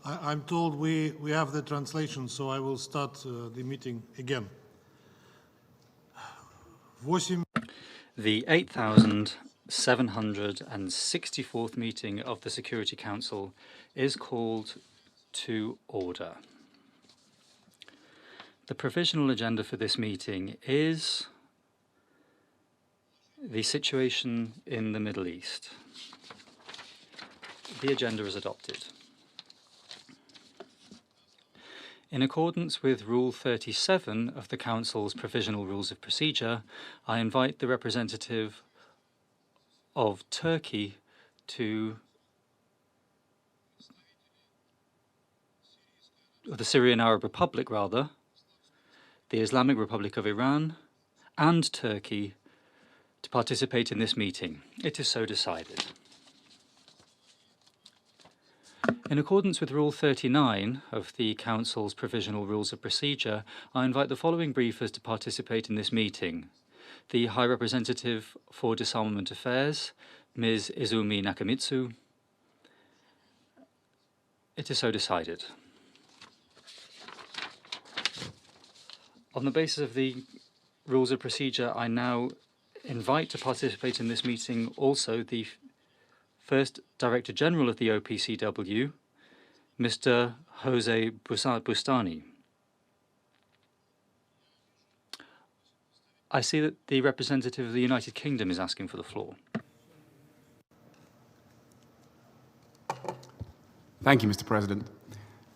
I'm told we have the translation, so I will start the meeting again. The 8,764th meeting of the Security Council is called to order. The provisional agenda for this meeting is the situation in the Middle East. The agenda is adopted. In accordance with Rule 37 of the Council's Provisional Rules of Procedure, I invite the representative of Turkey the Syrian Arab Republic, the Islamic Republic of Iran, and Turkey to participate in this meeting. It is so decided. In accordance with Rule 39 of the Council's Provisional Rules of Procedure, I invite the following briefers to participate in this meeting. The High Representative for Disarmament Affairs, Ms. Izumi Nakamitsu. It is so decided. On the basis of the Rules of Procedure, I now invite to participate in this meeting also the First Director General of the OPCW, Mr. Jose Bustani. I see that the representative of the United Kingdom is asking for the floor. Thank you, Mr. President.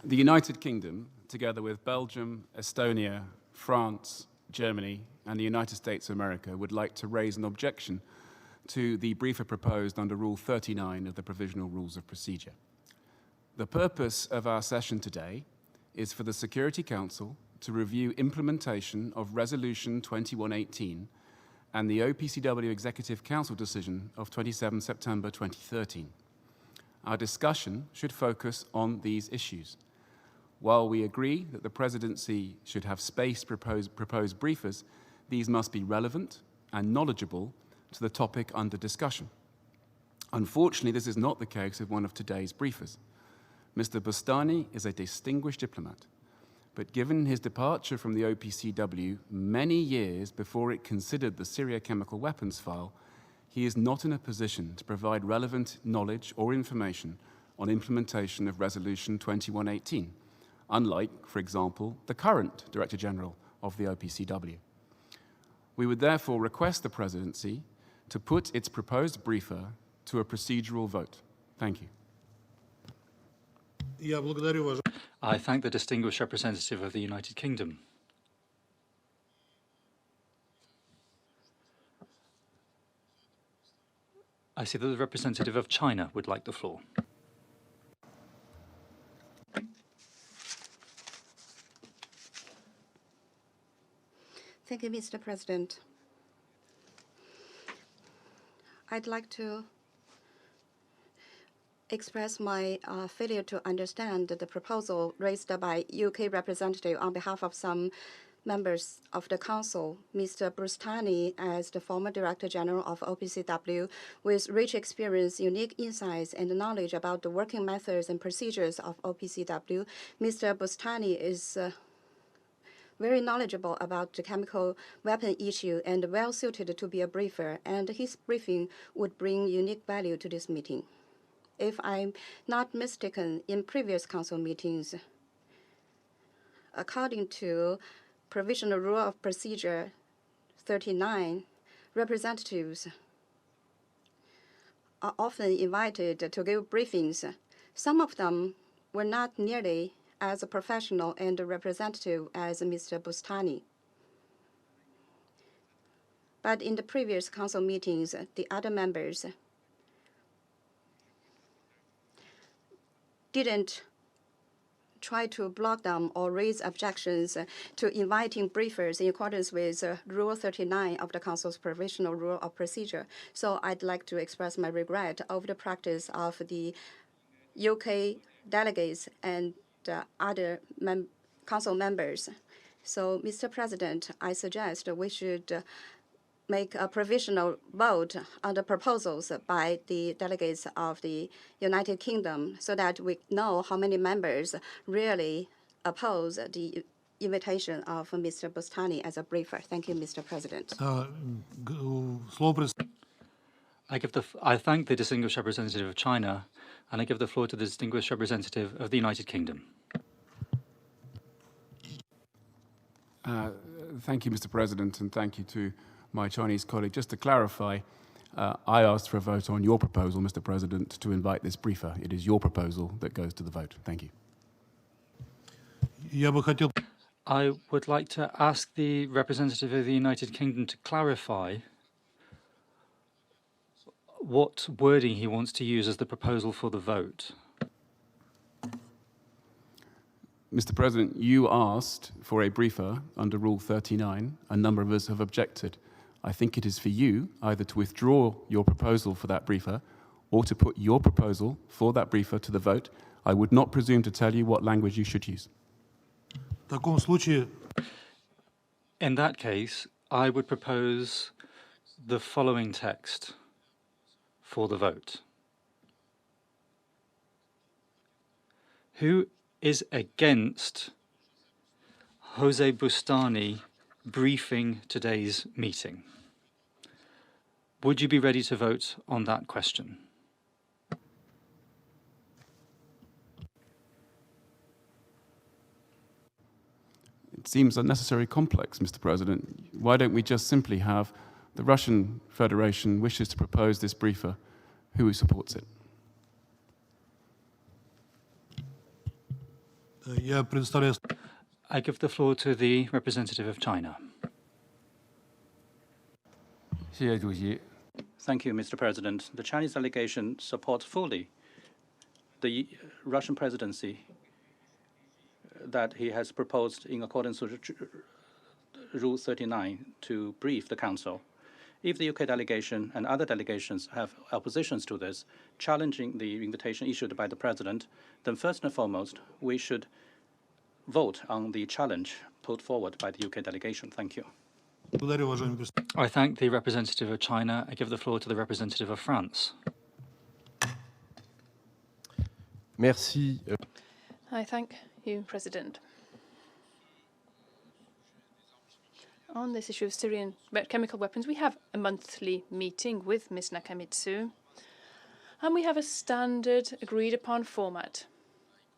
The United Kingdom, together with Belgium, Estonia, France, Germany, and the United States of America, would like to raise an objection to the briefer proposed under Rule 39 of the Provisional Rules of Procedure. The purpose of our session today is for the Security Council to review implementation of Resolution 2118 and the OPCW Executive Council decision of 27 September 2013. Our discussion should focus on these issues. While we agree that the Presidency should have space to propose briefers, these must be relevant and knowledgeable to the topic under discussion. Unfortunately, this is not the case with one of today's briefers. Mr. Bustani is a distinguished diplomat, but given his departure from the OPCW many years before it considered the Syria chemical weapons file, he is not in a position to provide relevant knowledge or information on implementation of Resolution 2118, unlike, for example, the current Director General of the OPCW. We would therefore request the Presidency to put its proposed briefer to a procedural vote. Thank you. I thank the distinguished representative of the United Kingdom. I see that the representative of China would like the floor. Thank you, Mr. President. I'd like to express my failure to understand the proposal raised by UK representative on behalf of some members of the Council. Mr. Bustani, as the former Director General of OPCW, with rich experience, unique insights, and knowledge about the working methods and procedures of OPCW, Mr. Bustani is very knowledgeable about the chemical weapon issue and well-suited to be a briefer, and his briefing would bring unique value to this meeting. If I'm not mistaken, in previous Council meetings, according to Provisional Rule of Procedure 39, representatives are often invited to give briefings. Some of them were not nearly as professional and representative as Mr. Bustani. But in the previous Council meetings, the other members didn't try to block them or raise objections to inviting briefers in accordance with Rule 39 of the Council's Provisional Rule of Procedure. So I'd like to express my regret over the practice of the UK delegates and other Council members. So, Mr. President, I suggest we should make a provisional vote on the proposals by the delegates of the United Kingdom so that we know how many members really oppose the invitation of Mr. Bustani as a briefer. Thank you, Mr. President. Слово пред- I thank the distinguished representative of China, and I give the floor to the distinguished representative of the United Kingdom. Thank you, Mr. President, and thank you to my Chinese colleague. Just to clarify, I asked for a vote on your proposal, Mr. President, to invite this briefer. It is your proposal that goes to the vote. Thank you. Я бы хотел... I would like to ask the representative of the United Kingdom to clarify what wording he wants to use as the proposal for the vote. Mr. President, you asked for a briefer under Rule 39. A number of us have objected. I think it is for you either to withdraw your proposal for that briefer or to put your proposal for that briefer to the vote. I would not presume to tell you what language you should use. В таком случае In that case, I would propose the following text for the vote. Who is against Jose Bustani briefing today's meeting? Would you be ready to vote on that question? It seems unnecessarily complex, Mr. President. Why don't we just simply have the Russian Federation wishes to propose this briefer, who supports it? я предоставляю... I give the floor to the representative of China. Thank you, Mr. President. The Chinese delegation supports fully the Russian presidency that he has proposed in accordance with Rule 39 to brief the Council. If the UK delegation and other delegations have oppositions to this, challenging the invitation issued by the President, then first and foremost, we should vote on the challenge put forward by the UK delegation. Thank you. Благодарю, уважаемый представитель. I thank the representative of China. I give the floor to the representative of France. Merci. I thank you, President. On this issue of Syrian chemical weapons, we have a monthly meeting with Ms. Nakamitsu, and we have a standard agreed-upon format.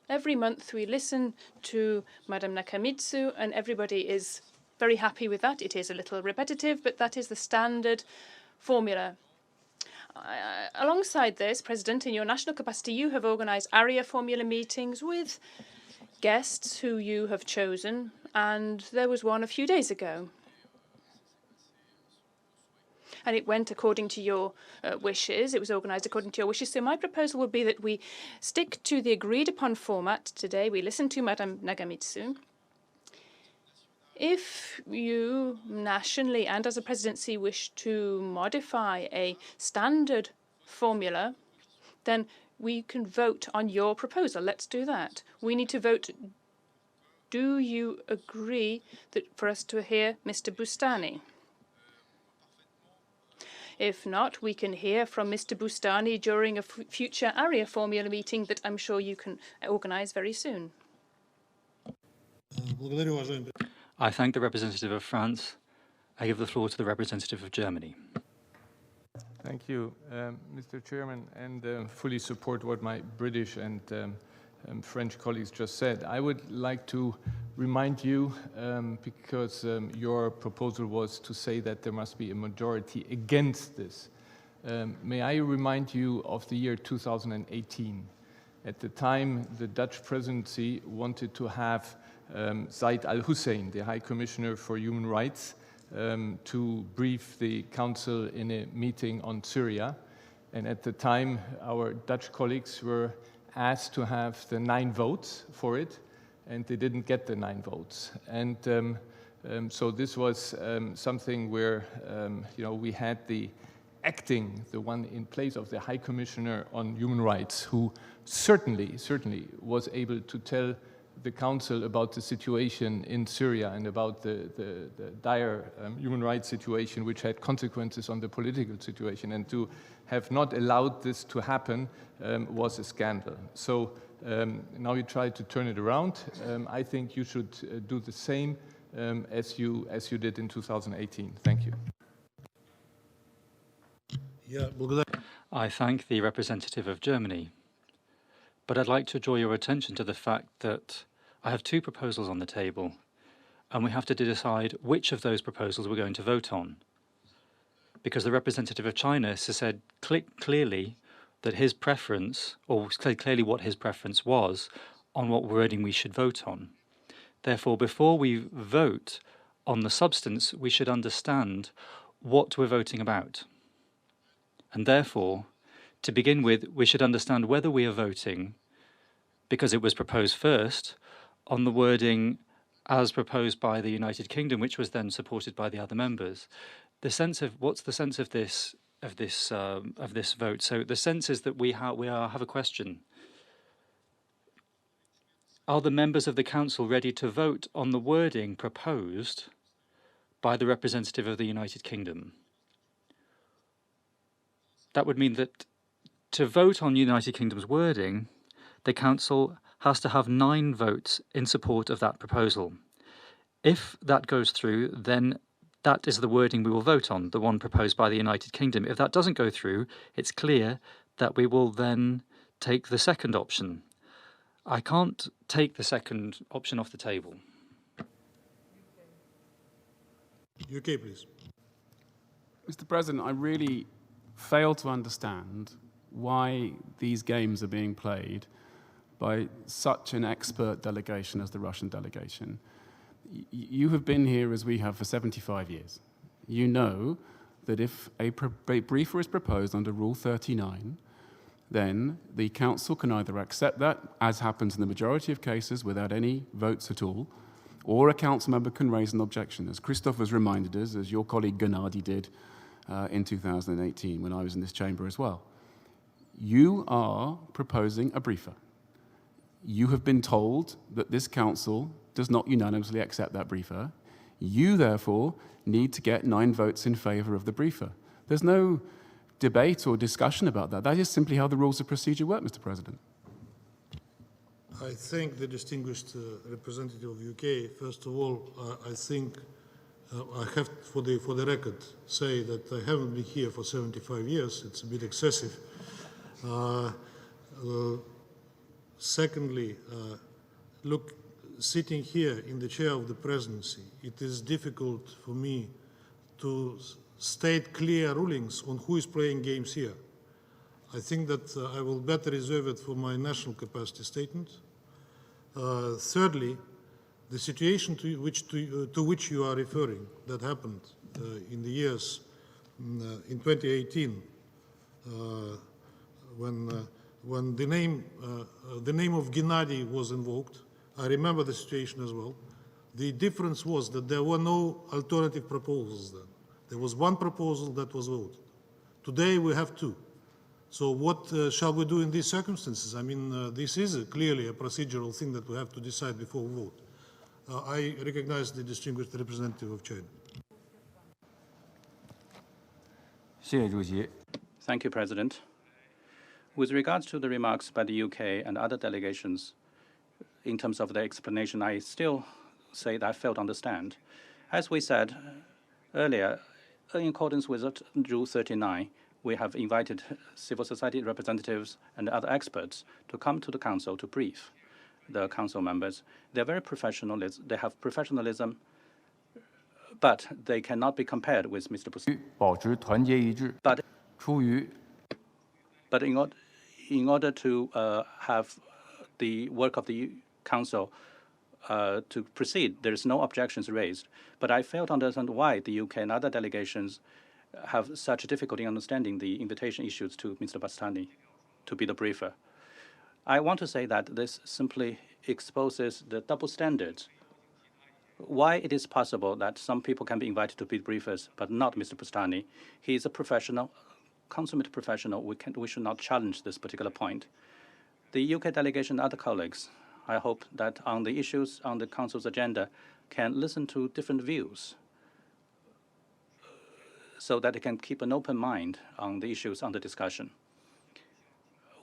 Every month we listen to Madam Nakamitsu, and everybody is very happy with that. It is a little repetitive, but that is the standard formula. Alongside this, President, in your national capacity, you have organized ARIA formula meetings with guests who you have chosen, and there was one a few days ago. And it went according to your wishes. It was organized according to your wishes. So my proposal would be that we stick to the agreed-upon format today. We listen to Madam Nagamitsu. If you nationally and as a presidency wish to modify a standard formula, then we can vote on your proposal. Let's do that. We need to vote. Do you agree that for us to hear Mr. Bustani? If not, we can hear from Mr. Bustani during a future ARIA formula meeting that I'm sure you can organize very soon. Благодарю, уважаемый представитель. I thank the representative of France. I give the floor to the representative of Germany. Thank you, Mr. Chairman, and fully support what my British and French colleagues just said. I would like to remind you, because your proposal was to say that there must be a majority against this. May I remind you of the year 2018? At the time, the Dutch presidency wanted to have Zaid al-Hussein, the High Commissioner for Human Rights, to brief the Council in a meeting on Syria. And at the time, our Dutch colleagues were asked to have the 9 votes for it, and they didn't get the 9 votes. And so this was something where we had the one in place of the High Commissioner on Human Rights, who certainly was able to tell the Council about the situation in Syria and about the dire human rights situation, which had consequences on the political situation. And to have not allowed this to happen was a scandal. So now you try to turn it around. I think you should do the same as you did in 2018. Thank you. I thank the representative of Germany, but I'd like to draw your attention to the fact that I have two proposals on the table, and we have to decide which of those proposals we're going to vote on. Because the representative of China has said clearly that his preference, or clearly what his preference was, on what wording we should vote on. Therefore, before we vote on the substance, we should understand what we're voting about. And therefore, to begin with, we should understand whether we are voting, because it was proposed first, on the wording as proposed by the United Kingdom, which was then supported by the other members. What's the sense of this vote? So the sense is that we have a question. Are the members of the Council ready to vote on the wording proposed by the representative of the United Kingdom? That would mean that to vote on United Kingdom's wording, the Council has to have 9 votes in support of that proposal. If that goes through, then that is the wording we will vote on, the one proposed by the United Kingdom. If that doesn't go through, it's clear that we will then take the second option. I can't take the second option off the table. UK, please. Mr. President, I really fail to understand why these games are being played by such an expert delegation as the Russian delegation. You have been here, as we have, for 75 years. You know that if a briefer is proposed under Rule 39, then the Council can either accept that, as happens in the majority of cases, without any votes at all, or a Council member can raise an objection, as Christoph has reminded us, as your colleague Grenadines did in 2018, when I was in this chamber as well. You are proposing a briefer. You have been told that this Council does not unanimously accept that briefer. You, therefore, need to get 9 votes in favour of the briefer. There's no debate or discussion about that. That is simply how the rules of procedure work, Mr. President. I thank the distinguished representative of UK. First of all, I think I have, for the record, say that I haven't been here for 75 years. It's a bit excessive. Secondly, look, sitting here in the chair of the presidency, it is difficult for me to state clear rulings on who is playing games here. I think that I will better reserve it for my national capacity statement. Thirdly, the situation to which you are referring that happened in the years in 2018 when the name of Gennady was invoked. I remember the situation as well. The difference was that there were no alternative proposals then. There was one proposal that was voted. Today we have 2. So what shall we do in these circumstances? I mean, this is clearly a procedural thing that we have to decide before we vote. I recognize the distinguished representative of China. Thank you, President. With regards to the remarks by the UK and other delegations, in terms of the explanation, I still say that I failed to understand. As we said earlier, in accordance with Rule 39, we have invited civil society representatives and other experts to come to the Council to brief the Council members. They're very professional. They have professionalism, but they cannot be compared with Mr. Bustani. But in order to have the work of the Council to proceed, there is no objections raised. But I fail to understand why the UK and other delegations have such difficulty understanding the invitation issued to Mr. Bustani to be the briefer. I want to say that this simply exposes the double standards. Why it is possible that some people can be invited to be briefers, but not Mr. Bustani. He is a professional, consummate professional. We should not challenge this particular point. The UK delegation and other colleagues I hope that on the issues on the Council's agenda can listen to different views so that it can keep an open mind on the issues under discussion.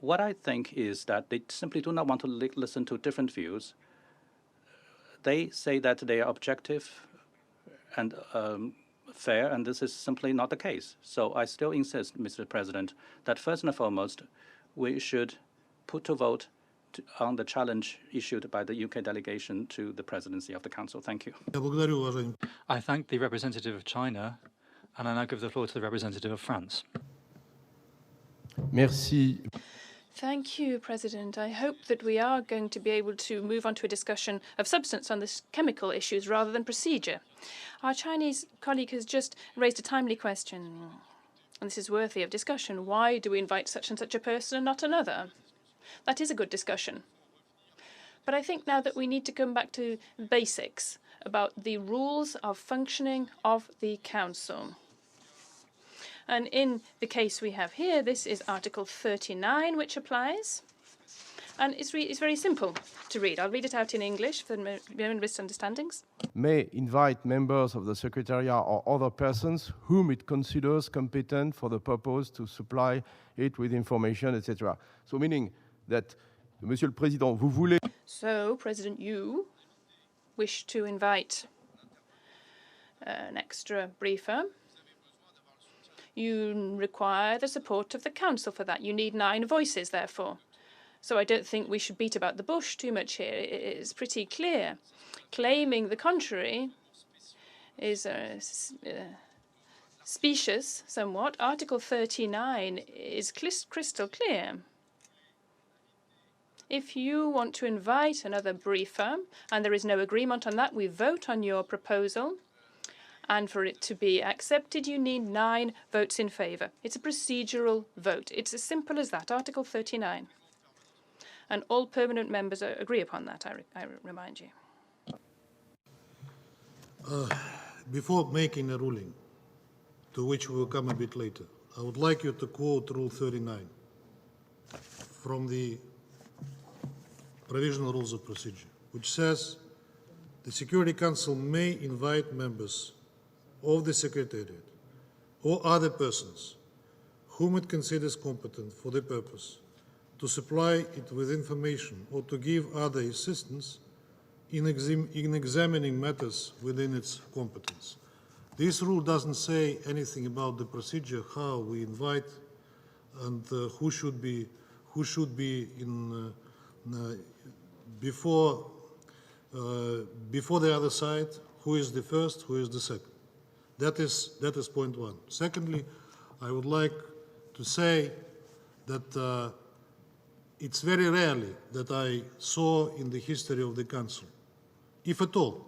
What I think is that they simply do not want to listen to different views. They say that they are objective and fair, and this is simply not the case. So I still insist, Mr. President, that first and foremost, we should put to vote on the challenge issued by the UK delegation to the presidency of the Council. Thank you. Я благодарю, уважаемый. I thank the representative of China, and I now give the floor to the representative of France. Merci. Thank you, President. I hope that we are going to be able to move on to a discussion of substance on this chemical issues rather than procedure. Our Chinese colleague has just raised a timely question, and this is worthy of discussion. Why do we invite such and such a person and not another? That is a good discussion. But I think now that we need to come back to basics about the rules of functioning of the Council. And in the case we have here, this is Article 39, which applies. And it's very simple to read. I'll read it out in English for the misunderstandings. May invite members of the Secretariat or other persons whom it considers competent for the purpose to supply it with information, etc. So meaning that, Monsieur le Président, vous voulez... So, President, you wish to invite an extra briefer. You require the support of the Council for that. You need 9 voices, therefore. So I don't think we should beat about the bush too much here. It is pretty clear. Claiming the contrary is specious somewhat. Article 39 is crystal clear. If you want to invite another briefer, and there is no agreement on that, we vote on your proposal. And for it to be accepted, you need 9 votes in favour. It's a procedural vote. It's as simple as that, Article 39. And all permanent members agree upon that, I remind you. Before making a ruling, to which we will come a bit later, I would like you to quote Rule 39 from the Provisional Rules of Procedure, which says, the Security Council may invite members of the Secretariat or other persons whom it considers competent for the purpose to supply it with information or to give other assistance in examining matters within its competence. This rule doesn't say anything about the procedure, how we invite, and who should be in before the other side, who is the first, who is the second. That is point one. Secondly, I would like to say that it's very rarely that I saw in the history of the Council, if at all,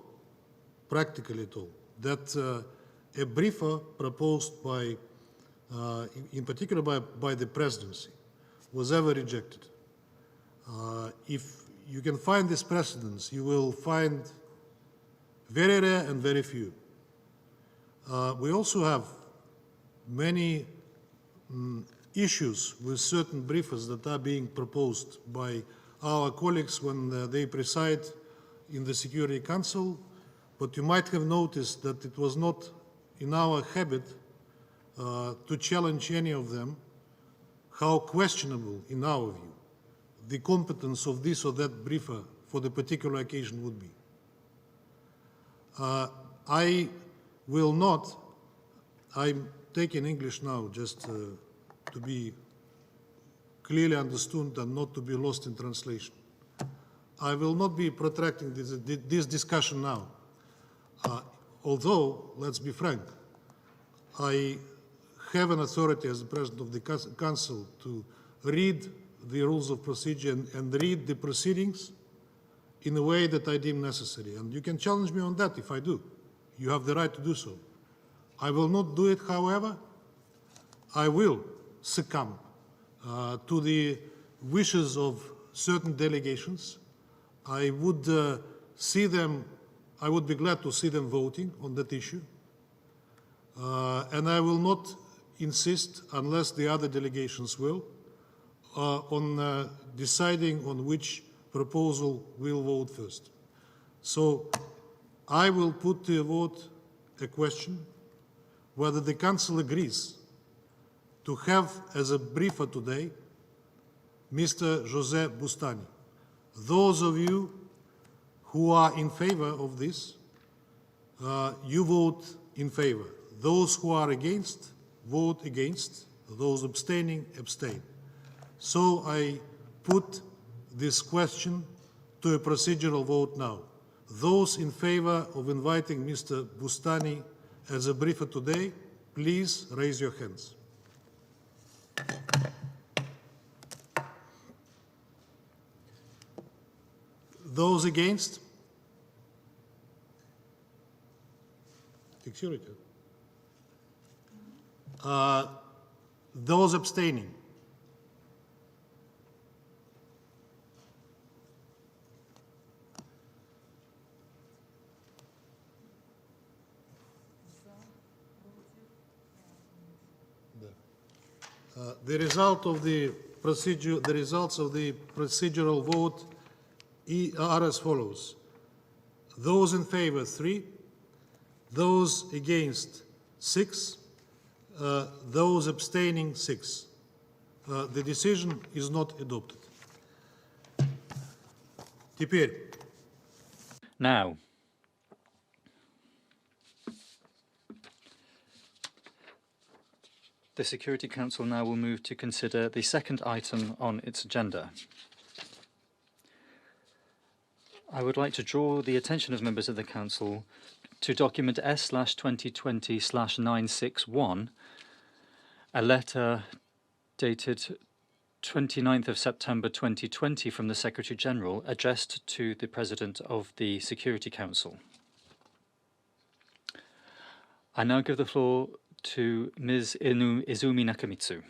practically at all, that a briefer proposed by, in particular by the presidency, was ever rejected. If you can find this precedence, you will find very rare and very few. We also have many issues with certain briefers that are being proposed by our colleagues when they preside in the Security Council, but you might have noticed that it was not in our habit to challenge any of them, how questionable, in our view, the competence of this or that briefer for the particular occasion would be. I will not, I'm taking English now just to be clearly understood and not to be lost in translation. I will not be protracting this discussion now. Although, let's be frank, I have an authority as the President of the Council to read the rules of procedure and read the proceedings in a way that I deem necessary. And you can challenge me on that if I do. You have the right to do so. I will not do it, however. I will succumb to the wishes of certain delegations. I would see them, I would be glad to see them voting on that issue. And I will not insist, unless the other delegations will, on deciding on which proposal will vote first. So I will put to a vote a question whether the Council agrees to have as a briefer today Mr. José Bustani. Those of you who are in favor of this, you vote in favor. Those who are against, vote against. Those abstaining, abstain. So I put this question to a procedural vote now. Those in favor of inviting Mr. Bustani as a briefer today, please raise your hands. Those against? Security. Those abstaining? The results of the procedural vote are as follows. Those in favor, 3. Those against, 6. Those abstaining, 6. The decision is not adopted. Теперь. Now, the Security Council now will move to consider the second item on its agenda. I would like to draw the attention of members of the Council to document S/2020/961, a letter dated 29th of September 2020 from the Secretary General addressed to the President of the Security Council. I now give the floor to Ms. Izumi Nakamitsu.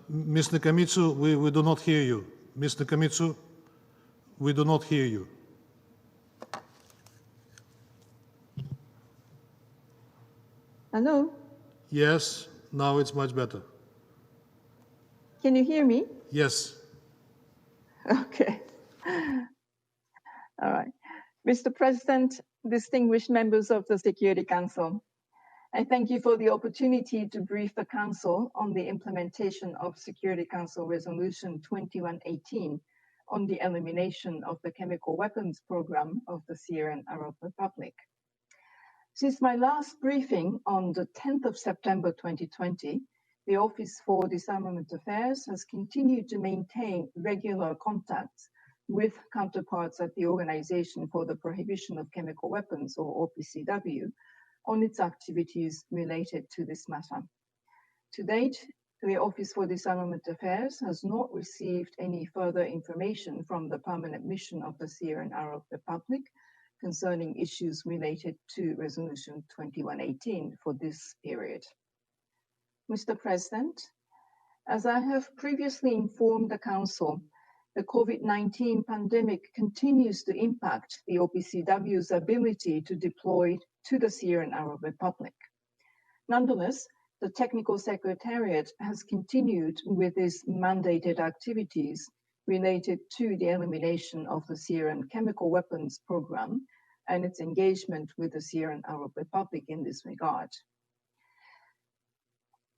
Ms. Nakamitsu, we do not hear you. Ms. Nakamitsu, we do not hear you. Hello? Yes, now it's much better. Can you hear me? Yes. Okay. All right. Mr. President, distinguished members of the Security Council, I thank you for the opportunity to brief the Council on the implementation of Security Council Resolution 2118 on the elimination of the chemical weapons program of the Syrian Arab Republic. Since my last briefing on the 10th of September 2020, the Office for Disarmament Affairs has continued to maintain regular contacts with counterparts at the Organization for the Prohibition of Chemical Weapons, or OPCW, on its activities related to this matter. To date, the Office for Disarmament Affairs has not received any further information from the permanent mission of the Syrian Arab Republic concerning issues related to Resolution 2118 for this period. Mr. President, as I have previously informed the Council, the COVID-19 pandemic continues to impact the OPCW's ability to deploy to the Syrian Arab Republic. Nonetheless, the Technical Secretariat has continued with its mandated activities related to the elimination of the Syrian chemical weapons program and its engagement with the Syrian Arab Republic in this regard,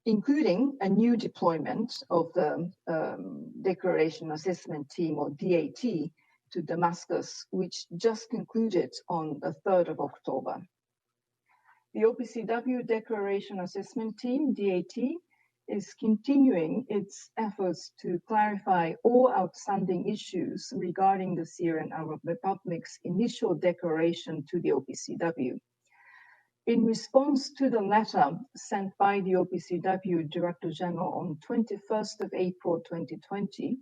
including a new deployment of the Declaration Assessment Team, or DAT, to Damascus, which just concluded on the 3rd of October. The OPCW Declaration Assessment Team, DAT, is continuing its efforts to clarify all outstanding issues regarding the Syrian Arab Republic's initial declaration to the OPCW. In response to the letter sent by the OPCW Director General on 21st of April 2020,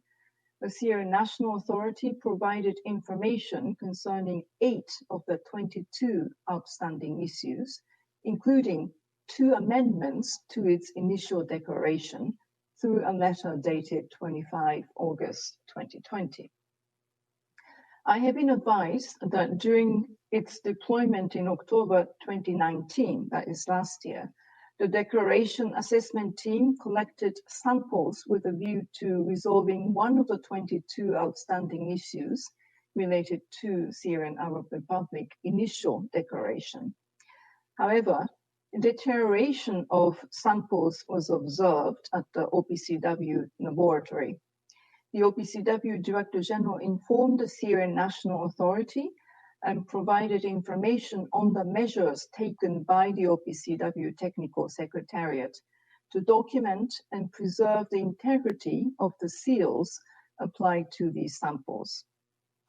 the Syrian National Authority provided information concerning 8 of the 22 outstanding issues, including 2 amendments to its initial declaration through a letter dated 25 August 2020. I have been advised that during its deployment in October 2019, that is last year, the Declaration Assessment Team collected samples with a view to resolving one of the 22 outstanding issues related to Syrian Arab Republic initial declaration. However, deterioration of samples was observed at the OPCW laboratory. The OPCW Director General informed the Syrian National Authority and provided information on the measures taken by the OPCW Technical Secretariat to document and preserve the integrity of the seals applied to these samples.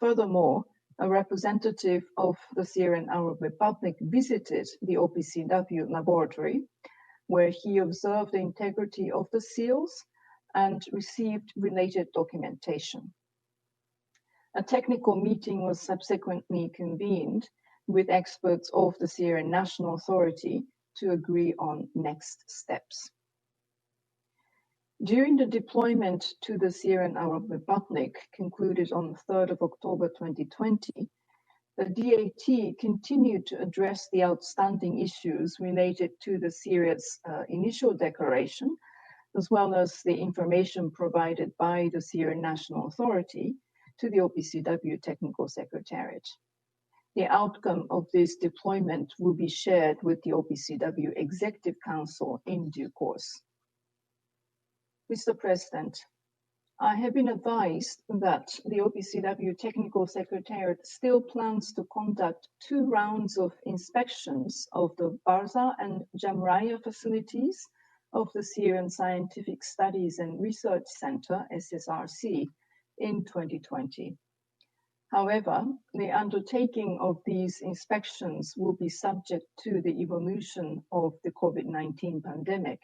Furthermore, a representative of the Syrian Arab Republic visited the OPCW laboratory, where he observed the integrity of the seals and received related documentation. A technical meeting was subsequently convened with experts of the Syrian National Authority to agree on next steps. During the deployment to the Syrian Arab Republic, concluded on the 3rd of October 2020, the DAT continued to address the outstanding issues related to the Syria's initial declaration, as well as the information provided by the Syrian National Authority to the OPCW Technical Secretariat. The outcome of this deployment will be shared with the OPCW Executive Council in due course. Mr. President, I have been advised that the OPCW Technical Secretariat still plans to conduct 2 rounds of inspections of the Barza and Jamraya facilities of the Syrian Scientific Studies and Research Center, SSRC, in 2020. However, the undertaking of these inspections will be subject to the evolution of the COVID-19 pandemic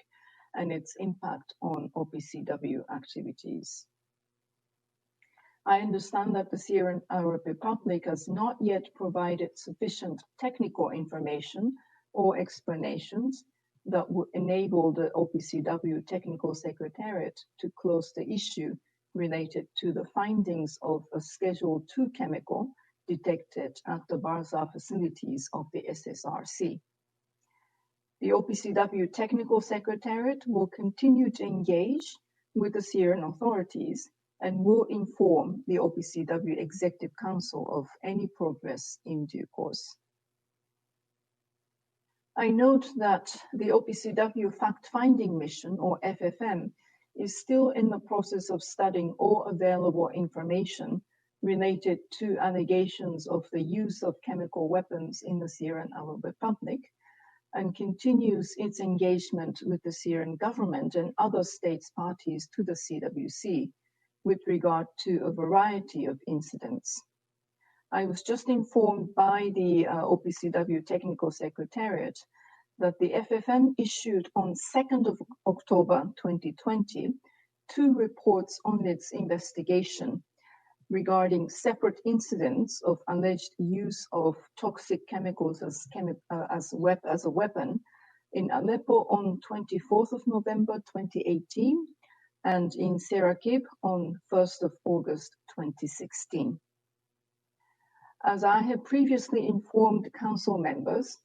and its impact on OPCW activities. I understand that the Syrian Arab Republic has not yet provided sufficient technical information or explanations that would enable the OPCW Technical Secretariat to close the issue related to the findings of a Schedule 2 chemical detected at the Barza facilities of the SSRC. The OPCW Technical Secretariat will continue to engage with the Syrian authorities and will inform the OPCW Executive Council of any progress in due course. I note that the OPCW Fact-Finding Mission, or FFM, is still in the process of studying all available information related to allegations of the use of chemical weapons in the Syrian Arab Republic, and continues its engagement with the Syrian government and other states parties to the CWC with regard to a variety of incidents. I was just informed by the OPCW Technical Secretariat that the FFM issued on 2nd of October 2020 2 reports on its investigation regarding separate incidents of alleged use of toxic chemicals as a weapon in Aleppo on 24th of November 2018 and in Serakib on 1st of August 2016. As I have previously informed Council members,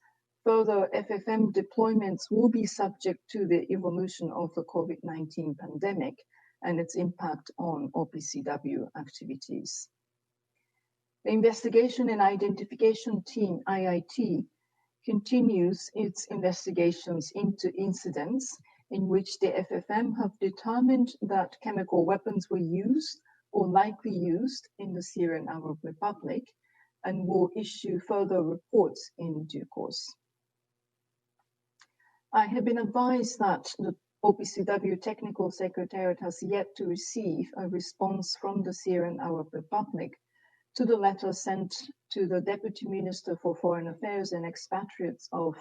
further FFM deployments will be subject to the evolution of the COVID-19 pandemic and its impact on OPCW activities. The Investigation and Identification Team, IIT, continues its investigations into incidents in which the FFM have determined that chemical weapons were used or likely used in the Syrian Arab Republic and will issue further reports in due course. I have been advised that the OPCW Technical Secretariat has yet to receive a response from the Syrian Arab Republic to the letter sent to the Deputy Minister for Foreign Affairs and Expatriates of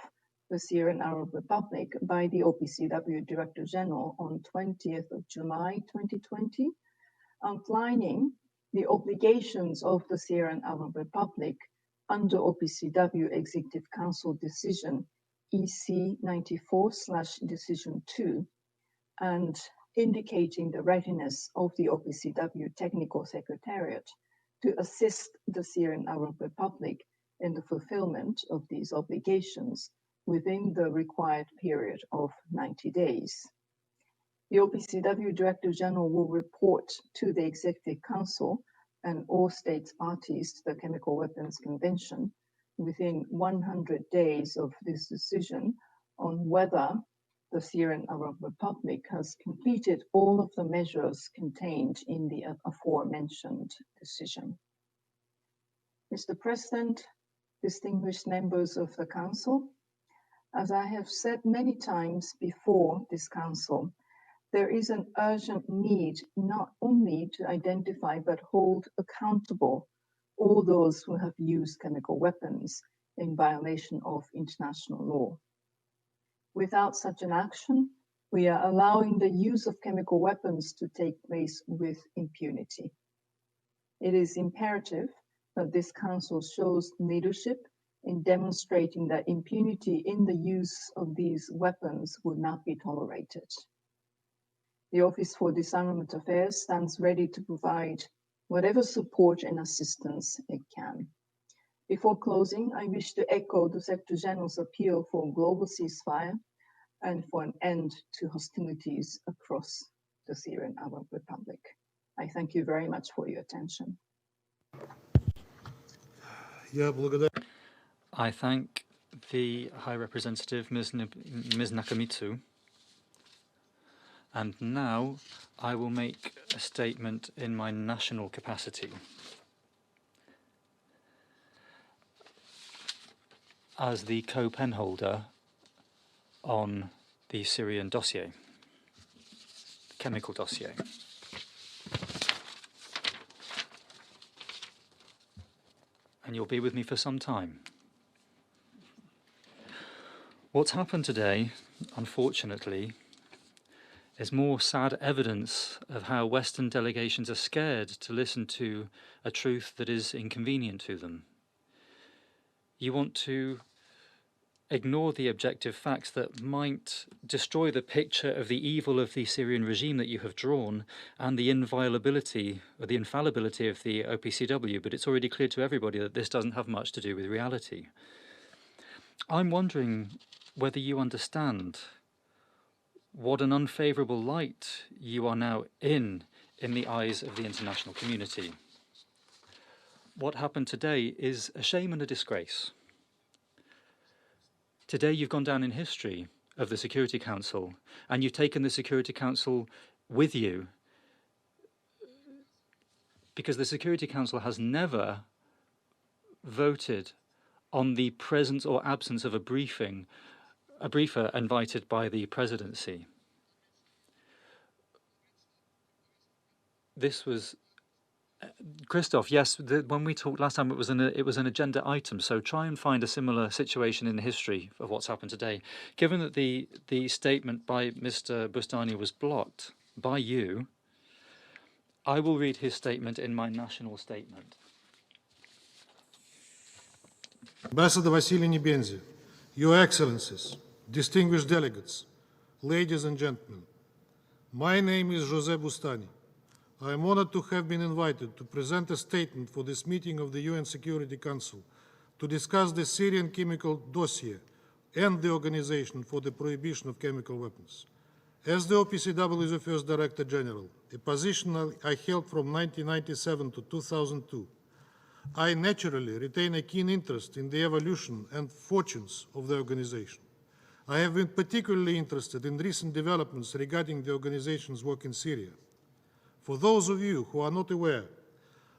the Syrian Arab Republic by the OPCW Director General on 20th of July 2020, outlining the obligations of the Syrian Arab Republic under OPCW Executive Council Decision EC 94/Decision 2, and indicating the readiness of the OPCW Technical Secretariat to assist the Syrian Arab Republic in the fulfillment of these obligations within the required period of 90 days. The OPCW Director General will report to the Executive Council and all states parties to the Chemical Weapons Convention within 100 days of this decision on whether the Syrian Arab Republic has completed all of the measures contained in the aforementioned decision. Mr. President, distinguished members of the Council, as I have said many times before this Council, there is an urgent need not only to identify but hold accountable all those who have used chemical weapons in violation of international law. Without such an action, we are allowing the use of chemical weapons to take place with impunity. It is imperative that this Council shows leadership in demonstrating that impunity in the use of these weapons would not be tolerated. The Office for Disarmament Affairs stands ready to provide whatever support and assistance it can. Before closing, I wish to echo the Secretary General's appeal for a global ceasefire and for an end to hostilities across the Syrian Arab Republic. I thank you very much for your attention. I thank the High Representative, Ms. Nakamitsu. And now I will make a statement in my national capacity. As the co-pen holder on the Syrian dossier, the chemical dossier. And you'll be with me for some time. What's happened today, unfortunately, is more sad evidence of how Western delegations are scared to listen to a truth that is inconvenient to them. You want to ignore the objective facts that might destroy the picture of the evil of the Syrian regime that you have drawn and the inviolability or the infallibility of the OPCW, but it's already clear to everybody that this doesn't have much to do with reality. I'm wondering whether you understand what an unfavourable light you are now in the eyes of the international community. What happened today is a shame and a disgrace. Today you've gone down in history of the Security Council, and you've taken the Security Council with you, because the Security Council has never voted on the presence or absence of a briefer invited by the presidency. This was Christoph, yes, when we talked last time, it was an agenda item. So try and find a similar situation in the history of what's happened today. Given that the statement by Mr. Bustani was blocked by you, I will read his statement in my national statement. Ambassador Vasily Nebenzi, Your Excellencies, distinguished delegates, ladies and gentlemen, my name is José Bustani. I am honored to have been invited to present a statement for this meeting of the UN Security Council to discuss the Syrian chemical dossier and the Organization for the Prohibition of Chemical Weapons. As the OPCW's First Director General, a position I held from 1997 to 2002, I naturally retain a keen interest in the evolution and fortunes of the organization. I have been particularly interested in recent developments regarding the organization's work in Syria. For those of you who are not aware,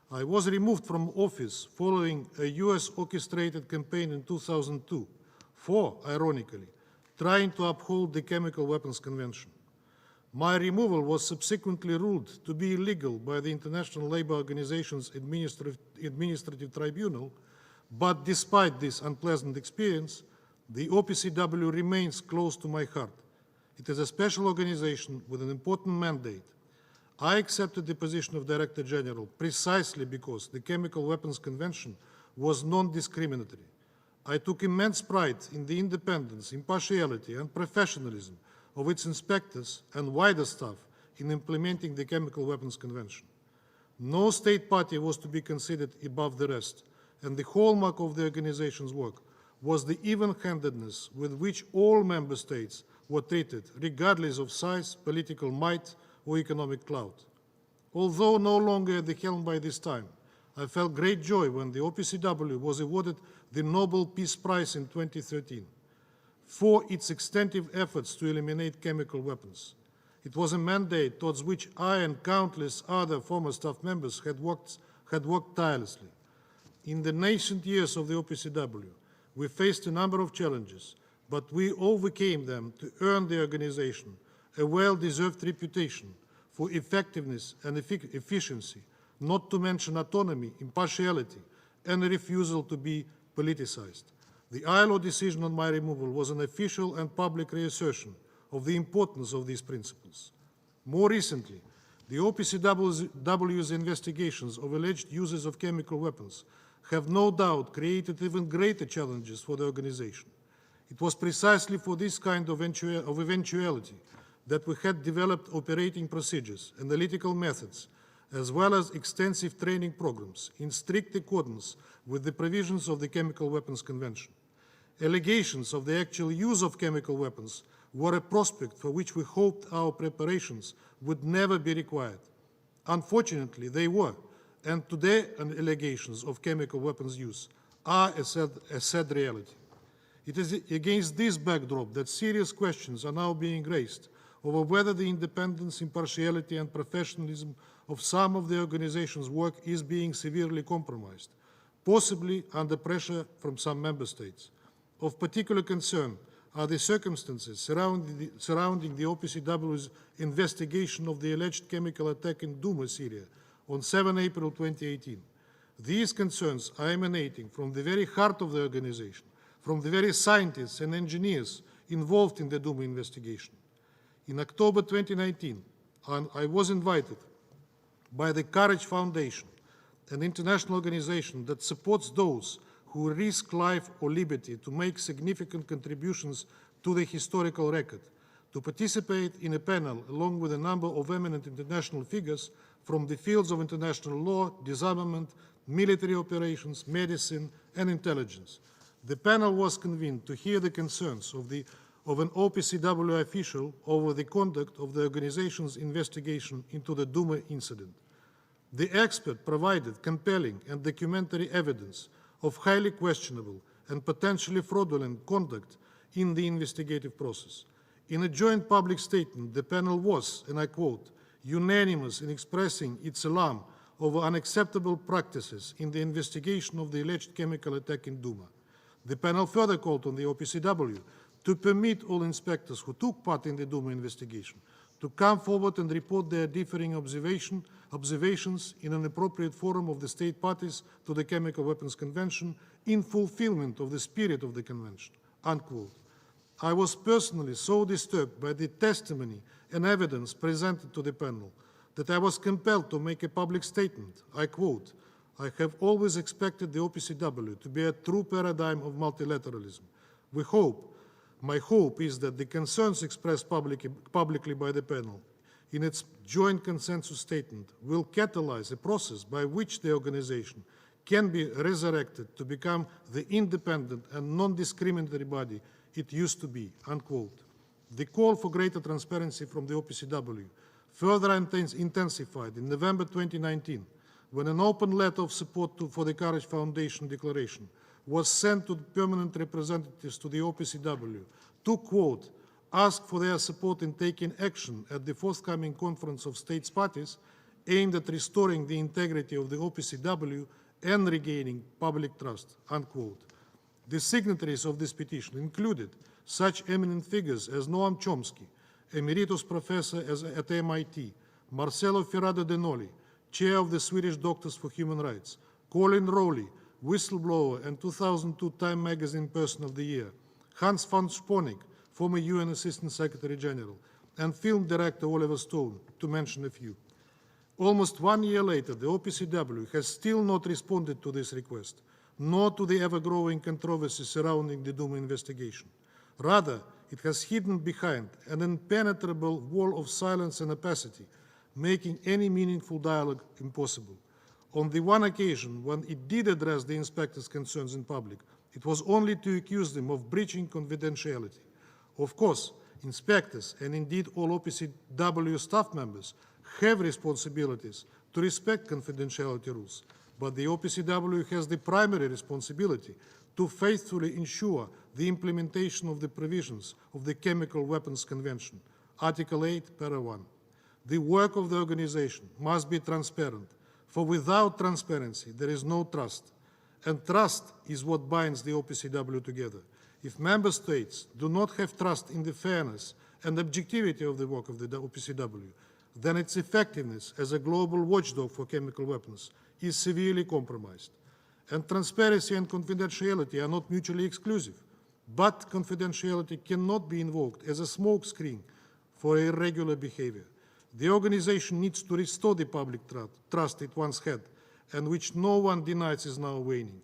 I was removed from office following a US orchestrated campaign in 2002 for, ironically, trying to uphold the Chemical Weapons Convention. My removal was subsequently ruled to be illegal by the International Labour Organization's Administrative Tribunal, but despite this unpleasant experience, the OPCW remains close to my heart. It is a special organization with an important mandate. I accepted the position of Director General precisely because the Chemical Weapons Convention was non-discriminatory. I took immense pride in the independence, impartiality, and professionalism of its inspectors and wider staff in implementing the Chemical Weapons Convention. No state party was to be considered above the rest, and the hallmark of the organization's work was the even-handedness with which all member states were treated, regardless of size, political might, or economic clout. Although no longer at the helm by this time, I felt great joy when the OPCW was awarded the Nobel Peace Prize in 2013 for its extensive efforts to eliminate chemical weapons. It was a mandate towards which I and countless other former staff members had worked tirelessly. In the nascent years of the OPCW, we faced a number of challenges, but we overcame them to earn the organization a well-deserved reputation for effectiveness and efficiency, not to mention autonomy, impartiality, and a refusal to be politicized. The ILO decision on my removal was an official and public reassertion of the importance of these principles. More recently, the OPCW's investigations of alleged uses of chemical weapons have no doubt created even greater challenges for the organization. It was precisely for this kind of eventuality that we had developed operating procedures, analytical methods, as well as extensive training programs in strict accordance with the provisions of the Chemical Weapons Convention. Allegations of the actual use of chemical weapons were a prospect for which we hoped our preparations would never be required. Unfortunately, they were, and today allegations of chemical weapons use are a sad reality. It is against this backdrop that serious questions are now being raised over whether the independence, impartiality, and professionalism of some of the organization's work is being severely compromised, possibly under pressure from some member states. Of particular concern are the circumstances surrounding the OPCW's investigation of the alleged chemical attack in Douma, Syria, on 7 April 2018. These concerns are emanating from the very heart of the organization, from the very scientists and engineers involved in the Douma investigation. In October 2019, I was invited by the Courage Foundation, an international organization that supports those who risk life or liberty to make significant contributions to the historical record, to participate in a panel along with a number of eminent international figures from the fields of international law, disarmament, military operations, medicine, and intelligence. The panel was convened to hear the concerns of an OPCW official over the conduct of the organization's investigation into the Douma incident. The expert provided compelling and documentary evidence of highly questionable and potentially fraudulent conduct in the investigative process. In a joint public statement, the panel was, and I quote, unanimous in expressing its alarm over unacceptable practices in the investigation of the alleged chemical attack in Douma. The panel further called on the OPCW to permit all inspectors who took part in the Douma investigation to come forward and report their differing observations in an appropriate forum of the state parties to the Chemical Weapons Convention in fulfillment of the spirit of the convention, unquote. I was personally so disturbed by the testimony and evidence presented to the panel that I was compelled to make a public statement. I quote, I have always expected the OPCW to be a true paradigm of multilateralism. My hope is that the concerns expressed publicly by the panel in its joint consensus statement will catalyze a process by which the organization can be resurrected to become the independent and non-discriminatory body it used to be, unquote. The call for greater transparency from the OPCW further intensified in November 2019 when an open letter of support for the Courage Foundation declaration was sent to the permanent representatives to the OPCW to, quote, ask for their support in taking action at the forthcoming conference of states parties aimed at restoring the integrity of the OPCW and regaining public trust, unquote. The signatories of this petition included such eminent figures as Noam Chomsky, emeritus professor at MIT, Marcelo Ferrado De Noli, chair of the Swedish Doctors for Human Rights, Colin Rowley, whistleblower and 2002 Time Magazine Person of the Year, Hans von Sponik, former UN Assistant Secretary General, and film director Oliver Stone, to mention a few. Almost 1 year later, the OPCW has still not responded to this request, nor to the ever-growing controversy surrounding the Douma investigation. Rather, it has hidden behind an impenetrable wall of silence and opacity, making any meaningful dialogue impossible. on the one occasion when it did address the inspectors' concerns in public, it was only to accuse them of breaching confidentiality. Of course, inspectors, and indeed all OPCW staff members, have responsibilities to respect confidentiality rules, but the OPCW has the primary responsibility to faithfully ensure the implementation of the provisions of the Chemical Weapons Convention, Article 8, Para 1. The work of the organization must be transparent, for without transparency there is no trust, and trust is what binds the OPCW together. If member states do not have trust in the fairness and objectivity of the work of the OPCW, then its effectiveness as a global watchdog for chemical weapons is severely compromised. And transparency and confidentiality are not mutually exclusive, but confidentiality cannot be invoked as a smokescreen for irregular behavior. The organization needs to restore the public trust it once had, and which no one denies is now waning,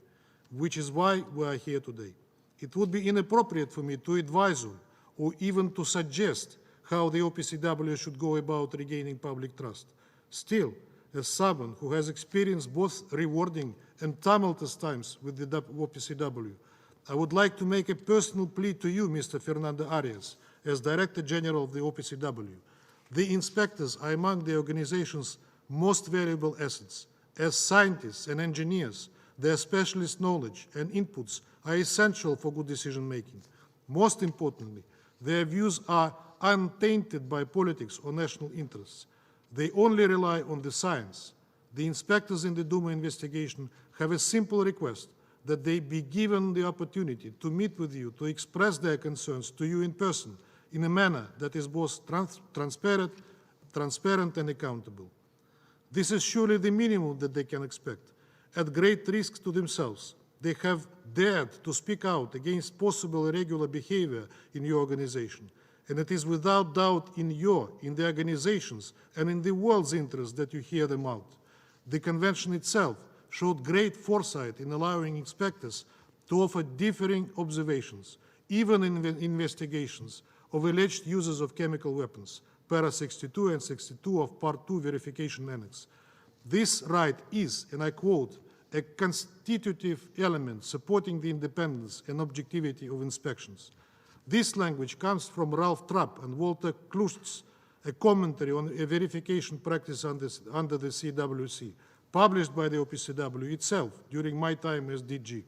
which is why we are here today. It would be inappropriate for me to advise on, or even to suggest, how the OPCW should go about regaining public trust. Still, as someone who has experienced both rewarding and tumultuous times with the OPCW, I would like to make a personal plea to you, Mr. Fernando Arias, as Director General of the OPCW. The inspectors are among the organization's most valuable assets. As scientists and engineers, their specialist knowledge and inputs are essential for good decision-making. Most importantly, their views are untainted by politics or national interests. They only rely on the science. The inspectors in the Duma investigation have a simple request, that they be given the opportunity to meet with you, to express their concerns to you in person, in a manner that is both transparent and accountable. This is surely the minimum that they can expect. At great risk to themselves, they have dared to speak out against possible irregular behavior in your organization. And it is without doubt in the organization's, and in the world's interest that you hear them out. The convention itself showed great foresight in allowing inspectors to offer differing observations, even in investigations of alleged users of chemical weapons, Para 62 and 62 of Part 2 Verification Annex. This right is, and I quote, a constitutive element supporting the independence and objectivity of inspections. This language comes from Ralph Trapp and Walter Klust's a commentary on a verification practice under the CWC, published by the OPCW itself during my time as DG.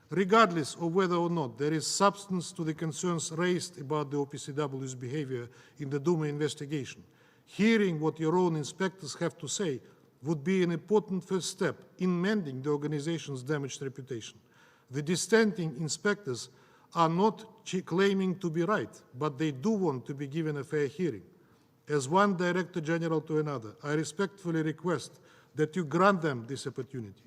Regardless of whether or not there is substance to the concerns raised about the OPCW's behavior in the Duma investigation, hearing what your own inspectors have to say would be an important first step in mending the organization's damaged reputation. The dissenting inspectors are not claiming to be right, but they do want to be given a fair hearing. As one Director General to another, I respectfully request that you grant them this opportunity.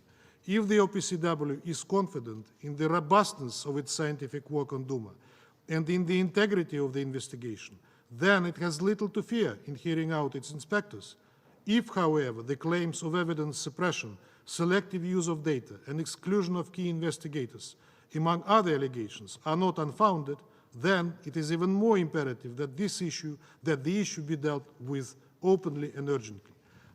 If the OPCW is confident in the robustness of its scientific work on Duma and in the integrity of the investigation, then it has little to fear in hearing out its inspectors. If, however, the claims of evidence suppression, selective use of data, and exclusion of key investigators, among other allegations, are not unfounded, then it is even more imperative that the issue be dealt with openly and urgently.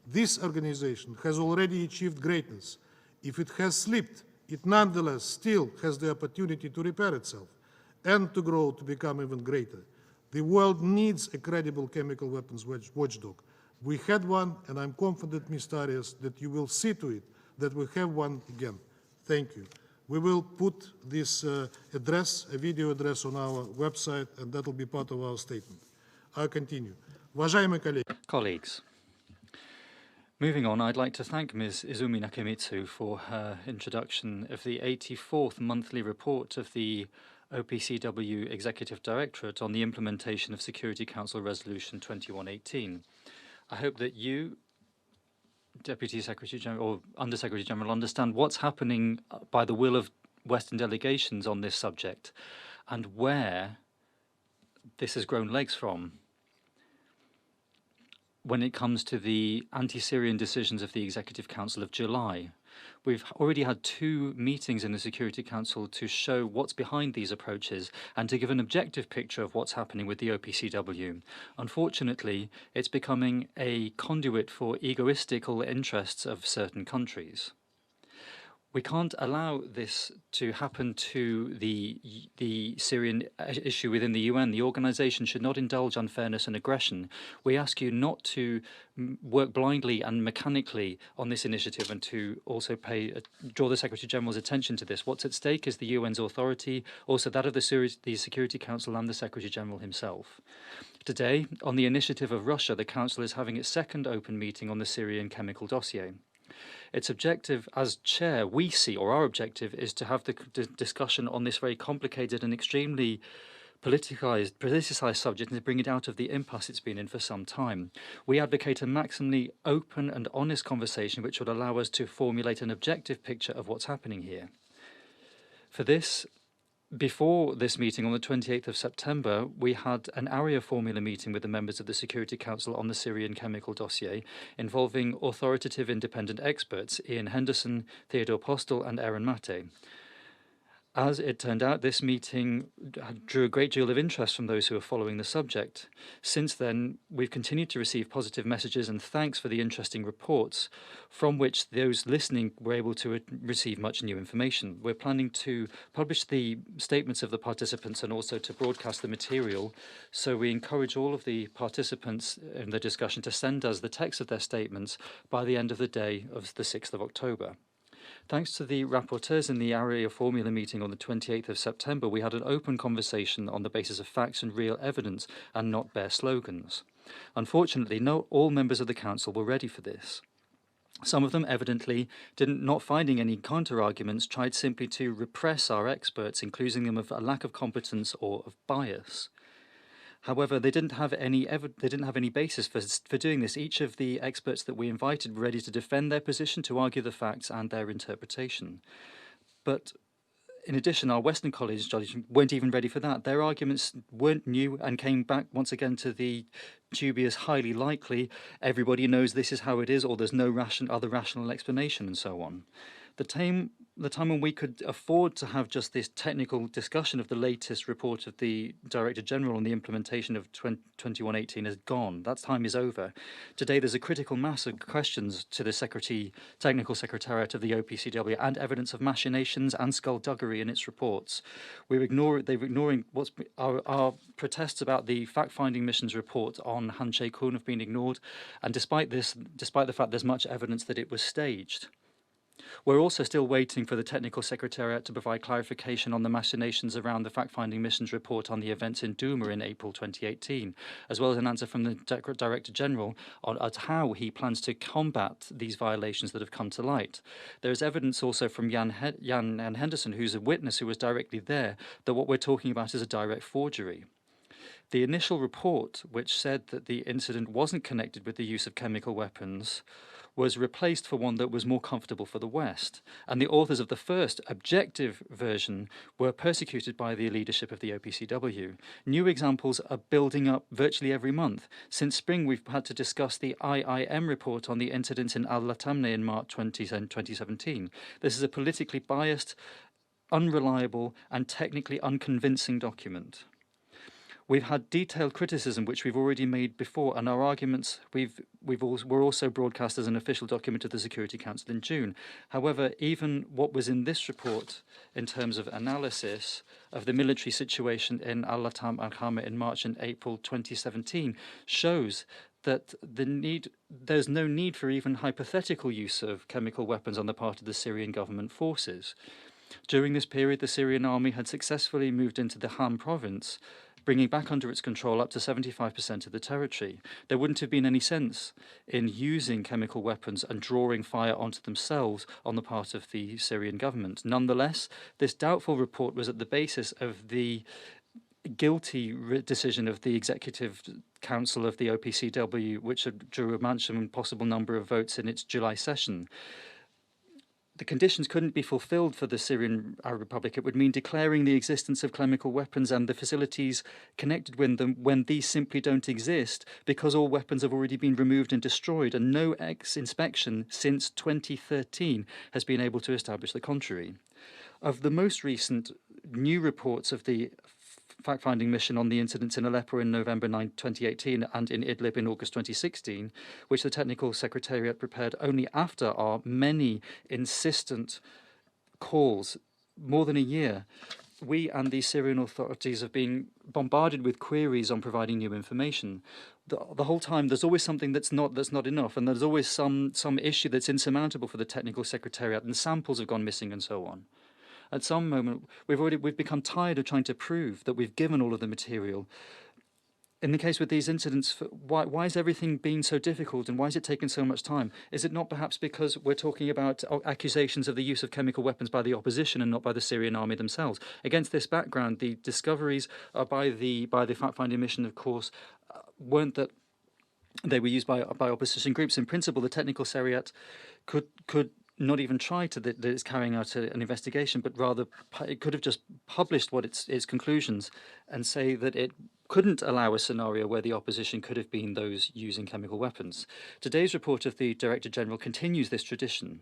This organization has already achieved greatness. If it has slipped, it nonetheless still has the opportunity to repair itself and to grow to become even greater. The world needs a credible chemical weapons watchdog. We had one, and I'm confident, Mr. Arias, that you will see to it that we have one again. Thank you. We will put this address, a video address, on our website, and that will be part of our statement. I'll continue. Уважаемые коллеги. Colleagues, moving on, I'd like to thank Ms. Izumi Nakamitsu for her introduction of the 84th monthly report of the OPCW Executive Directorate on the implementation of Security Council Resolution 2118. I hope that you, Deputy Secretary General or Under Secretary General, understand what's happening by the will of Western delegations on this subject and where this has grown legs from when it comes to the anti-Syrian decisions of the Executive Council of July. We've already had 2 meetings in the Security Council to show what's behind these approaches and to give an objective picture of what's happening with the OPCW. Unfortunately, it's becoming a conduit for egoistical interests of certain countries. We can't allow this to happen to the Syrian issue within the UN. The organization should not indulge unfairness and aggression. We ask you not to work blindly and mechanically on this initiative and to also draw the Secretary General's attention to this. What's at stake is the UN's authority, also that of the Security Council and the Secretary General himself. Today, on the initiative of Russia, the Council is having its second open meeting on the Syrian chemical dossier. Its objective as chair, we see, or our objective, is to have the discussion on this very complicated and extremely politicized subject and to bring it out of the impasse it's been in for some time. We advocate a maximally open and honest conversation which would allow us to formulate an objective picture of what's happening here. For this, before this meeting on the 28th of September, we had an area formula meeting with the members of the Security Council on the Syrian chemical dossier, involving authoritative independent experts Ian Henderson, Theodore Postel and Aaron Mate. As it turned out, this meeting drew a great deal of interest from those who are following the subject. Since then, we've continued to receive positive messages and thanks for the interesting reports, from which those listening were able to receive much new information. We're planning to publish the statements of the participants and also to broadcast the material, so we encourage all of the participants in the discussion to send us the text of their statements by the end of the day of the 6th of October. Thanks to the rapporteurs in the area formula meeting on the 28th of September, we had an open conversation on the basis of facts and real evidence and not bare slogans. Unfortunately, not all members of the Council were ready for this. Some of them evidently, not finding any counter-arguments, tried simply to repress our experts, accusing them of a lack of competence or of bias. However, they didn't have any basis for doing this. Each of the experts that we invited were ready to defend their position, to argue the facts and their interpretation. But in addition, our Western colleagues weren't even ready for that. Their arguments weren't new and came back once again to the dubious, highly likely, everybody knows this is how it is, or there's no other rational explanation, and so on. The time when we could afford to have just this technical discussion of the latest report of the Director General on the implementation of 2118 is gone. That time is over. Today there's a critical mass of questions to the Technical Secretariat of the OPCW and evidence of machinations and skullduggery in its reports. They're ignoring our protests about the fact-finding mission's report on Han Shek-hun have been ignored, and despite the fact there's much evidence that it was staged. We're also still waiting for the Technical Secretariat to provide clarification on the machinations around the fact-finding mission's report on the events in Douma in April 2018, as well as an answer from the Director General on how he plans to combat these violations that have come to light. There is evidence also from Jan Henderson, who's a witness who was directly there, that what we're talking about is a direct forgery. The initial report, which said that the incident wasn't connected with the use of chemical weapons, was replaced for one that was more comfortable for the West, and the authors of the first objective version were persecuted by the leadership of the OPCW. New examples are building up virtually every month. Since spring, we've had to discuss the IIM report on the incidents in Al-Latamne in March 2017. This is a politically biased, unreliable, and technically unconvincing document. We've had detailed criticism, which we've already made before, and our arguments were also broadcast as an official document of the Security Council in June. However, even what was in this report in terms of analysis of the military situation in Al-Latamne in March and April 2017 shows that there's no need for even hypothetical use of chemical weapons on the part of the Syrian government forces. During this period, the Syrian army had successfully moved into the Ham province, bringing back under its control up to 75% of the territory. There wouldn't have been any sense in using chemical weapons and drawing fire onto themselves on the part of the Syrian government. Nonetheless, this doubtful report was at the basis of the guilty decision of the Executive Council of the OPCW, which drew a maximum possible number of votes in its July session. the conditions couldn't be fulfilled for the Syrian Arab Republic, it would mean declaring the existence of chemical weapons and the facilities connected with them when these simply don't exist because all weapons have already been removed and destroyed, and no inspection since 2013 has been able to establish the contrary. Of the most recent new reports of the fact-finding mission on the incidents in Aleppo in November 2018 and in Idlib in August 2016, which the Technical Secretariat prepared only after our many insistent calls, more than a year, we and the Syrian authorities have been bombarded with queries on providing new information. The whole time, there's always something that's not enough, and there's always some issue that's insurmountable for the Technical Secretariat, and samples have gone missing and so on. At some moment, we've become tired of trying to prove that we've given all of the material. In the case with these incidents, why is everything being so difficult, and why is it taking so much time? Is it not perhaps because we're talking about accusations of the use of chemical weapons by the opposition and not by the Syrian army themselves? Against this background, the discoveries by the fact-finding mission, of course, weren't that they were used by opposition groups. In principle, the Technical Secretariat could not even try that it's carrying out an investigation, but rather it could have just published what its conclusions and say that it couldn't allow a scenario where the opposition could have been those using chemical weapons. Today's report of the Director General continues this tradition.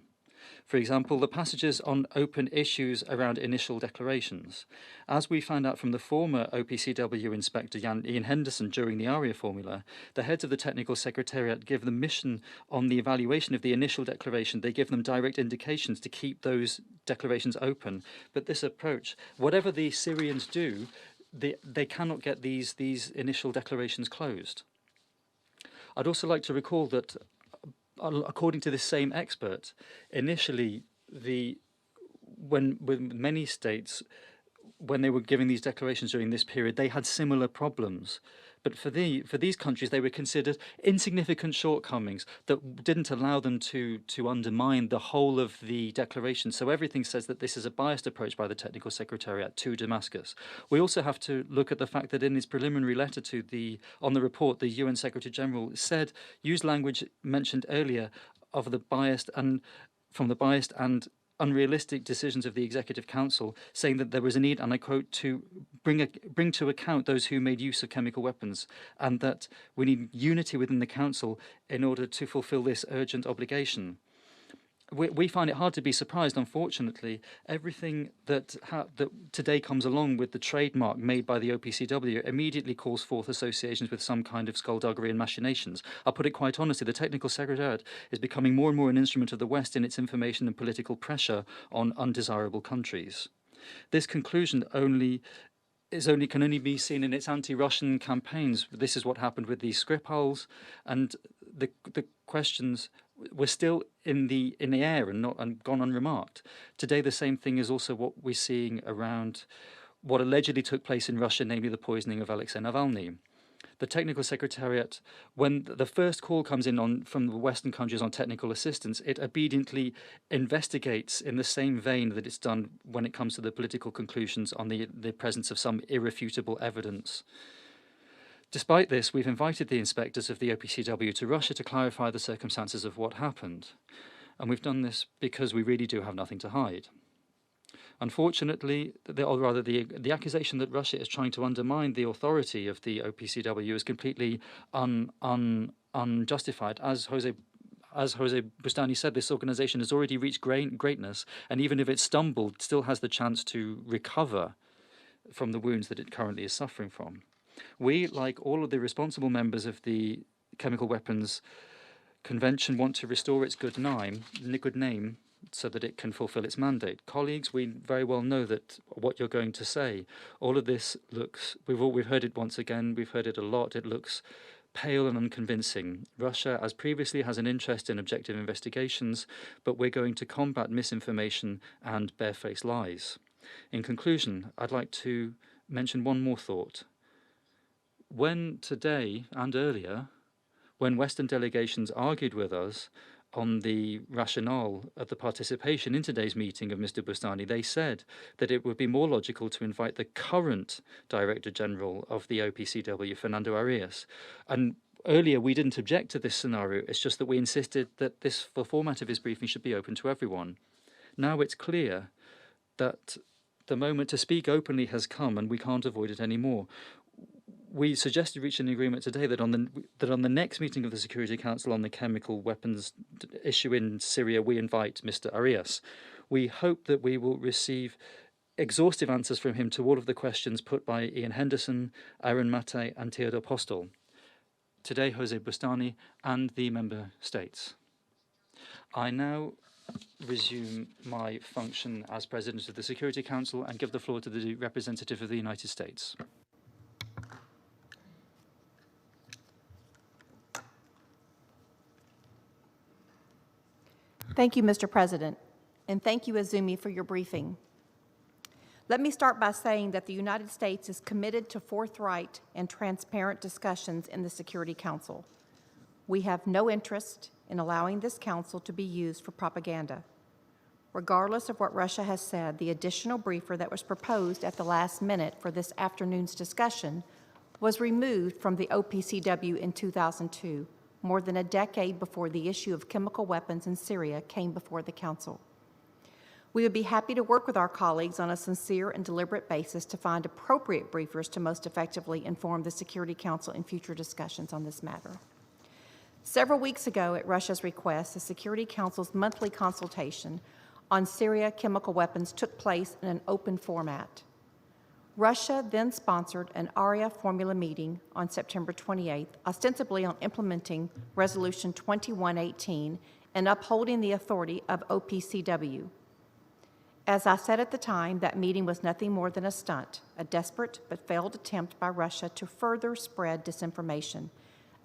For example, the passages on open issues around initial declarations. As we found out from the former OPCW Inspector Ian Henderson during the ARIA formula, the heads of the Technical Secretariat give the mission on the evaluation of the initial declaration. They give them direct indications to keep those declarations open. But this approach, whatever the Syrians do, they cannot get these initial declarations closed. I'd also like to recall that according to this same expert, initially, when many states, when they were giving these declarations during this period, they had similar problems. But for these countries, they were considered insignificant shortcomings that didn't allow them to undermine the whole of the declaration. So everything says that this is a biased approach by the Technical Secretariat to Damascus. We also have to look at the fact that in his preliminary letter on the report, the UN Secretary General used language mentioned earlier of the biased and unrealistic decisions of the Executive Council, saying that there was a need, and I quote, to bring to account those who made use of chemical weapons, and that we need unity within the Council in order to fulfill this urgent obligation. We find it hard to be surprised, unfortunately. Everything that today comes along with the trademark made by the OPCW immediately calls forth associations with some kind of skullduggery and machinations. I'll put it quite honestly, the Technical Secretariat is becoming more and more an instrument of the West in its information and political pressure on undesirable countries. This conclusion can only be seen in its anti-Russian campaigns. This is what happened with these Skripals, and the questions were still in the air and gone unremarked. Today, the same thing is also what we're seeing around what allegedly took place in Russia, namely the poisoning of Alexei Navalny. The Technical Secretariat, when the first call comes in from the Western countries on technical assistance, it obediently investigates in the same vein that it's done when it comes to the political conclusions on the presence of some irrefutable evidence. Despite this, we've invited the inspectors of the OPCW to Russia to clarify the circumstances of what happened. And we've done this because we really do have nothing to hide. Unfortunately, the accusation that Russia is trying to undermine the authority of the OPCW is completely unjustified. As Jose Bustani said, this organization has already reached greatness, and even if it stumbled, still has the chance to recover from the wounds that it currently is suffering from. We, like all of the responsible members of the Chemical Weapons Convention, want to restore its good name so that it can fulfill its mandate. Colleagues, we very well know that what you're going to say, all of this looks, we've heard it once again, we've heard it a lot, it looks pale and unconvincing. Russia, as previously, has an interest in objective investigations, but we're going to combat misinformation and barefaced lies. In conclusion, I'd like to mention one more thought. When today and earlier, when Western delegations argued with us on the rationale of the participation in today's meeting of Mr. Bustani, they said that it would be more logical to invite the current Director General of the OPCW, Fernando Arias. And earlier we didn't object to this scenario, it's just that we insisted that the format of his briefing should be open to everyone. Now it's clear that the moment to speak openly has come and we can't avoid it anymore. We suggested reaching an agreement today that on the next meeting of the Security Council on the chemical weapons issue in Syria, we invite Mr. Arias. We hope that we will receive exhaustive answers from him to all of the questions put by Ian Henderson, Aaron Mate, and Theodore Postel. Today, Jose Bustani and the member states. I now resume my function as President of the Security Council and give the floor to the representative of the United States. Thank you, Mr. President, and thank you, Azumi, for your briefing. Let me start by saying that the United States is committed to forthright and transparent discussions in the Security Council. We have no interest in allowing this council to be used for propaganda. Regardless of what Russia has said, the additional briefer that was proposed at the last minute for this afternoon's discussion was removed from the OPCW in 2002, more than a decade before the issue of chemical weapons in Syria came before the Council. We would be happy to work with our colleagues on a sincere and deliberate basis to find appropriate briefers to most effectively inform the Security Council in future discussions on this matter. Several weeks ago, at Russia's request, the Security Council's monthly consultation on Syria chemical weapons took place in an open format. Russia then sponsored an ARIA formula meeting on September 28th, ostensibly on implementing Resolution 2118 and upholding the authority of OPCW. As I said at the time, that meeting was nothing more than a stunt, a desperate but failed attempt by Russia to further spread disinformation,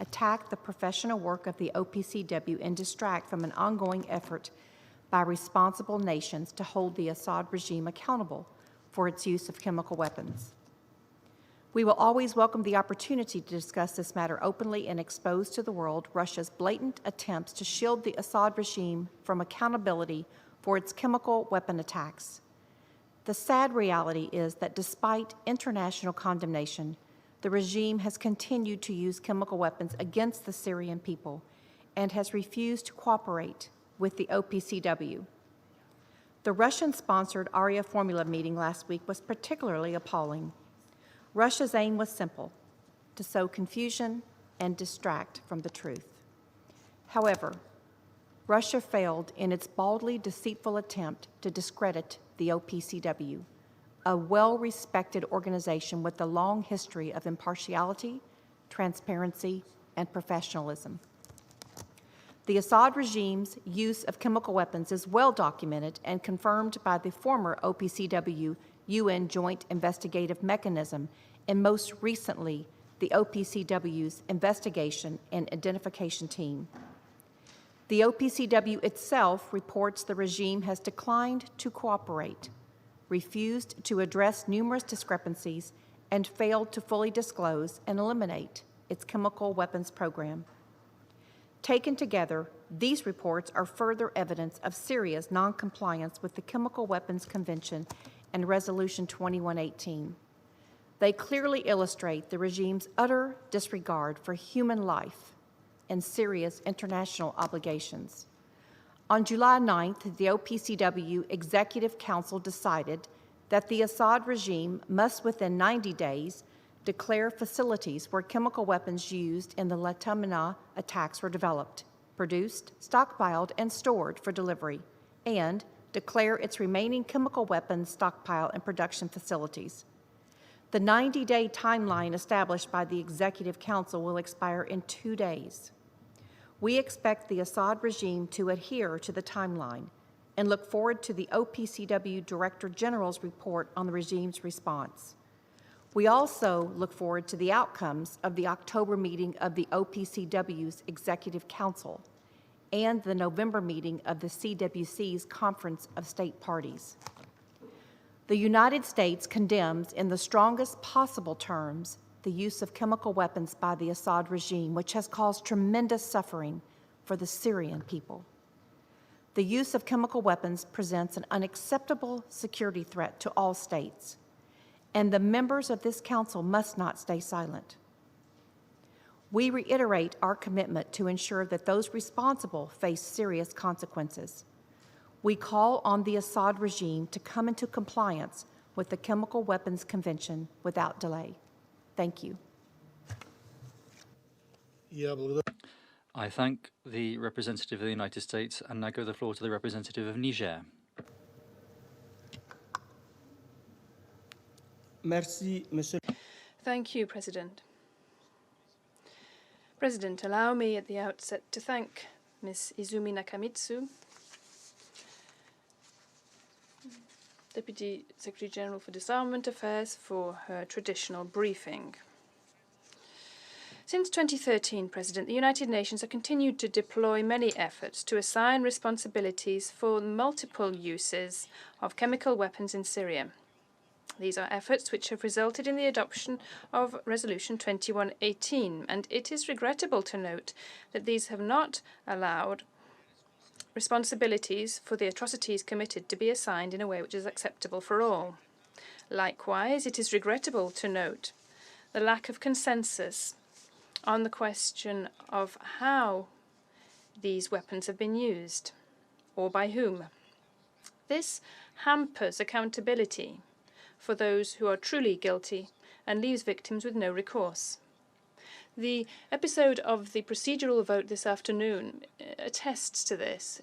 attack the professional work of the OPCW, and distract from an ongoing effort by responsible nations to hold the Assad regime accountable for its use of chemical weapons. We will always welcome the opportunity to discuss this matter openly and expose to the world Russia's blatant attempts to shield the Assad regime from accountability for its chemical weapon attacks. The sad reality is that despite international condemnation, the regime has continued to use chemical weapons against the Syrian people and has refused to cooperate with the OPCW. The Russian-sponsored ARIA formula meeting last week was particularly appalling. Russia's aim was simple: to sow confusion and distract from the truth. However, Russia failed in its baldly deceitful attempt to discredit the OPCW, a well-respected organization with a long history of impartiality, transparency, and professionalism. The Assad regime's use of chemical weapons is well documented and confirmed by the former OPCW UN Joint Investigative Mechanism and most recently the OPCW's Investigation and Identification Team. The OPCW itself reports the regime has declined to cooperate, refused to address numerous discrepancies, and failed to fully disclose and eliminate its chemical weapons program. Taken together, these reports are further evidence of Syria's noncompliance with the Chemical Weapons Convention and Resolution 2118. They clearly illustrate the regime's utter disregard for human life and Syria's international obligations. On July 9th, the OPCW Executive Council decided that the Assad regime must, within 90 days, declare facilities where chemical weapons used in the Latamina attacks were developed, produced, stockpiled, and stored for delivery, and declare its remaining chemical weapons stockpile and production facilities. The 90-day timeline established by the Executive Council will expire in 2 days. We expect the Assad regime to adhere to the timeline and look forward to the OPCW Director General's report on the regime's response. We also look forward to the outcomes of the October meeting of the OPCW's Executive Council and the November meeting of the CWC's Conference of State Parties. The United States condemns in the strongest possible terms the use of chemical weapons by the Assad regime, which has caused tremendous suffering for the Syrian people. The use of chemical weapons presents an unacceptable security threat to all states, and the members of this council must not stay silent. We reiterate our commitment to ensure that those responsible face serious consequences. We call on the Assad regime to come into compliance with the Chemical Weapons Convention without delay. Thank you. I thank the representative of the United States and now give the floor to the representative of Niger. Merci, Monsieur. Thank you, President. President, allow me at the outset to thank Ms. Izumi Nakamitsu, Deputy Secretary General for Disarmament Affairs, for her traditional briefing. Since 2013, President, the United Nations have continued to deploy many efforts to assign responsibilities for multiple uses of chemical weapons in Syria. These are efforts which have resulted in the adoption of Resolution 2118, and it is regrettable to note that these have not allowed responsibilities for the atrocities committed to be assigned in a way which is acceptable for all. Likewise, it is regrettable to note the lack of consensus on the question of how these weapons have been used, or by whom. This hampers accountability for those who are truly guilty and leaves victims with no recourse. The episode of the procedural vote this afternoon attests to this,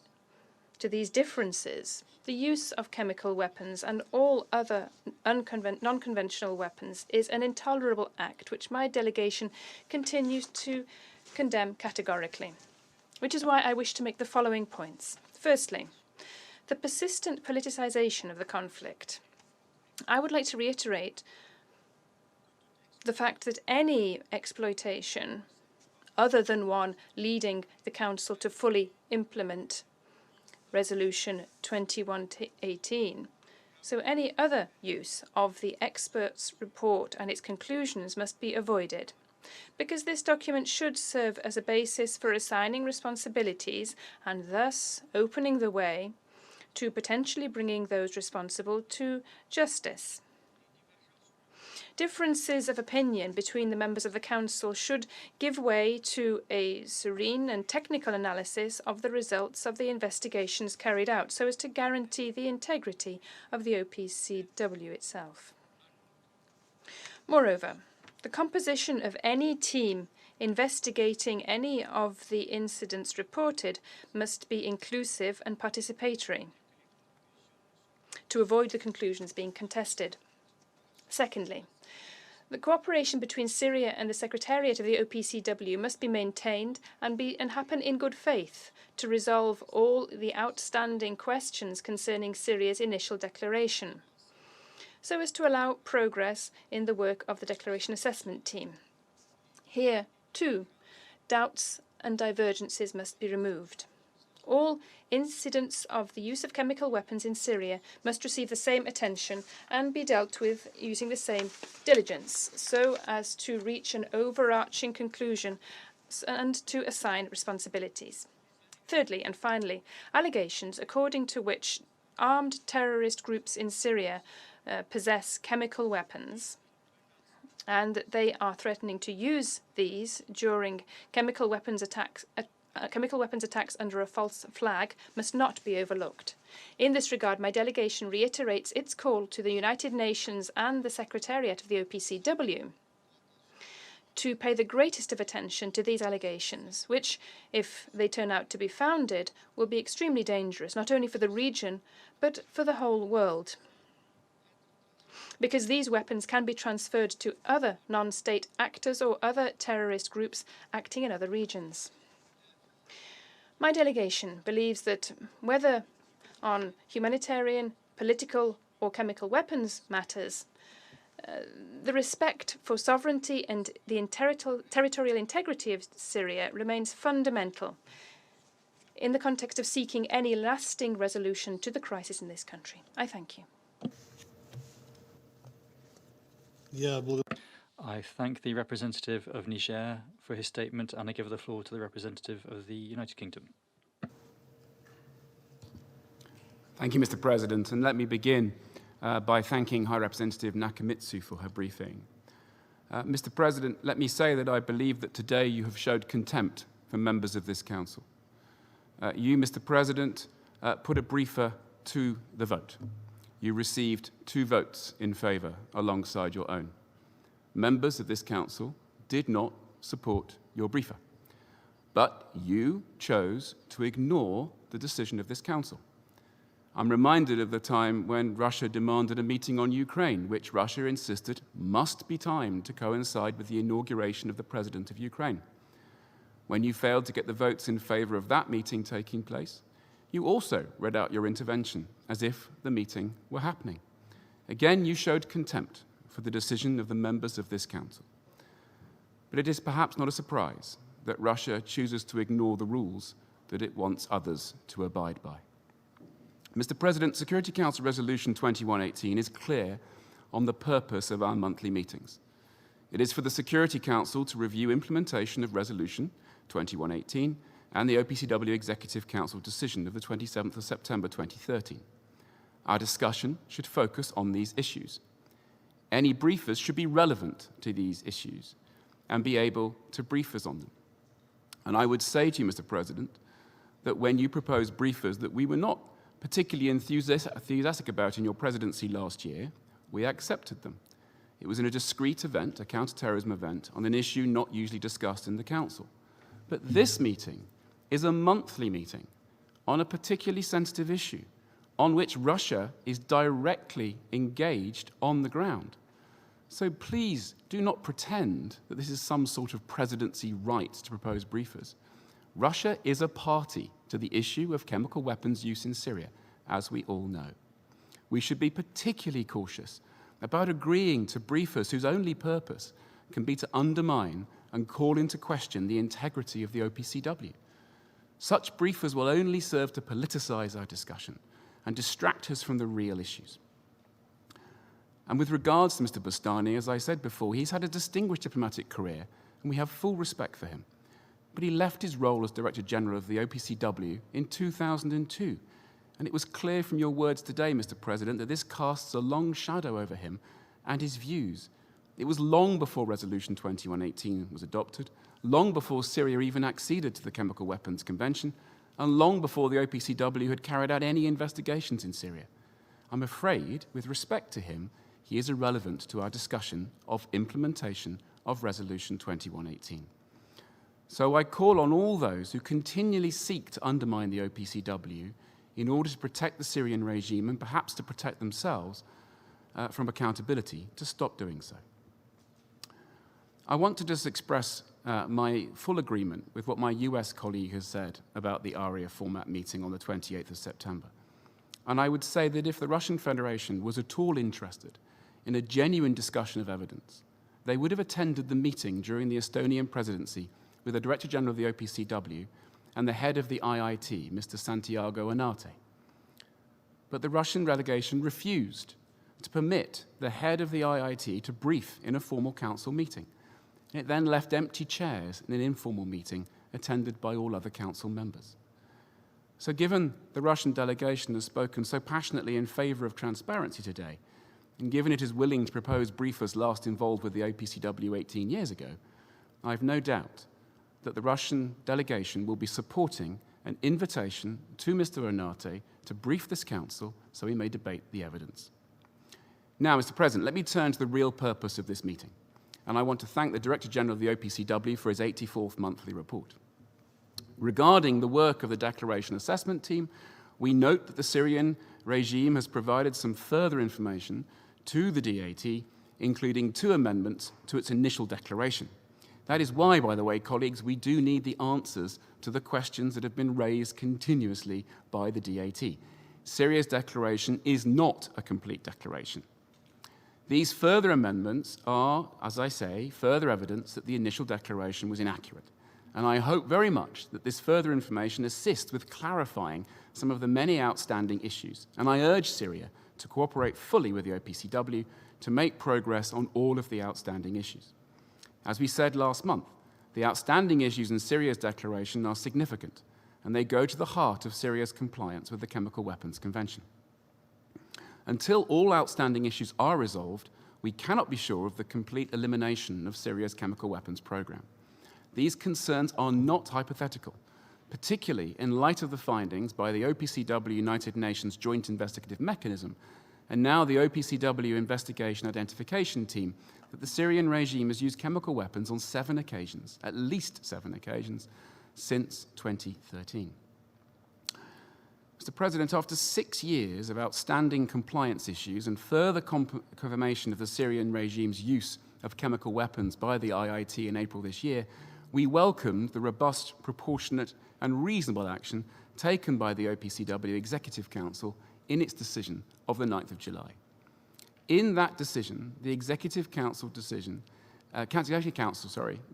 to these differences. The use of chemical weapons and all other non-conventional weapons is an intolerable act which my delegation continues to condemn categorically, which is why I wish to make the following points. Firstly, the persistent politicization of the conflict. I would like to reiterate the fact that any exploitation, other than one leading the Council to fully implement Resolution 2118, so any other use of the experts' report and its conclusions must be avoided, because this document should serve as a basis for assigning responsibilities and thus opening the way to potentially bringing those responsible to justice. Differences of opinion between the members of the Council should give way to a serene and technical analysis of the results of the investigations carried out, so as to guarantee the integrity of the OPCW itself. Moreover, the composition of any team investigating any of the incidents reported must be inclusive and participatory, to avoid the conclusions being contested. Secondly, the cooperation between Syria and the Secretariat of the OPCW must be maintained and happen in good faith to resolve all the outstanding questions concerning Syria's initial declaration, so as to allow progress in the work of the Declaration Assessment Team. Here, too, doubts and divergences must be removed. All incidents of the use of chemical weapons in Syria must receive the same attention and be dealt with using the same diligence, so as to reach an overarching conclusion and to assign responsibilities. Thirdly and finally, allegations according to which armed terrorist groups in Syria possess chemical weapons and that they are threatening to use these during chemical weapons attacks under a false flag must not be overlooked. In this regard, my delegation reiterates its call to the United Nations and the Secretariat of the OPCW to pay the greatest of attention to these allegations, which, if they turn out to be founded, will be extremely dangerous, not only for the region, but for the whole world, because these weapons can be transferred to other non-state actors or other terrorist groups acting in other regions. My delegation believes that whether on humanitarian, political, or chemical weapons matters, the respect for sovereignty and the territorial integrity of Syria remains fundamental in the context of seeking any lasting resolution to the crisis in this country. I thank you. I thank the representative of Niger for his statement, and I give the floor to the representative of the United Kingdom. Thank you, Mr. President, and let me begin by thanking High Representative Nakamitsu for her briefing. Mr. President, let me say that I believe that today you have showed contempt for members of this Council. You, Mr. President, put a briefer to the vote. You received 2 votes in favour alongside your own. Members of this council did not support your briefer, but you chose to ignore the decision of this council. I'm reminded of the time when Russia demanded a meeting on Ukraine, which Russia insisted must be timed to coincide with the inauguration of the president of Ukraine. When you failed to get the votes in favour of that meeting taking place, you also read out your intervention as if the meeting were happening. Again, you showed contempt for the decision of the members of this council. But it is perhaps not a surprise that Russia chooses to ignore the rules that it wants others to abide by. Mr. President, Security Council Resolution 2118 is clear on the purpose of our monthly meetings. It is for the Security Council to review implementation of Resolution 2118 and the OPCW Executive Council decision of the 27th of September 2013. Our discussion should focus on these issues. Any briefers should be relevant to these issues and be able to brief us on them. And I would say to you, Mr. President, that when you proposed briefers that we were not particularly enthusiastic about in your presidency last year, we accepted them. It was in a discrete event, a counter-terrorism event, on an issue not usually discussed in the Council. But this meeting is a monthly meeting on a particularly sensitive issue on which Russia is directly engaged on the ground. So please do not pretend that this is some sort of presidency right to propose briefers. Russia is a party to the issue of chemical weapons use in Syria, as we all know. We should be particularly cautious about agreeing to briefers whose only purpose can be to undermine and call into question the integrity of the OPCW. Such briefers will only serve to politicize our discussion and distract us from the real issues. And with regards to Mr. Bustani, as I said before, he's had a distinguished diplomatic career, and we have full respect for him. But he left his role as Director General of the OPCW in 2002, and it was clear from your words today, Mr. President, that this casts a long shadow over him and his views. It was long before Resolution 2118 was adopted, long before Syria even acceded to the Chemical Weapons Convention, and long before the OPCW had carried out any investigations in Syria. I'm afraid, with respect to him, he is irrelevant to our discussion of implementation of Resolution 2118. So I call on all those who continually seek to undermine the OPCW in order to protect the Syrian regime and perhaps to protect themselves from accountability to stop doing so. I want to just express my full agreement with what my US colleague has said about the ARIA format meeting on the 28th of September. And I would say that if the Russian Federation was at all interested in a genuine discussion of evidence, they would have attended the meeting during the Estonian presidency with the Director General of the OPCW and the head of the IIT, Mr. Santiago Anate. But the Russian delegation refused to permit the head of the IIT to brief in a formal council meeting. It then left empty chairs in an informal meeting attended by all other council members. So given the Russian delegation has spoken so passionately in favor of transparency today, and given it is willing to propose briefers last involved with the OPCW 18 years ago, I have no doubt that the Russian delegation will be supporting an invitation to Mr. Anate to brief this council so he may debate the evidence. Now, Mr. President, let me turn to the real purpose of this meeting, and I want to thank the Director General of the OPCW for his 84th monthly report. Regarding the work of the Declaration Assessment Team, we note that the Syrian regime has provided some further information to the DAT, including 2 amendments to its initial declaration. That is why, by the way, colleagues, we do need the answers to the questions that have been raised continuously by the DAT. Syria's declaration is not a complete declaration. These further amendments are, as I say, further evidence that the initial declaration was inaccurate. And I hope very much that this further information assists with clarifying some of the many outstanding issues. And I urge Syria to cooperate fully with the OPCW to make progress on all of the outstanding issues. As we said last month, the outstanding issues in Syria's declaration are significant, and they go to the heart of Syria's compliance with the Chemical Weapons Convention. Until all outstanding issues are resolved, we cannot be sure of the complete elimination of Syria's chemical weapons program. These concerns are not hypothetical. particularly in light of the findings by the OPCW United Nations Joint Investigative Mechanism and now the OPCW Investigation Identification Team, that the Syrian regime has used chemical weapons on 7 occasions, at least 7 occasions, since 2013. Mr. President, after 6 years of outstanding compliance issues and further confirmation of the Syrian regime's use of chemical weapons by the IIT in April this year, we welcomed the robust, proportionate, and reasonable action taken by the OPCW Executive Council in its decision of the 9th of July. In that decision, the Executive Council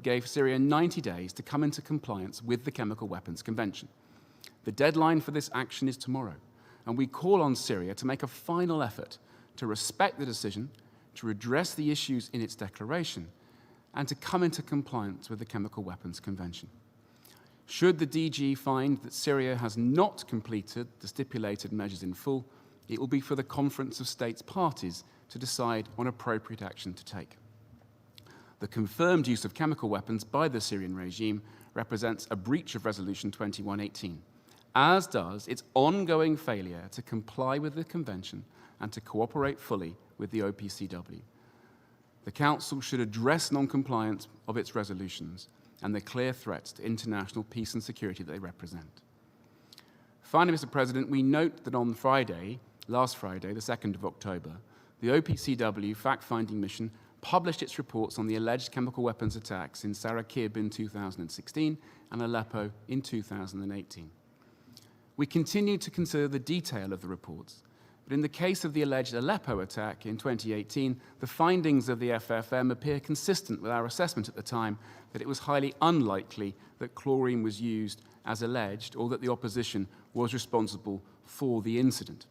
gave Syria 90 days to come into compliance with the Chemical Weapons Convention. The deadline for this action is tomorrow, and we call on Syria to make a final effort to respect the decision, to address the issues in its declaration, and to come into compliance with the Chemical Weapons Convention. Should the DG find that Syria has not completed the stipulated measures in full, it will be for the Conference of States Parties to decide on appropriate action to take. The confirmed use of chemical weapons by the Syrian regime represents a breach of Resolution 2118, as does its ongoing failure to comply with the Convention and to cooperate fully with the OPCW. The Council should address non-compliance of its resolutions and the clear threats to international peace and security that they represent. Finally, Mr. President, we note that on Friday, last Friday, the 2nd of October, the OPCW fact-finding mission published its reports on the alleged chemical weapons attacks in Sarakib in 2016 and Aleppo in 2018. We continue to consider the detail of the reports, but in the case of the alleged Aleppo attack in 2018, the findings of the FFM appear consistent with our assessment at the time that it was highly unlikely that chlorine was used as alleged or that the opposition was responsible for the incident.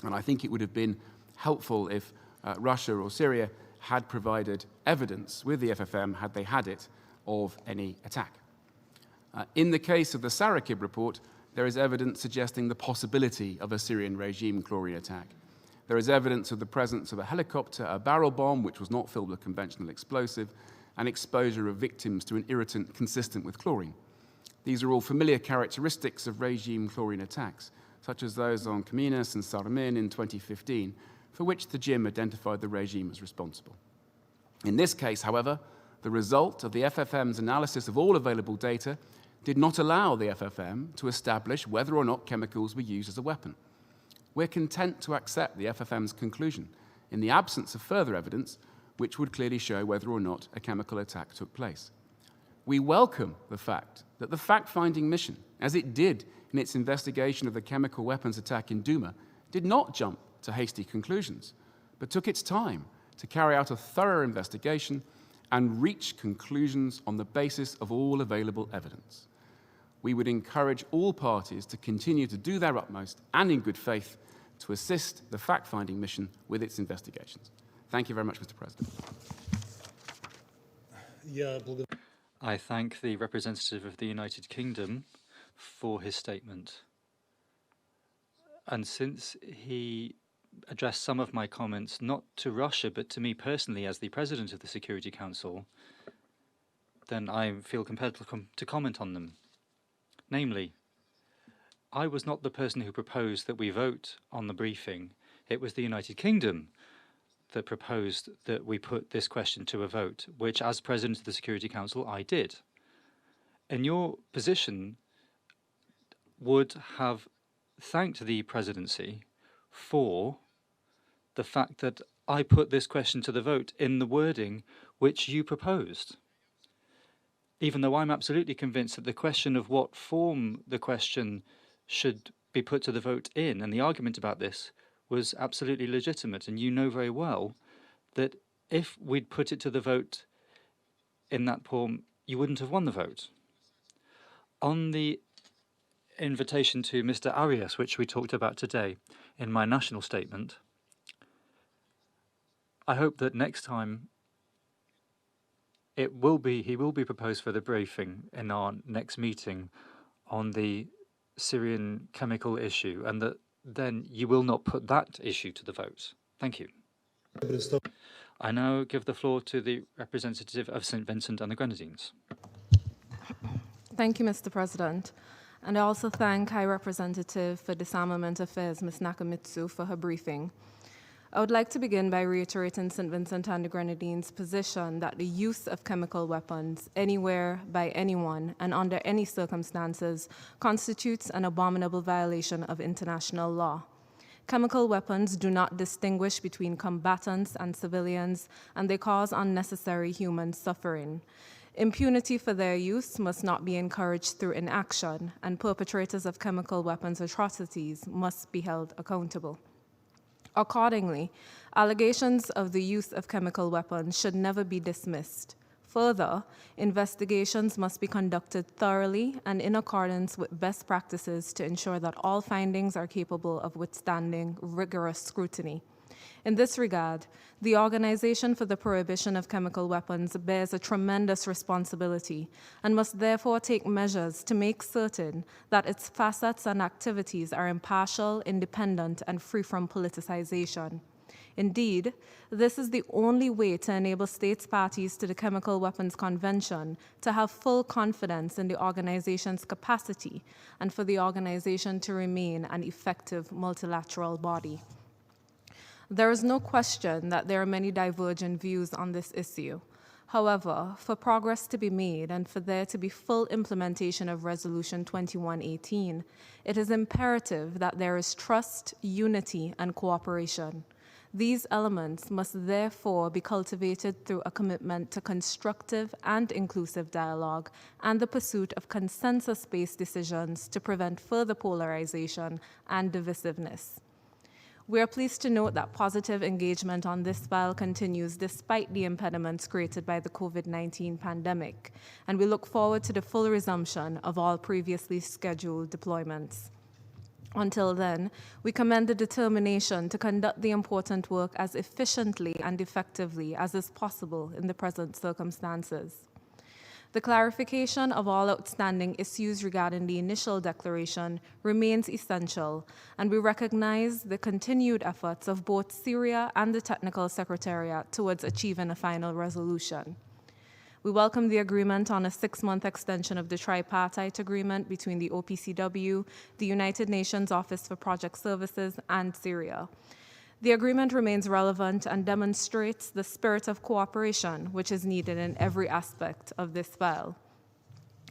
And I think it would have been helpful if Russia or Syria had provided evidence with the FFM, had they had it, of any attack. In the case of the Sarakib report, there is evidence suggesting the possibility of a Syrian regime chlorine attack. There is evidence of the presence of a helicopter, a barrel bomb, which was not filled with conventional explosive, and exposure of victims to an irritant consistent with chlorine. These are all familiar characteristics of regime chlorine attacks, such as those on Kaminas and Sarmin in 2015, for which the JIM identified the regime as responsible. In this case, however, the result of the FFM's analysis of all available data did not allow the FFM to establish whether or not chemicals were used as a weapon. We're content to accept the FFM's conclusion in the absence of further evidence which would clearly show whether or not a chemical attack took place. We welcome the fact that the fact-finding mission, as it did in its investigation of the chemical weapons attack in Douma, did not jump to hasty conclusions, but took its time to carry out a thorough investigation and reach conclusions on the basis of all available evidence. We would encourage all parties to continue to do their utmost and in good faith to assist the fact-finding mission with its investigations. Thank you very much, Mr. President. I thank the representative of the United Kingdom for his statement. And since he addressed some of my comments, not to Russia, but to me personally as the President of the Security Council, then I feel compelled to comment on them. Namely, I was not the person who proposed that we vote on the briefing. It was the United Kingdom that proposed that we put this question to a vote, which as President of the Security Council, I did. In your position, would have thanked the presidency for the fact that I put this question to the vote in the wording which you proposed. Even though I'm absolutely convinced that the question of what form the question should be put to the vote in, and the argument about this was absolutely legitimate, and you know very well that if we'd put it to the vote in that form, you wouldn't have won the vote. On the invitation to Mr. Arias, which we talked about today in my national statement, I hope that next time he will be proposed for the briefing in our next meeting on the Syrian chemical issue, and that then you will not put that issue to the vote. Thank you. I now give the floor to the representative of St. Vincent and the Grenadines. Thank you, Mr. President. And I also thank High Representative for Disarmament Affairs, Ms. Nakamitsu, for her briefing. I would like to begin by reiterating St. Vincent and the Grenadines' position that the use of chemical weapons anywhere by anyone and under any circumstances constitutes an abominable violation of international law. Chemical weapons do not distinguish between combatants and civilians, and they cause unnecessary human suffering. Impunity for their use must not be encouraged through inaction, and perpetrators of chemical weapons atrocities must be held accountable. Accordingly, allegations of the use of chemical weapons should never be dismissed. Further, investigations must be conducted thoroughly and in accordance with best practices to ensure that all findings are capable of withstanding rigorous scrutiny. In this regard, the Organization for the Prohibition of Chemical Weapons bears a tremendous responsibility and must therefore take measures to make certain that its facets and activities are impartial, independent, and free from politicization. Indeed, this is the only way to enable states parties to the Chemical Weapons Convention to have full confidence in the organization's capacity and for the organization to remain an effective multilateral body. There is no question that there are many divergent views on this issue. However, for progress to be made and for there to be full implementation of Resolution 2118, it is imperative that there is trust, unity, and cooperation. These elements must therefore be cultivated through a commitment to constructive and inclusive dialogue and the pursuit of consensus-based decisions to prevent further polarization and divisiveness. We are pleased to note that positive engagement on this file continues despite the impediments created by the COVID-19 pandemic, and we look forward to the full resumption of all previously scheduled deployments. Until then, we commend the determination to conduct the important work as efficiently and effectively as is possible in the present circumstances. The clarification of all outstanding issues regarding the initial declaration remains essential, and we recognize the continued efforts of both Syria and the Technical Secretariat towards achieving a final resolution. We welcome the agreement on a 6-month extension of the tripartite agreement between the OPCW, the United Nations Office for Project Services, and Syria. The agreement remains relevant and demonstrates the spirit of cooperation which is needed in every aspect of this file.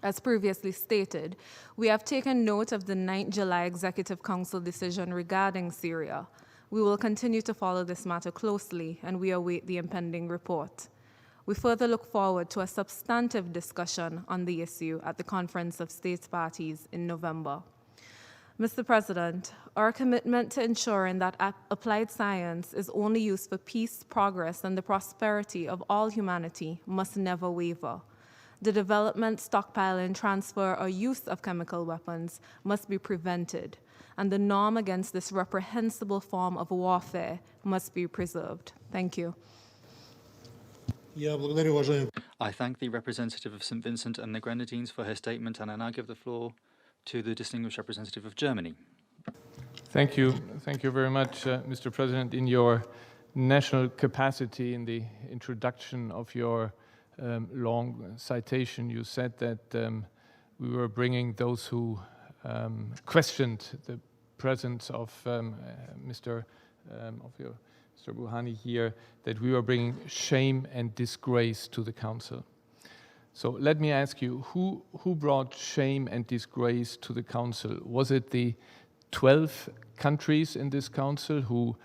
As previously stated, we have taken note of the 9th July Executive Council decision regarding Syria. We will continue to follow this matter closely, and we await the impending report. We further look forward to a substantive discussion on the issue at the Conference of States Parties in November. Mr. President, our commitment to ensuring that applied science is only used for peace, progress, and the prosperity of all humanity must never waver. The development, stockpiling, transfer, or use of chemical weapons must be prevented, and the norm against this reprehensible form of warfare must be preserved. Thank you. I thank the representative of St. Vincent and the Grenadines for her statement, and I now give the floor to the distinguished representative of Germany. Thank you. Thank you very much, Mr. President. In your national capacity, in the introduction of your long citation, you said that we were bringing those who questioned the presence of Mr. Buhani here, that we were bringing shame and disgrace to the Council. So let me ask you, who brought shame and disgrace to the Council? Was it the 12 countries in this Council who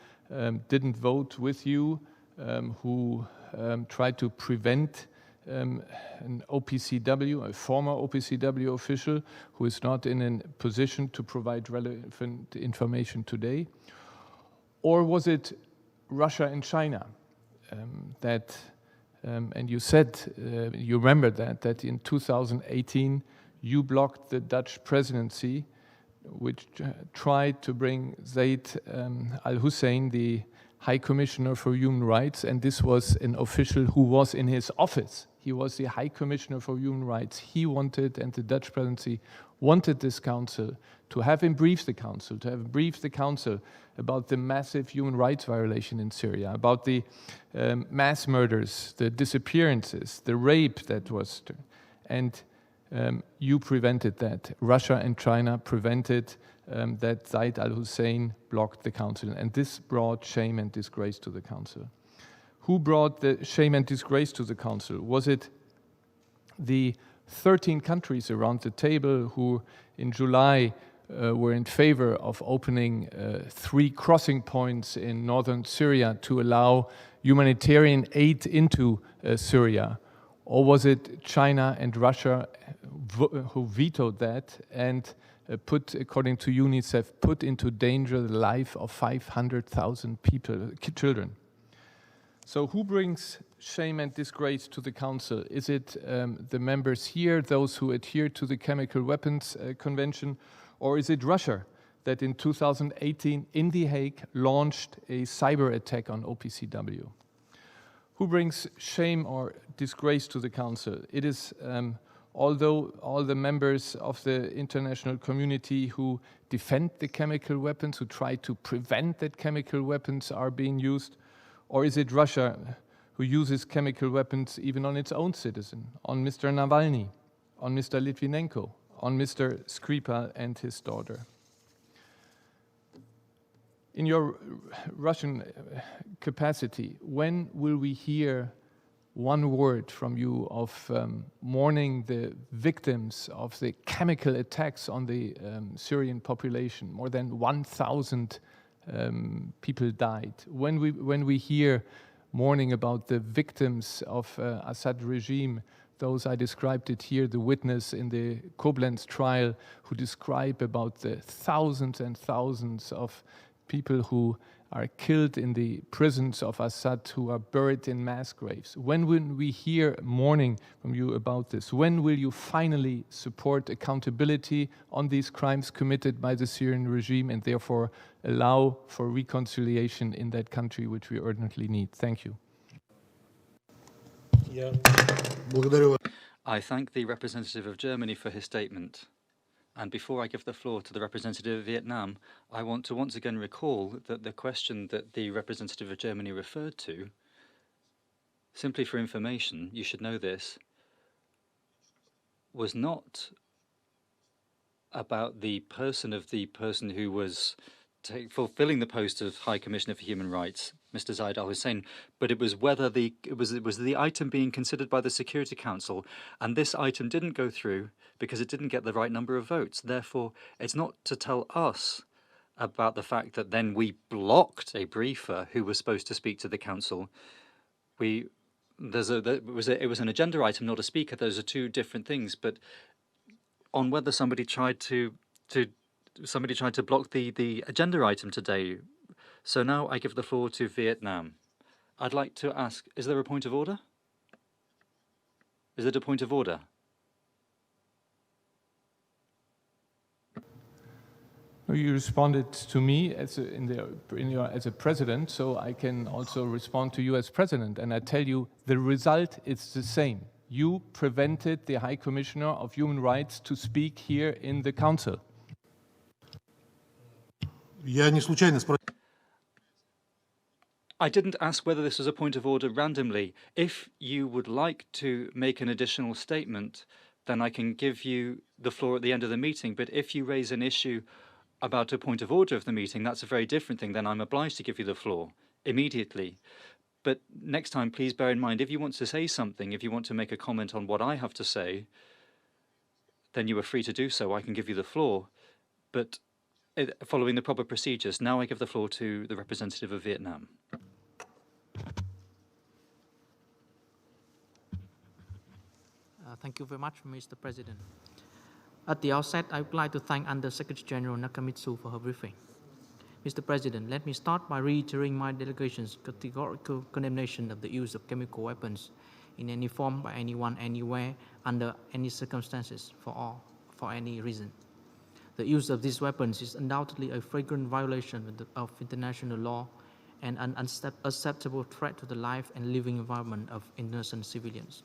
didn't vote with you, who tried to prevent an OPCW, a former OPCW official who is not in a position to provide relevant information today? Or was it Russia and China that and you said, you remember that in 2018, you blocked the Dutch presidency, which tried to bring Zaid al-Hussein, the High Commissioner for Human Rights, and this was an official who was in his office. He was the High Commissioner for Human Rights. He wanted, and the Dutch presidency wanted this council to have him brief the council, to have briefed the council about the massive human rights violation in Syria, about the mass murders, the disappearances, the rape that was. And you prevented that. Russia and China prevented that Said al-Hussein blocked the council. And this brought shame and disgrace to the council. Who brought the shame and disgrace to the council? Was it the 13 countries around the table who in July were in favor of opening 3 crossing points in northern Syria to allow humanitarian aid into Syria? Or was it China and Russia who vetoed that and put, according to UNICEF, put into danger the life of 500,000 people, children? So who brings shame and disgrace to the Council? Is it the members here, those who adhere to the Chemical Weapons Convention, or is it Russia that in 2018 in The Hague launched a cyber attack on OPCW? Who brings shame or disgrace to the Council? It is, although all the members of the international community who defend the chemical weapons, who try to prevent that chemical weapons are being used, or is it Russia who uses chemical weapons even on its own citizen, on Mr. Navalny, on Mr. Litvinenko, on Mr. Skripal and his daughter? In your Russian capacity, when will we hear one word from you of mourning the victims of the chemical attacks on the Syrian population? More than 1,000 people died. When we hear mourning about the victims of Assad regime, those I described it here, the witness in the Koblenz trial, who describe about the thousands and thousands of people who are killed in the prisons of Assad, who are buried in mass graves. When will we hear mourning from you about this? When will you finally support accountability on these crimes committed by the Syrian regime and therefore allow for reconciliation in that country, which we urgently need? Thank you. I thank the representative of Germany for his statement. And before I give the floor to the representative of Vietnam, I want to once again recall that the question that the representative of Germany referred to, simply for information, you should know this, was not about the person who was fulfilling the post of High Commissioner for Human Rights, Mr. Zaid al-Hussein, but it was whether it was the item being considered by the Security Council, and this item didn't go through because it didn't get the right number of votes. Therefore, it's not to tell us about the fact that then we blocked a briefer who was supposed to speak to the council. It was an agenda item, not a speaker. Those are two different things. But on whether somebody tried to block the agenda item today. So now I give the floor to Vietnam. I'd like to ask, is there a point of order? Is it a point of order? You responded to me as a president, so I can also respond to you as president. And I tell you, the result is the same. You prevented the High Commissioner of Human Rights to speak here in the Council. I didn't ask whether this was a point of order randomly. If you would like to make an additional statement, then I can give you the floor at the end of the meeting. But if you raise an issue about a point of order of the meeting, that's a very different thing. Then I'm obliged to give you the floor immediately. But next time, please bear in mind, if you want to say something, if you want to make a comment on what I have to say, then you are free to do so. I can give you the floor. But following the proper procedures, now I give the floor to the representative of Vietnam. Thank you very much, Mr. President. At the outset, I would like to thank Under Secretary General Nakamitsu for her briefing. Mr. President, let me start by reiterating my delegation's categorical condemnation of the use of chemical weapons in any form by anyone, anywhere, under any circumstances, for any reason. The use of these weapons is undoubtedly a flagrant violation of international law and an unacceptable threat to the life and living environment of innocent civilians.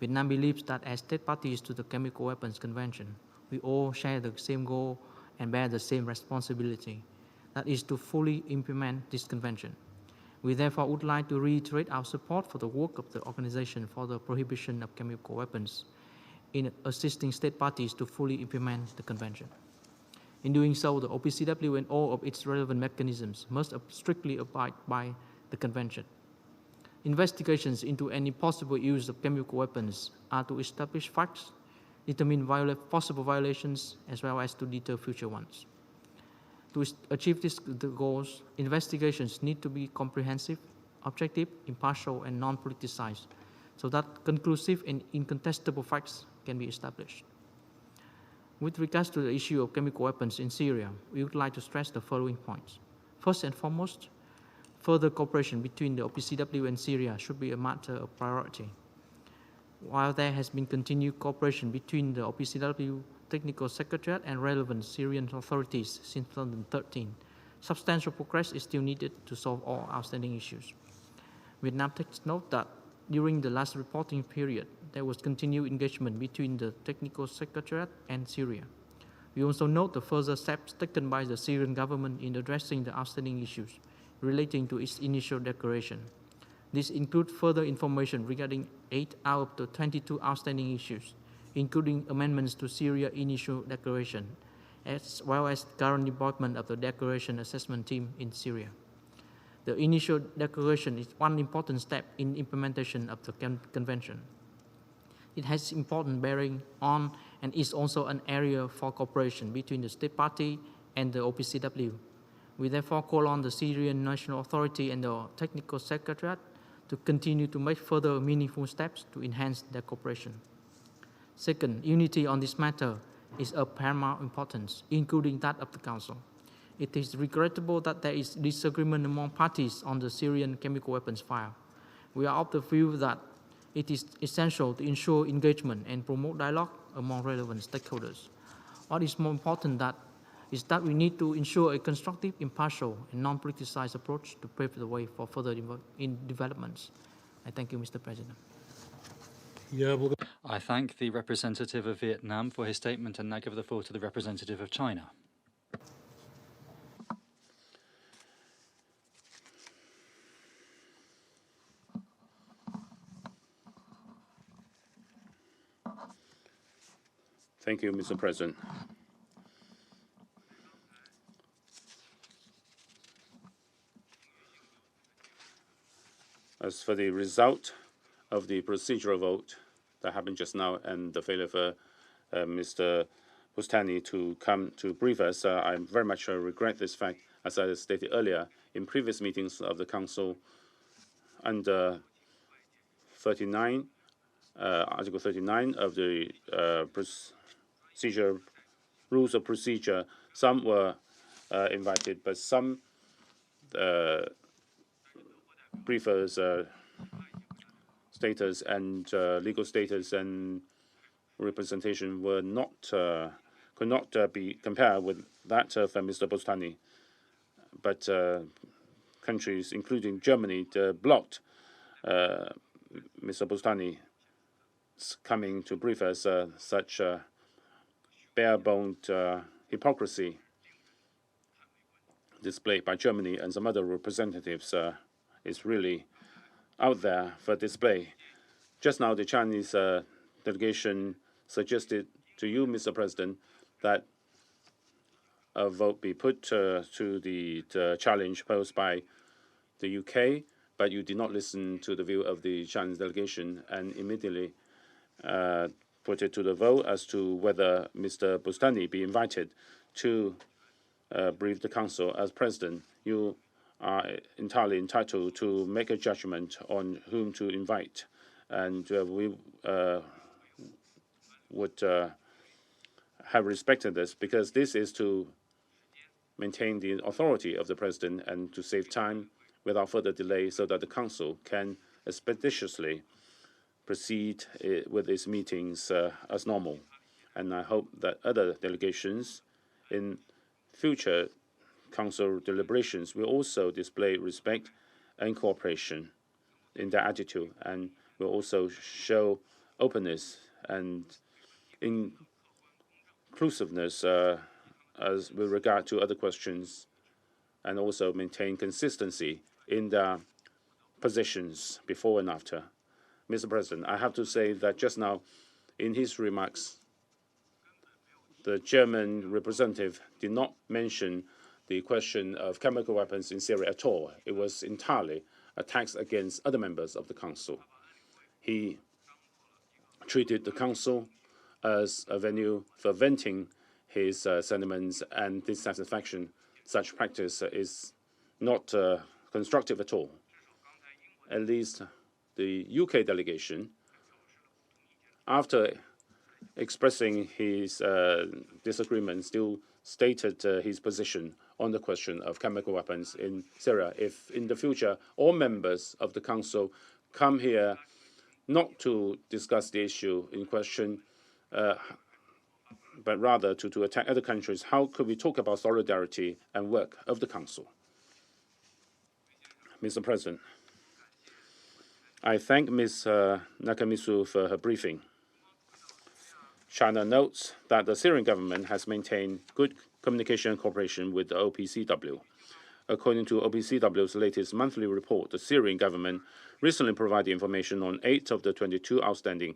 Vietnam believes that as state parties to the Chemical Weapons Convention, we all share the same goal and bear the same responsibility, that is to fully implement this convention. We therefore would like to reiterate our support for the work of the Organization for the Prohibition of Chemical Weapons in assisting state parties to fully implement the convention. In doing so, the OPCW and all of its relevant mechanisms must strictly abide by the convention. Investigations into any possible use of chemical weapons are to establish facts, determine possible violations, as well as to deter future ones. To achieve these goals, investigations need to be comprehensive, objective, impartial, and non-politicized, so that conclusive and incontestable facts can be established. With regards to the issue of chemical weapons in Syria, we would like to stress the following points. First and foremost, further cooperation between the OPCW and Syria should be a matter of priority. While there has been continued cooperation between the OPCW Technical Secretariat and relevant Syrian authorities since 2013, substantial progress is still needed to solve all outstanding issues. Vietnam takes note that during the last reporting period, there was continued engagement between the Technical Secretariat and Syria. We also note the further steps taken by the Syrian government in addressing the outstanding issues relating to its initial declaration. This includes further information regarding 8 out of the 22 outstanding issues, including amendments to Syria initial declaration, as well as current deployment of the declaration assessment team in Syria. The initial declaration is one important step in implementation of the convention. It has important bearing on and is also an area for cooperation between the state party and the OPCW. We therefore call on the Syrian National Authority and the Technical Secretariat to continue to make further meaningful steps to enhance their cooperation. Second, unity on this matter is of paramount importance, including that of the Council. It is regrettable that there is disagreement among parties on the Syrian chemical weapons file. We are of the view that it is essential to ensure engagement and promote dialogue among relevant stakeholders. What is more important is that we need to ensure a constructive, impartial, and non-politicized approach to pave the way for further developments. I thank you, Mr. President. I thank the representative of Vietnam for his statement and now give the floor to the representative of China. Thank you, Mr. President. As for the result of the procedural vote that happened just now and the failure for Mr. Bustani to come to brief us, I very much regret this fact. As I stated earlier, in previous meetings of the Council, under 39, Article 39 of the rules of procedure, some were invited, but some briefers' status and legal status and representation were not could not be compared with that of Mr. Bustani. But countries, including Germany, blocked Mr. Bustani coming to brief us. Such bare-boned hypocrisy displayed by Germany and some other representatives is really out there for display. Just now, the Chinese delegation suggested to you, Mr. President, that a vote be put to the challenge posed by the UK, but you did not listen to the view of the Chinese delegation and immediately put it to the vote as to whether Mr. Bustani be invited to brief the Council as President. You are entirely entitled to make a judgment on whom to invite, and we would have respected this, because this is to maintain the authority of the President and to save time without further delay so that the Council can expeditiously proceed with its meetings as normal. And I hope that other delegations in future Council deliberations will also display respect and cooperation in their attitude, and will also show openness and inclusiveness as with regard to other questions, and also maintain consistency in their positions before and after. Mr. President, I have to say that just now In his remarks, the German representative did not mention the question of chemical weapons in Syria at all. It was entirely attacks against other members of the Council. He treated the Council as a venue for venting his sentiments and dissatisfaction. Such practice is not constructive at all. At least the UK delegation, after expressing his disagreement, still stated his position on the question of chemical weapons in Syria. If in the future all members of the Council come here not to discuss the issue in question, but rather to attack other countries, how could we talk about solidarity and work of the Council? Mr. President, I thank Ms. Nakamitsu for her briefing. China notes that the Syrian government has maintained good communication and cooperation with the OPCW. According to OPCW's latest monthly report, the Syrian government recently provided information on 8 of the 22 outstanding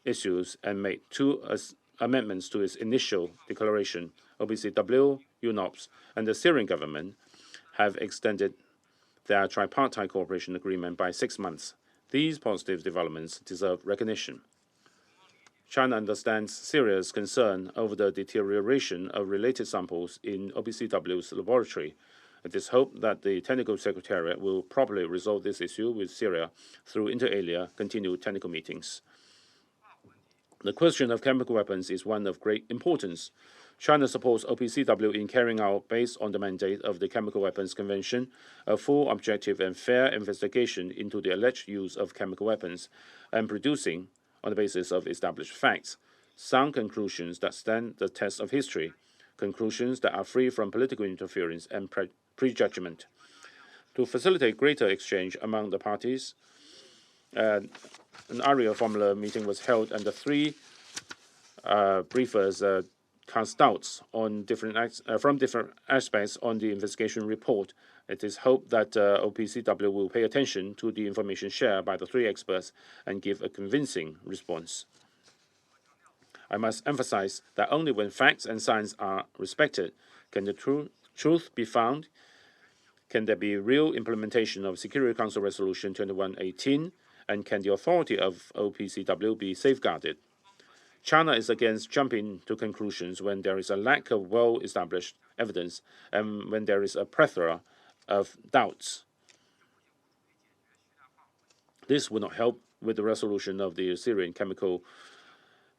issues and made 2 amendments to its initial declaration. OPCW, UNOPS, and the Syrian government have extended their tripartite cooperation agreement by 6 months. These positive developments deserve recognition. China understands Syria's concern over the deterioration of related samples in OPCW's laboratory. It is hoped that the Technical Secretariat will properly resolve this issue with Syria through inter alia continued technical meetings. The question of chemical weapons is one of great importance. China supports OPCW in carrying out, based on the mandate of the Chemical Weapons Convention, a full, objective, and fair investigation into the alleged use of chemical weapons and producing, on the basis of established facts, sound conclusions that stand the test of history, conclusions that are free from political interference and prejudgment. To facilitate greater exchange among the parties, an ARIA formula meeting was held, and the 3 briefers cast doubts on from different aspects on the investigation report. It is hoped that OPCW will pay attention to the information shared by the 3 experts and give a convincing response. I must emphasize that only when facts and science are respected can the truth be found, can there be real implementation of Security Council Resolution 2118, and can the authority of OPCW be safeguarded. China is against jumping to conclusions when there is a lack of well-established evidence and when there is a plethora of doubts. This will not help with the resolution of the Syrian chemical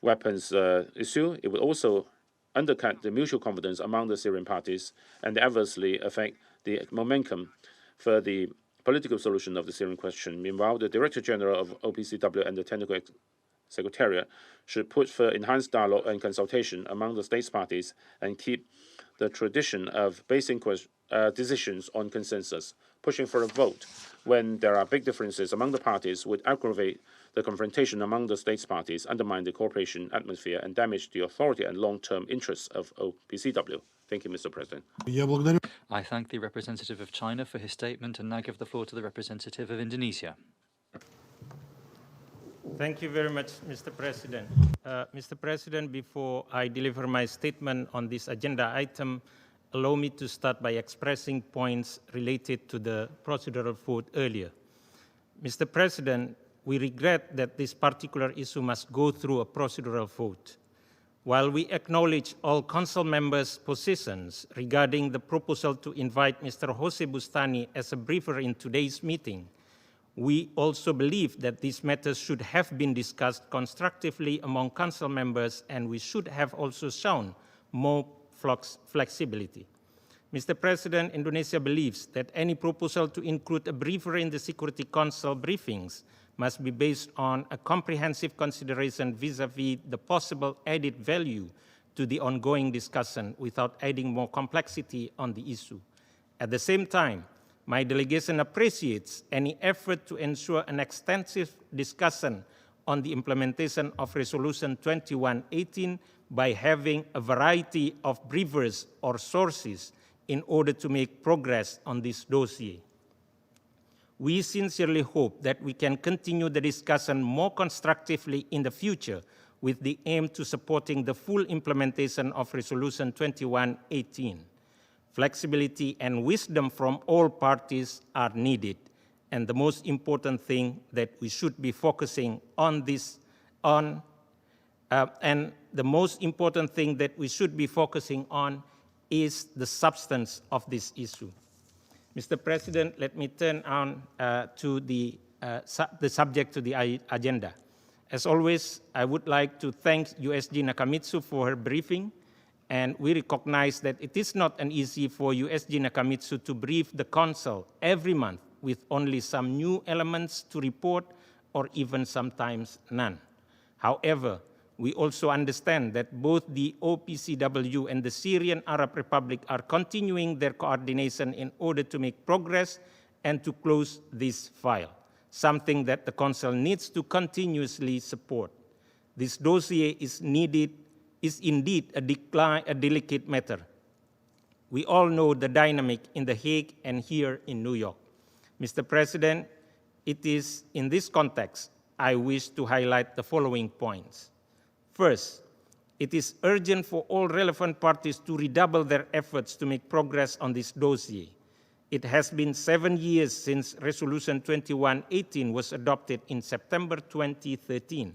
weapons issue. It will also undercut the mutual confidence among the Syrian parties and adversely affect the momentum for the political solution of the Syrian question. Meanwhile, the Director General of OPCW and the Technical Secretariat should put for enhanced dialogue and consultation among the states parties and keep the tradition of basing decisions on consensus. Pushing for a vote when there are big differences among the parties would aggravate the confrontation among the states parties, undermine the cooperation atmosphere, and damage the authority and long-term interests of OPCW. Thank you, Mr. President. I thank the representative of China for his statement and now give the floor to the representative of Indonesia. Thank you very much, Mr. President. Mr. President, before I deliver my statement on this agenda item, allow me to start by expressing points related to the procedural vote earlier. Mr. President, we regret that this particular issue must go through a procedural vote. While we acknowledge all council members' positions regarding the proposal to invite Mr. Jose Bustani as a briefer in today's meeting, we also believe that these matters should have been discussed constructively among council members, and we should have also shown more flexibility. Mr. President, Indonesia believes that any proposal to include a briefer in the Security Council briefings must be based on a comprehensive consideration vis-à-vis the possible added value to the ongoing discussion without adding more complexity on the issue. At the same time, my delegation appreciates any effort to ensure an extensive discussion on the implementation of Resolution 2118 by having a variety of briefers or sources in order to make progress on this dossier. We sincerely hope that we can continue the discussion more constructively in the future with the aim to supporting the full implementation of Resolution 2118. Flexibility and wisdom from all parties are needed, and the most important thing that we should be focusing on is the substance of this issue. Mr. President, let me turn on to the subject to the agenda. As always, I would like to thank USG Nakamitsu for her briefing, and we recognize that it is not an easy for USG Nakamitsu to brief the Council every month with only some new elements to report or even sometimes none. However, we also understand that both the OPCW and the Syrian Arab Republic are continuing their coordination in order to make progress and to close this file, something that the Council needs to continuously support. This dossier is indeed a delicate matter. We all know the dynamic in The Hague and here in New York. Mr. President, it is in this context I wish to highlight the following points. First, it is urgent for all relevant parties to redouble their efforts to make progress on this dossier. It has been 7 years since Resolution 2118 was adopted in September 2013,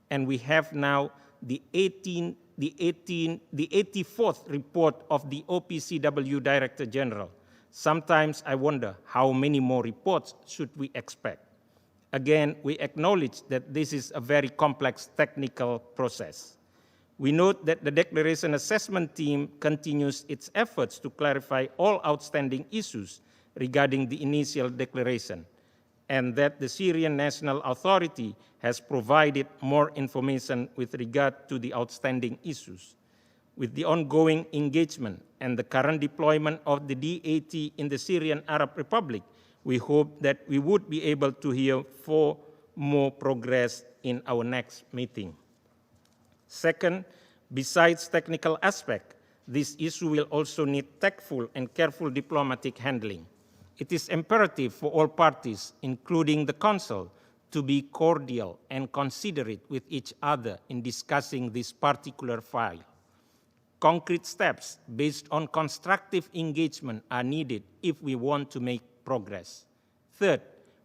and we have now the 84th report of the OPCW Director General. Sometimes I wonder how many more reports should we expect. Again, we acknowledge that this is a very complex technical process. We note that the Declaration Assessment Team continues its efforts to clarify all outstanding issues regarding the initial declaration, and that the Syrian National Authority has provided more information with regard to the outstanding issues. With the ongoing engagement and the current deployment of the DAT in the Syrian Arab Republic, we hope that we would be able to hear for more progress in our next meeting. Second, besides technical aspect, this issue will also need tactful and careful diplomatic handling. It is imperative for all parties, including the Council, to be cordial and considerate with each other in discussing this particular file. Concrete steps based on constructive engagement are needed if we want to make progress. Third,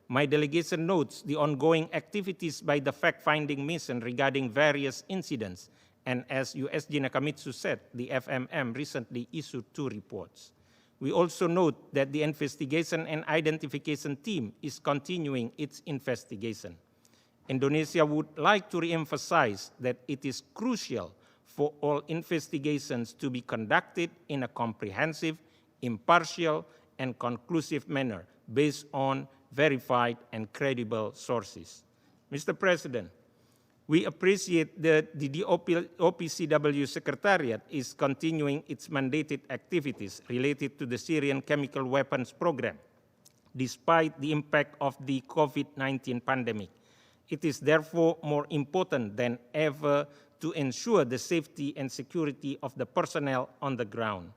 my delegation notes the ongoing activities by the fact-finding mission regarding various incidents, and as USG Nakamitsu said, the FMM recently issued 2 reports. We also note that the investigation and identification team is continuing its investigation. Indonesia would like to reemphasize that it is crucial for all investigations to be conducted in a comprehensive, impartial, and conclusive manner based on verified and credible sources. Mr. President, we appreciate that the OPCW Secretariat is continuing its mandated activities related to the Syrian chemical weapons program, despite the impact of the COVID-19 pandemic. It is therefore more important than ever to ensure the safety and security of the personnel on the ground.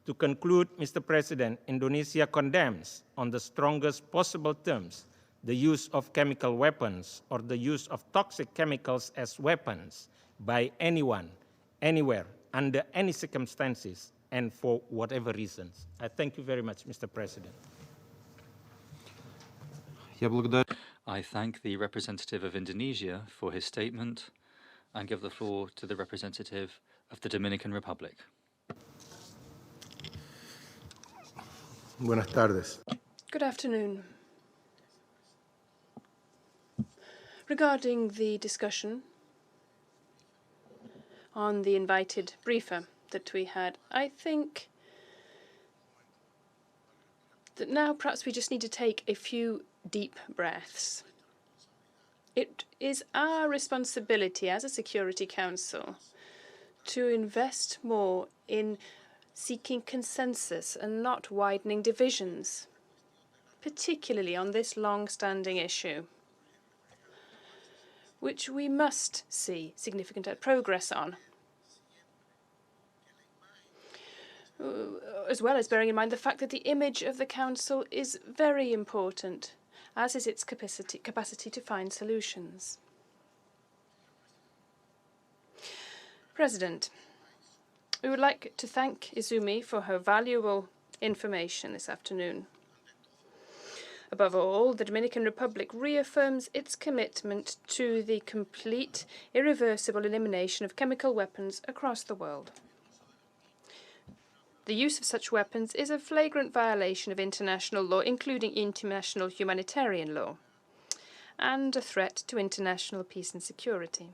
To conclude, Mr. President, Indonesia condemns on the strongest possible terms the use of chemical weapons or the use of toxic chemicals as weapons by anyone, anywhere, under any circumstances, and for whatever reasons. I thank you very much, Mr. President. I thank the representative of Indonesia for his statement and give the floor to the representative of the Dominican Republic. Buenas tardes. Good afternoon. Regarding the discussion on the invited briefer that we had, I think that now perhaps we just need to take a few deep breaths. It is our responsibility as a Security Council to invest more in seeking consensus and not widening divisions, particularly on this long-standing issue, which we must see significant progress on, as well as bearing in mind the fact that the image of the Council is very important, as is its capacity to find solutions. President, we would like to thank Izumi for her valuable information this afternoon. Above all, the Dominican Republic reaffirms its commitment to the complete, irreversible elimination of chemical weapons across the world. The use of such weapons is a flagrant violation of international law, including international humanitarian law, and a threat to international peace and security.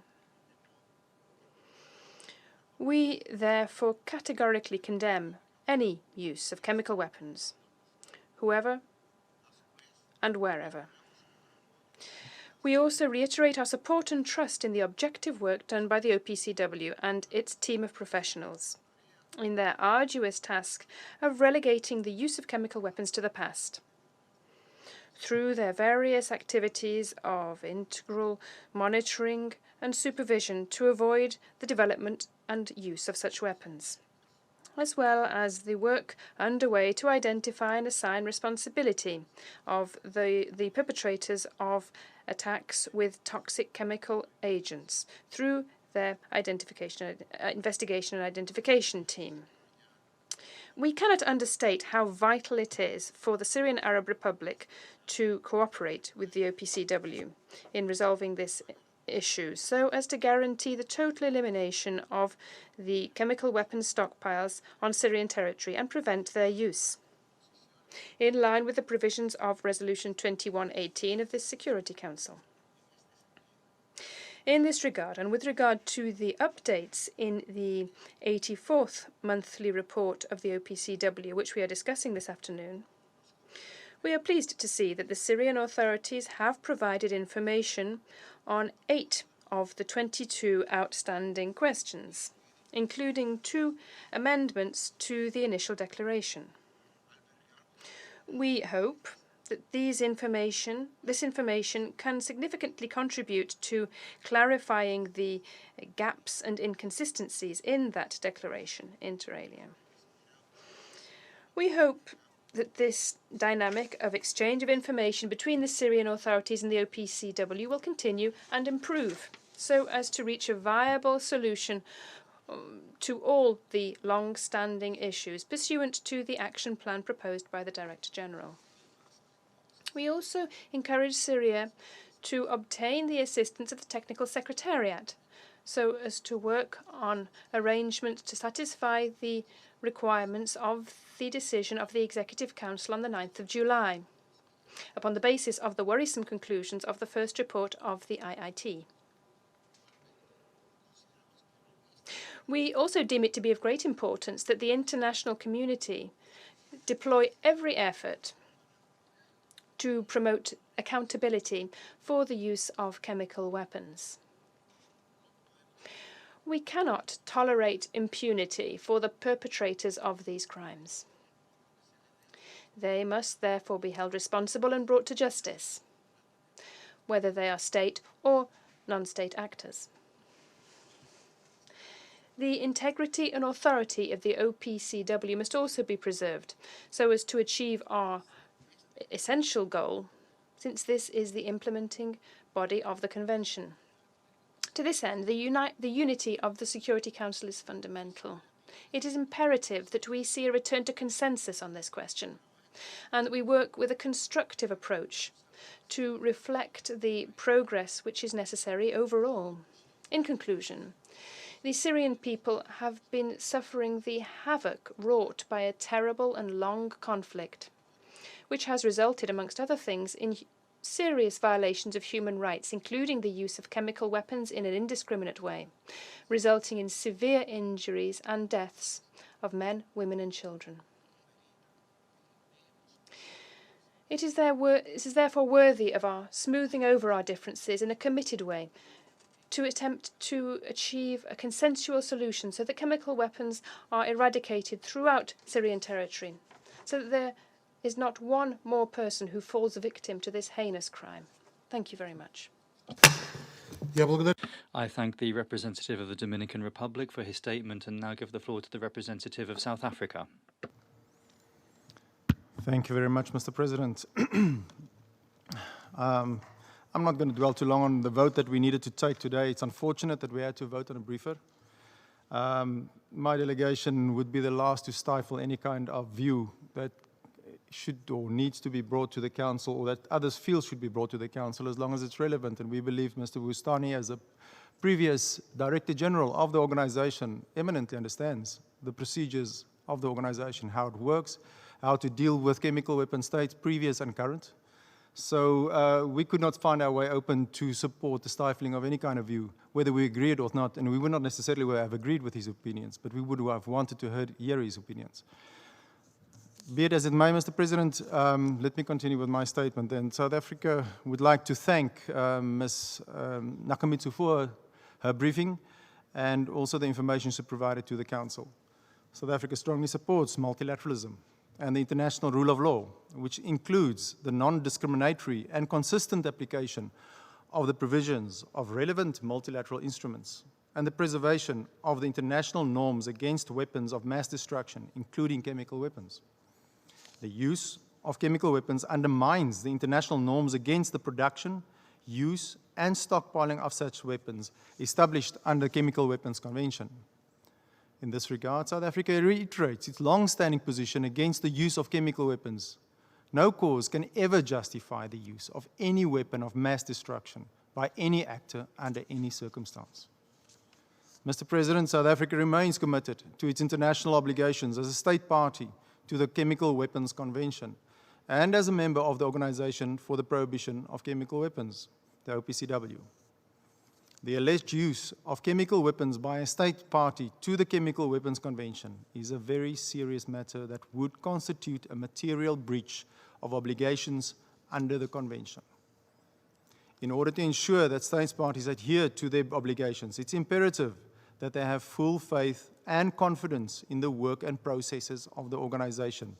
We therefore categorically condemn any use of chemical weapons, whoever and wherever. We also reiterate our support and trust in the objective work done by the OPCW and its team of professionals in their arduous task of relegating the use of chemical weapons to the past. Through their various activities of integral monitoring and supervision to avoid the development and use of such weapons, as well as the work underway to identify and assign responsibility of the perpetrators of attacks with toxic chemical agents through their investigation and identification team. We cannot understate how vital it is for the Syrian Arab Republic to cooperate with the OPCW in resolving this issue so as to guarantee the total elimination of the chemical weapons stockpiles on Syrian territory and prevent their use, in line with the provisions of Resolution 2118 of the Security Council. In this regard, and with regard to the updates in the 84th monthly report of the OPCW, which we are discussing this afternoon, we are pleased to see that the Syrian authorities have provided information on 8 of the 22 outstanding questions, including 2 amendments to the initial declaration. We hope that this information can significantly contribute to clarifying the gaps and inconsistencies in that declaration, inter alia. We hope that this dynamic of exchange of information between the Syrian authorities and the OPCW will continue and improve so as to reach a viable solution to all the long-standing issues pursuant to the action plan proposed by the Director General. We also encourage Syria to obtain the assistance of the Technical Secretariat so as to work on arrangements to satisfy the requirements of the decision of the Executive Council on the 9th of July, upon the basis of the worrisome conclusions of the first report of the IIT. We also deem it to be of great importance that the international community deploy every effort to promote accountability for the use of chemical weapons. We cannot tolerate impunity for the perpetrators of these crimes. They must therefore be held responsible and brought to justice, whether they are state or non-state actors. The integrity and authority of the OPCW must also be preserved so as to achieve our essential goal, since this is the implementing body of the Convention. To this end, the unity of the Security Council is fundamental. It is imperative that we see a return to consensus on this question, and that we work with a constructive approach to reflect the progress which is necessary overall. In conclusion, the Syrian people have been suffering the havoc wrought by a terrible and long conflict, which has resulted, amongst other things, in serious violations of human rights, including the use of chemical weapons in an indiscriminate way, resulting in severe injuries and deaths of men, women, and children. It is therefore worthy of our smoothing over our differences in a committed way to attempt to achieve a consensual solution so that chemical weapons are eradicated throughout Syrian territory, so that there is not one more person who falls victim to this heinous crime. Thank you very much. I thank the representative of the Dominican Republic for his statement and now give the floor to the representative of South Africa. Thank you very much, Mr. President. I'm not going to dwell too long on the vote that we needed to take today. It's unfortunate that we had to vote on a briefer. My delegation would be the last to stifle any kind of view that should or needs to be brought to the Council, or that others feel should be brought to the Council, as long as it's relevant. And we believe Mr. Bustani, as a previous Director General of the organization, eminently understands the procedures of the organization, how it works, how to deal with chemical weapon states, previous and current. So we could not find our way open to support the stifling of any kind of view, whether we agreed or not, and we would not necessarily have agreed with his opinions, but we would have wanted to hear his opinions. Be it as it may, Mr. President, let me continue with my statement. And South Africa would like to thank Ms. Nakamitsu for her briefing and also the information she provided to the Council. South Africa strongly supports multilateralism and the international rule of law, which includes the non-discriminatory and consistent application of the provisions of relevant multilateral instruments and the preservation of the international norms against weapons of mass destruction, including chemical weapons. The use of chemical weapons undermines the international norms against the production, use, and stockpiling of such weapons established under the Chemical Weapons Convention. In this regard, South Africa reiterates its long-standing position against the use of chemical weapons. No cause can ever justify the use of any weapon of mass destruction by any actor under any circumstance. Mr. President, South Africa remains committed to its international obligations as a state party to the Chemical Weapons Convention and as a member of the Organization for the Prohibition of Chemical Weapons, the OPCW. The alleged use of chemical weapons by a state party to the Chemical Weapons Convention is a very serious matter that would constitute a material breach of obligations under the Convention. In order to ensure that states parties adhere to their obligations, it's imperative that they have full faith and confidence in the work and processes of the Organization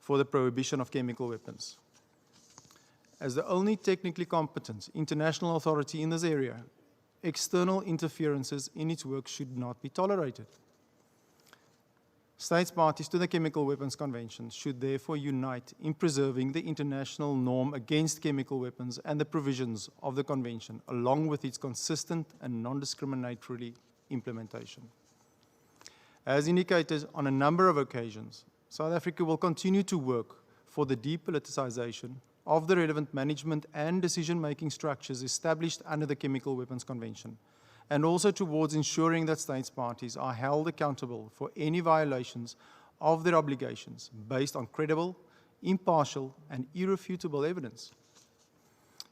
for the Prohibition of Chemical Weapons. As the only technically competent international authority in this area, external interferences in its work should not be tolerated. States parties to the Chemical Weapons Convention should therefore unite in preserving the international norm against chemical weapons and the provisions of the Convention, along with its consistent and non-discriminatory implementation. As indicated on a number of occasions, South Africa will continue to work for the depoliticization of the relevant management and decision-making structures established under the Chemical Weapons Convention, and also towards ensuring that states parties are held accountable for any violations of their obligations based on credible, impartial, and irrefutable evidence.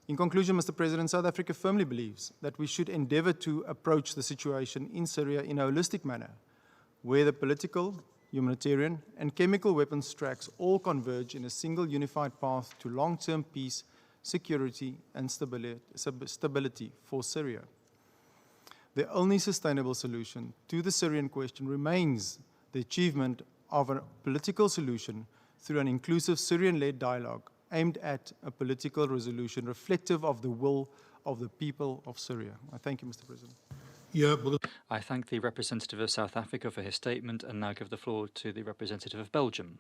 In conclusion, Mr. President, South Africa firmly believes that we should endeavor to approach the situation in Syria in a holistic manner, where the political, humanitarian, and chemical weapons tracks all converge in a single unified path to long-term peace, security, and stability for Syria. The only sustainable solution to the Syrian question remains the achievement of a political solution through an inclusive Syrian-led dialogue aimed at a political resolution reflective of the will of the people of Syria. I thank you, Mr. President. I thank the representative of South Africa for his statement and now give the floor to the representative of Belgium.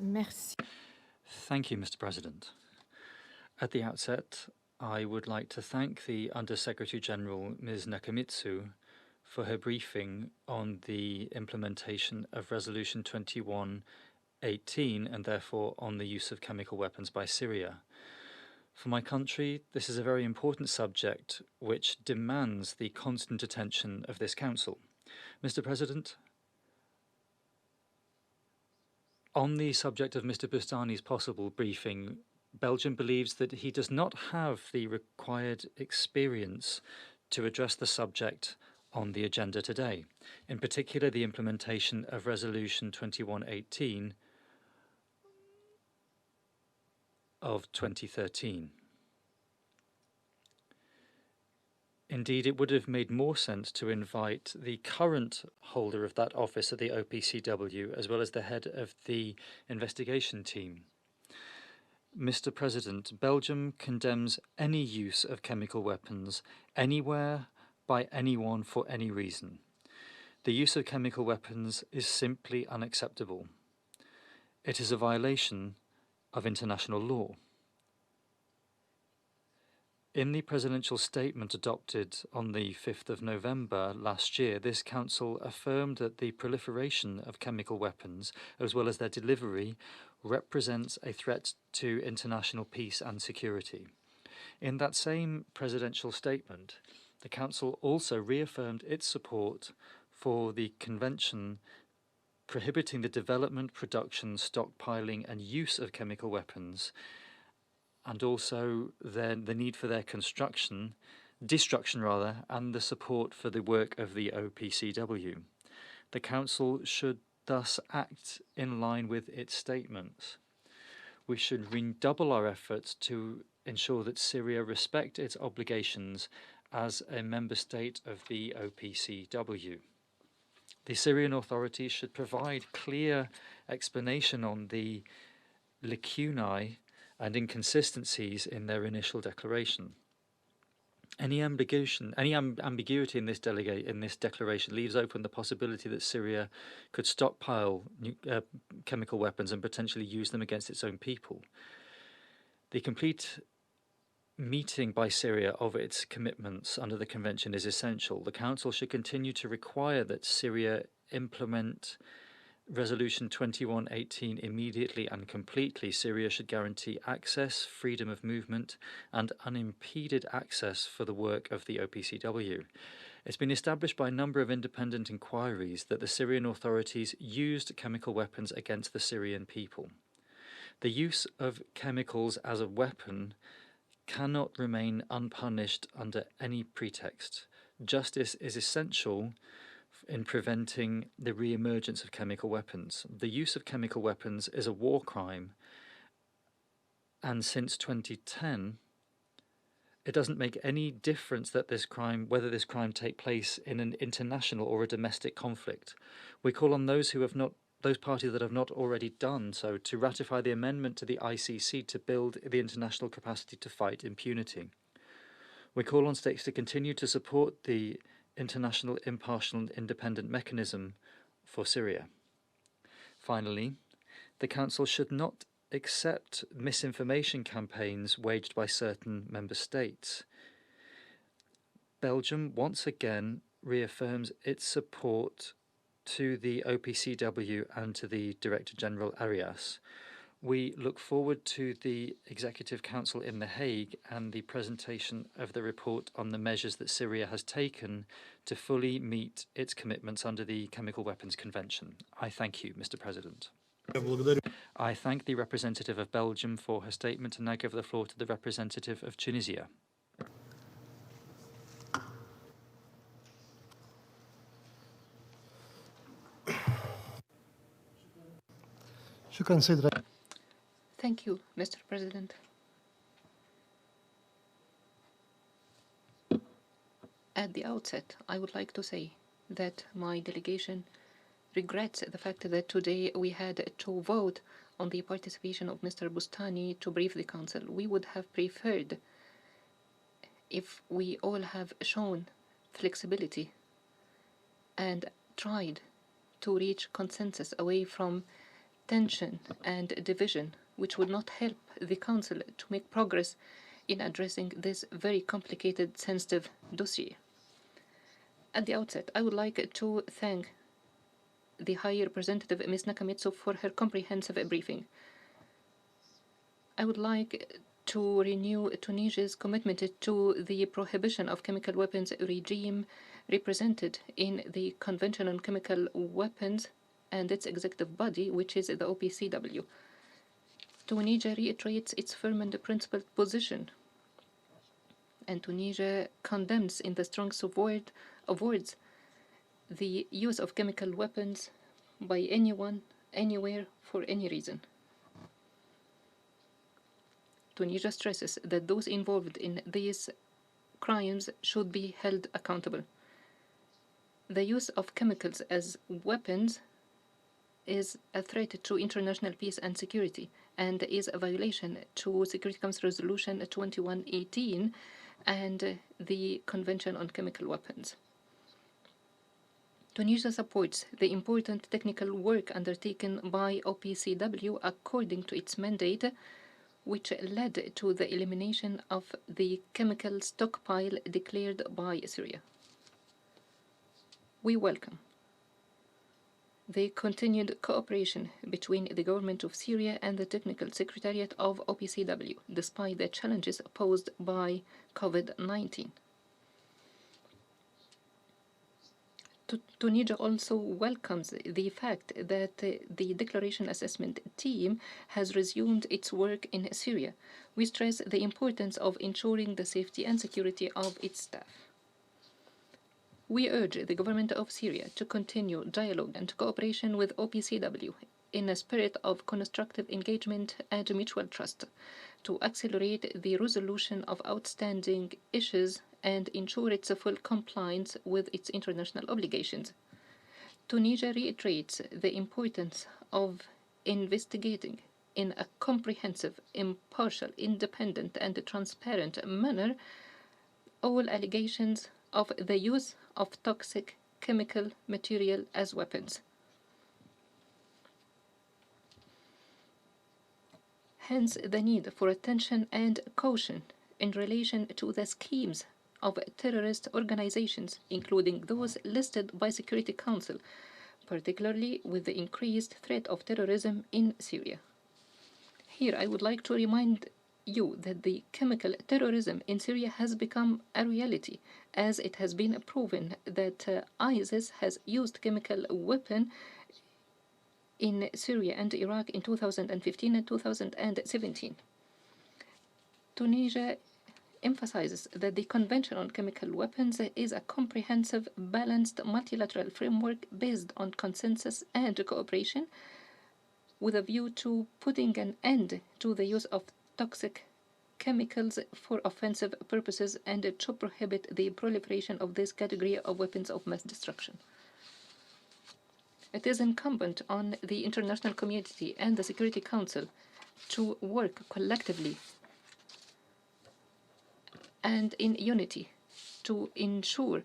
Merci. Thank you, Mr. President. At the outset, I would like to thank the Under-Secretary General, Ms. Nakamitsu, for her briefing on the implementation of Resolution 2118 and therefore on the use of chemical weapons by Syria. For my country, this is a very important subject which demands the constant attention of this Council. Mr. President, on the subject of Mr. Bustani's possible briefing, Belgium believes that he does not have the required experience to address the subject on the agenda today, in particular the implementation of Resolution 2118 of 2013. Indeed, it would have made more sense to invite the current holder of that office at the OPCW, as well as the head of the investigation team. Mr. President, Belgium condemns any use of chemical weapons anywhere by anyone for any reason. The use of chemical weapons is simply unacceptable. It is a violation of international law. In the presidential statement adopted on the 5th of November last year, this council affirmed that the proliferation of chemical weapons, as well as their delivery, represents a threat to international peace and security. In that same presidential statement, the council also reaffirmed its support for the convention prohibiting the development, production, stockpiling, and use of chemical weapons, and also the need for their destruction, and the support for the work of the OPCW. The Council should thus act in line with its statements. We should redouble our efforts to ensure that Syria respect its obligations as a member state of the OPCW. The Syrian authorities should provide clear explanation on the lacunae and inconsistencies in their initial declaration. Any ambiguity in this declaration leaves open the possibility that Syria could stockpile chemical weapons and potentially use them against its own people. The complete meeting by Syria of its commitments under the Convention is essential. The Council should continue to require that Syria implement Resolution 2118 immediately and completely. Syria should guarantee access, freedom of movement, and unimpeded access for the work of the OPCW. It's been established by a number of independent inquiries that the Syrian authorities used chemical weapons against the Syrian people. The use of chemicals as a weapon cannot remain unpunished under any pretext. Justice is essential in preventing the re-emergence of chemical weapons. The use of chemical weapons is a war crime, and since 2010, it doesn't make any difference that whether this crime take place in an international or a domestic conflict. We call on those parties that have not already done so to ratify the amendment to the ICC to build the international capacity to fight impunity. We call on states to continue to support the international impartial and independent mechanism for Syria. Finally, the Council should not accept misinformation campaigns waged by certain member states. Belgium once again reaffirms its support to the OPCW and to the Director General Arias. We look forward to the Executive Council in The Hague and the presentation of the report on the measures that Syria has taken to fully meet its commitments under the Chemical Weapons Convention. I thank you, Mr. President. I thank the representative of Belgium for her statement and now give the floor to the representative of Tunisia. Thank you, Mr. President. At the outset, I would like to say that my delegation regrets the fact that today we had to vote on the participation of Mr. Bustani to brief the Council. We would have preferred if we all have shown flexibility and tried to reach consensus away from tension and division, which would not help the Council to make progress in addressing this very complicated, sensitive dossier. At the outset, I would like to thank the High Representative, Ms. Nakamitsu, for her comprehensive briefing. I would like to renew Tunisia's commitment to the prohibition of chemical weapons regime represented in the Convention on Chemical Weapons and its executive body, which is the OPCW. Tunisia reiterates its firm and principled position, and Tunisia condemns in the strongest of words the use of chemical weapons by anyone, anywhere, for any reason. Tunisia stresses that those involved in these crimes should be held accountable. The use of chemicals as weapons is a threat to international peace and security and is a violation to Security Council Resolution 2118 and the Convention on Chemical Weapons. Tunisia supports the important technical work undertaken by OPCW according to its mandate which led to the elimination of the chemical stockpile declared by Syria. We welcome the continued cooperation between the government of Syria and the Technical Secretariat of OPCW, despite the challenges posed by COVID-19. Tunisia also welcomes the fact that the Declaration Assessment Team has resumed its work in Syria. We stress the importance of ensuring the safety and security of its staff. We urge the government of Syria to continue dialogue and cooperation with OPCW in a spirit of constructive engagement and mutual trust to accelerate the resolution of outstanding issues and ensure its full compliance with its international obligations. Tunisia reiterates the importance of investigating in a comprehensive, impartial, independent, and transparent manner all allegations of the use of toxic chemical material as weapons. Hence, the need for attention and caution in relation to the schemes of terrorist organizations, including those listed by Security Council, particularly with the increased threat of terrorism in Syria. Here, I would like to remind you that the chemical terrorism in Syria has become a reality, as it has been proven that ISIS has used chemical weapons in Syria and Iraq in 2015 and 2017. Tunisia emphasizes that the Convention on Chemical Weapons is a comprehensive, balanced, multilateral framework based on consensus and cooperation with a view to putting an end to the use of toxic chemicals for offensive purposes and to prohibit the proliferation of this category of weapons of mass destruction. It is incumbent on the international community and the Security Council to work collectively and in unity to ensure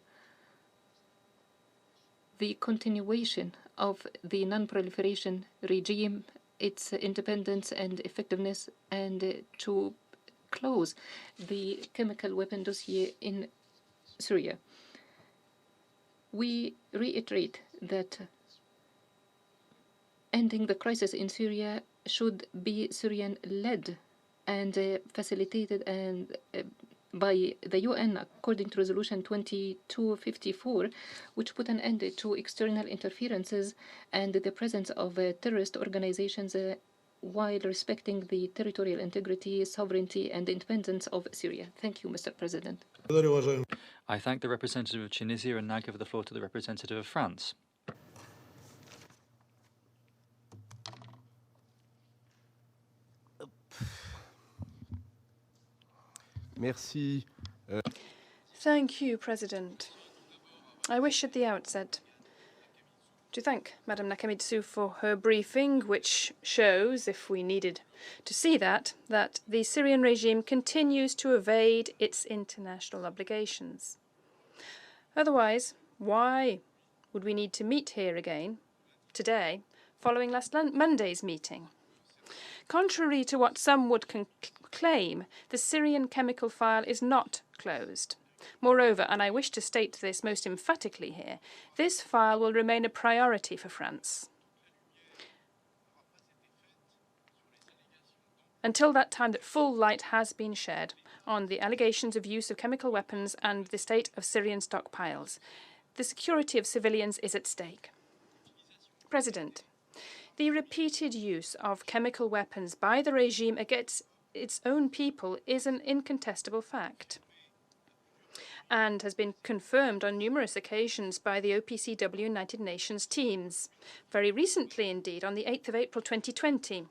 the continuation of the non-proliferation regime, its independence and effectiveness, and to close the chemical weapon dossier in Syria. We reiterate that ending the crisis in Syria should be Syrian-led and facilitated and by the UN according to Resolution 2254, which put an end to external interferences and the presence of terrorist organizations while respecting the territorial integrity, sovereignty, and independence of Syria. Thank you, Mr. President. I thank the representative of Tunisia and now give the floor to the representative of France. Merci. Thank you, President. I wish at the outset to thank Madam Nakamitsu for her briefing, which shows, if we needed to see that the Syrian regime continues to evade its international obligations. Otherwise, why would we need to meet here again today, following last Monday's meeting? Contrary to what some would claim, the Syrian chemical file is not closed. Moreover, and I wish to state this most emphatically here, this file will remain a priority for France until that time that full light has been shed on the allegations of use of chemical weapons and the state of Syrian stockpiles. The security of civilians is at stake. President, the repeated use of chemical weapons by the regime against its own people is an incontestable fact and has been confirmed on numerous occasions by the OPCW United Nations teams. Very recently, indeed, on the 8th of April 2020,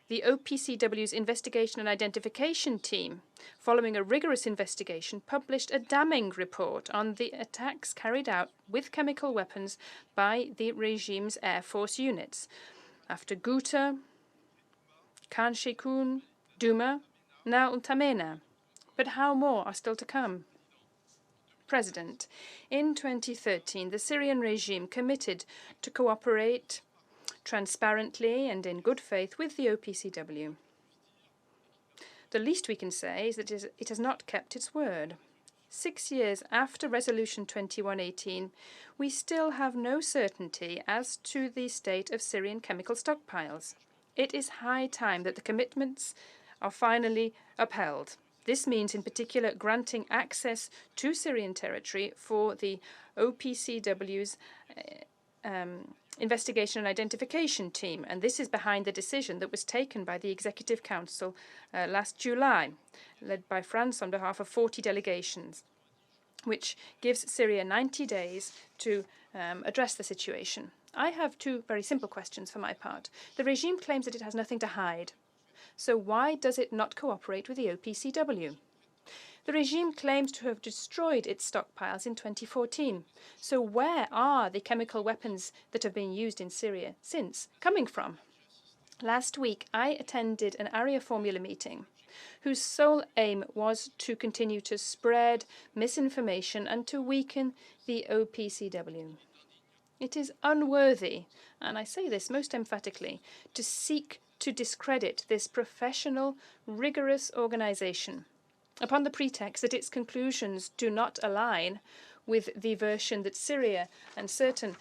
the OPCW's Investigation and Identification Team, following a rigorous investigation, published a damning report on the attacks carried out with chemical weapons by the regime's Air Force units. After Ghouta, Khan Sheikhoun, Douma, now N'Djamena. But how more are still to come? President, in 2013, the Syrian regime committed to cooperate transparently and in good faith with the OPCW. The least we can say is that it has not kept its word. 6 years after Resolution 2118, we still have no certainty as to the state of Syrian chemical stockpiles. It is high time that the commitments are finally upheld. This means, in particular, granting access to Syrian territory for the OPCW's investigation and identification team, and this is behind the decision that was taken by the Executive Council last July, led by France on behalf of 40 delegations, which gives Syria 90 days to address the situation. I have two very simple questions for my part. The regime claims that it has nothing to hide. So why does it not cooperate with the OPCW? The regime claims to have destroyed its stockpiles in 2014. So where are the chemical weapons that have been used in Syria since coming from? Last week, I attended an area formula meeting whose sole aim was to continue to spread misinformation and to weaken the OPCW. It is unworthy, and I say this most emphatically, to seek to discredit this professional, rigorous organization upon the pretext that its conclusions do not align with the version that Syria and certain